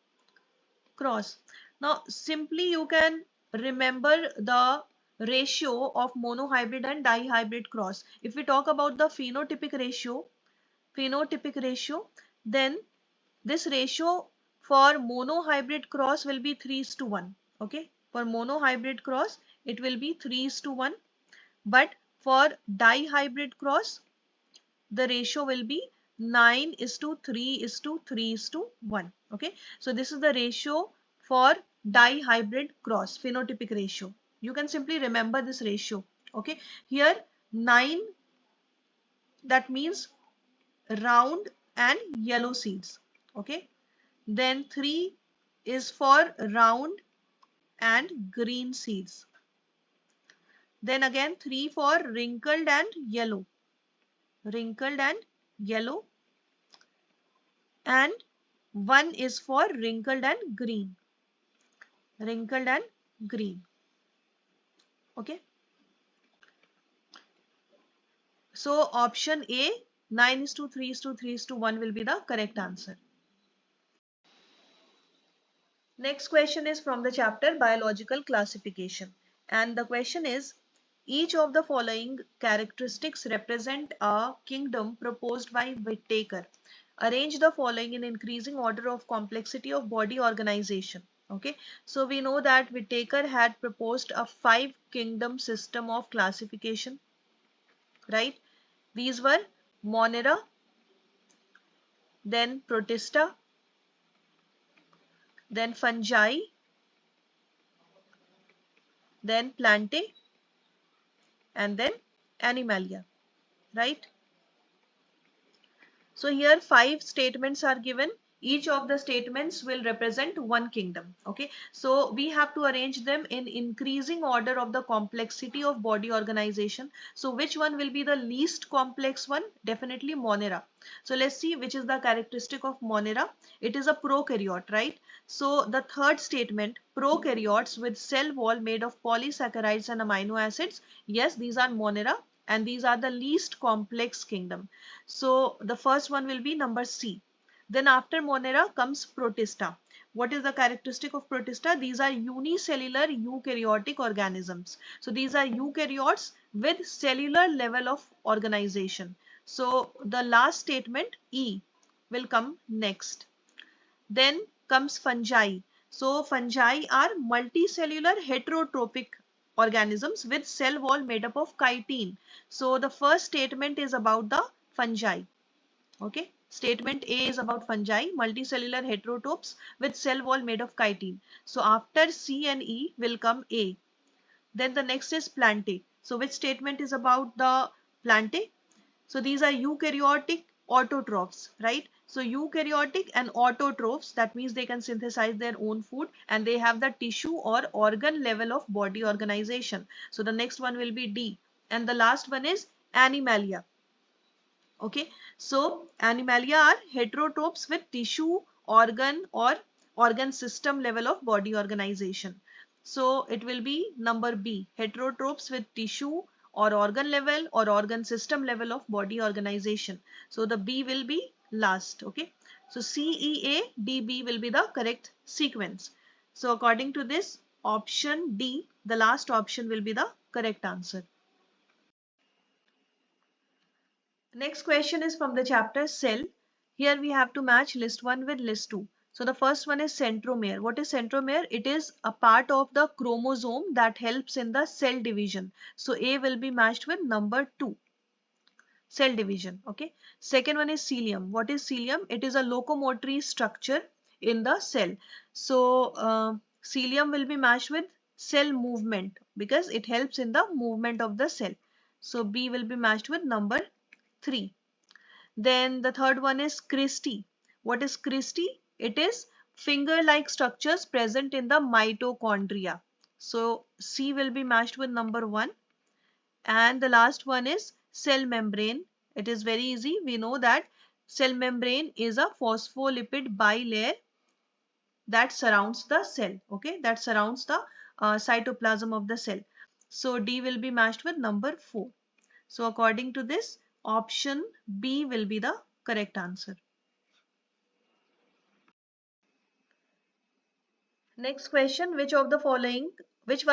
cross. Now simply you can remember the ratio of monohybrid and dihybrid cross. If we talk about the phenotypic ratio, then this ratio for monohybrid cross will be 3:1. Okay, for monohybrid cross it will be 3:1, but for dihybrid cross the ratio will be 9:3:3:1. Okay, so this is the ratio for dihybrid cross, phenotypic ratio. You can simply remember this ratio. Okay, here 9, that means round and yellow seeds. Okay, then 3 is for round and green seeds. Then again 3 for wrinkled and yellow, and 1 is for wrinkled and green, okay. So option A, 9:3:3:1 will be the correct answer. Next question is from the chapter Biological Classification, and the question is, each of the following characteristics represent a kingdom proposed by Whittaker. Arrange the following in increasing order of complexity of body organization. Okay, so we know that Whittaker had proposed a 5-kingdom system of classification, right? These were Monera, then Protista, then Fungi, then Plantae, and then Animalia, right? So here 5 statements are given. Each of the statements will represent one kingdom. Okay, so we have to arrange them in increasing order of the complexity of body organization. So which one will be the least complex one? Definitely Monera. So let's see which is the characteristic of Monera. It is a prokaryote, right? So the third statement, prokaryotes with cell wall made of polysaccharides and amino acids. Yes, these are Monera and these are the least complex kingdom. So the first one will be number C. Then after Monera comes Protista. What is the characteristic of Protista? These are unicellular eukaryotic organisms. So these are eukaryotes with cellular level of organization. So the last statement E will come next. Then comes fungi. So fungi are multicellular heterotrophic organisms with cell wall made up of chitin. So the first statement is about the fungi. Okay, statement A is about fungi, multicellular heterotrophs with cell wall made of chitin. So after C and E will come A. Then the next is plantae. So which statement is about the plantae? So these are eukaryotic autotrophs, right? So eukaryotic and autotrophs, that means they can synthesize their own food and they have the tissue or organ level of body organization. So the next one will be D. And the last one is Animalia. Okay, so Animalia are heterotrophs with tissue, organ or organ system level of body organization. So it will be number B, heterotrophs with tissue or organ level or organ system level of body organization. So the B will be last. Okay, so CEADB will be the correct sequence. So according to this, option D, the last option, will be the correct answer. Next question is from the chapter Cell. Here we have to match list 1 with list 2. So the first one is centromere. What is centromere? It is a part of the chromosome that helps in the cell division. So A will be matched with number 2. Cell division. Okay. Second one is cilium. What is cilium? It is a locomotory structure in the cell. So cilium will be matched with cell movement because it helps in the movement of the cell. So B will be matched with number 3. Then the third one is cristae. What is cristae? It is finger-like structures present in the mitochondria. So C will be matched with number 1. And the last one is cell membrane. It is very easy. We know that cell membrane is a phospholipid bilayer that surrounds the cell. Okay, that surrounds the cytoplasm of the cell. So D will be matched with number 4. So according to this, option B will be the correct answer. Next question, which one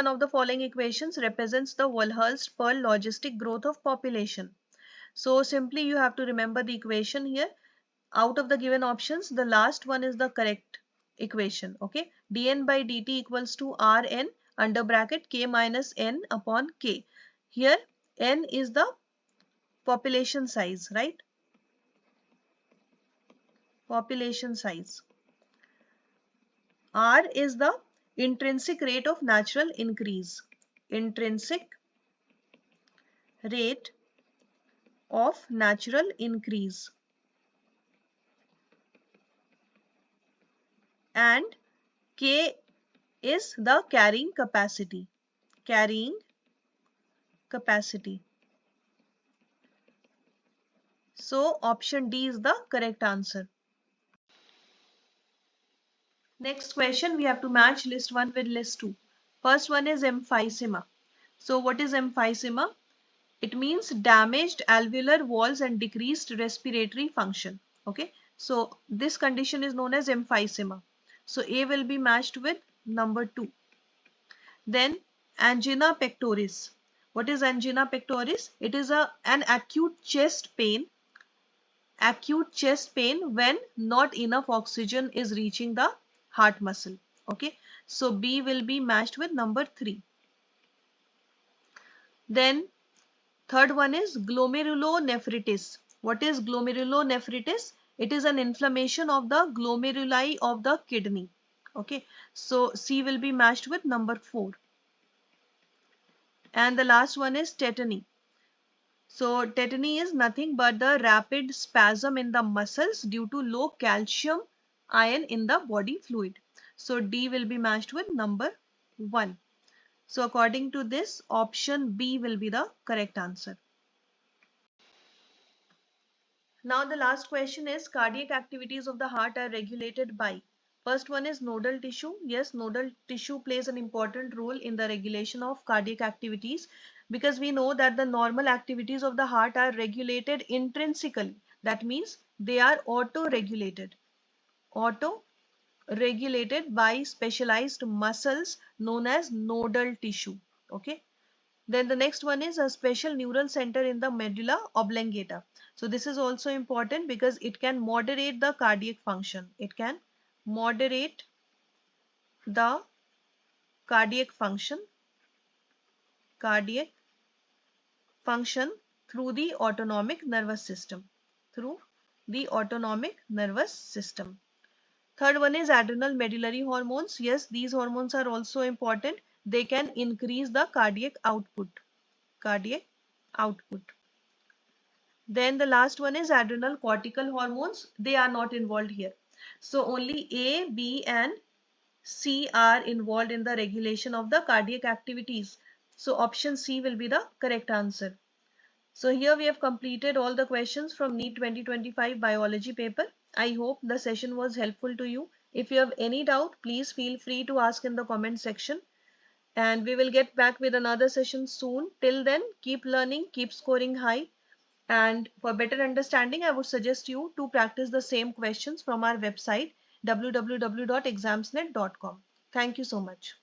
of the following equations represents the Wilhelm's-Pearl logistic growth of population? So simply you have to remember the equation here. Out of the given options, the last one is the correct equation. Okay, dn by dt equals to Rn under bracket k minus n upon k. Here n is the population size, right? Population size. R is the intrinsic rate of natural increase. Intrinsic rate of natural increase. And K is the carrying capacity. Carrying capacity. So option D is the correct answer. Next question, we have to match list 1 with list 2. First one is emphysema. So what is emphysema? It means damaged alveolar walls and decreased respiratory function. Okay, so this condition is known as emphysema. So A will be matched with number 2. Then angina pectoris. What is angina pectoris? It is an acute chest pain. Acute chest pain when not enough oxygen is reaching the heart muscle. Okay, so B will be matched with number 3. Then third one is glomerulonephritis. What is glomerulonephritis? It is an inflammation of the glomeruli of the kidney. Okay, so C will be matched with number 4. And the last one is tetany. So tetany is nothing but the rapid spasm in the muscles due to low calcium iron in the body fluid. So D will be matched with number 1. So according to this, option B will be the correct answer. Now the last question is, cardiac activities of the heart are regulated by. First one is nodal tissue. Yes, nodal tissue plays an important role in the regulation of cardiac activities, because we know that the normal activities of the heart are regulated intrinsically. That means they are auto-regulated. Auto-regulated by specialized muscles known as nodal tissue. Okay. Then the next one is a special neural center in the medulla oblongata. So this is also important because it can moderate the cardiac function. It can moderate the cardiac cardiac function through the autonomic nervous system. Through the autonomic nervous system. Third one is adrenal medullary hormones. Yes, these hormones are also important. They can increase the cardiac output. Cardiac output. Then the last one is adrenal cortical hormones. They are not involved here. So only A, B and C are involved in the regulation of the cardiac activities. So option C will be the correct answer. So here we have completed all the questions from NEET 2025 biology paper. I hope the session was helpful to you. If you have any doubt, please feel free to ask in the comment section. And we will get back with another session soon. Till then, keep learning, keep scoring high. And for better understanding, I would suggest you to practice the same questions from our website www.examsnet.com. Thank you so much.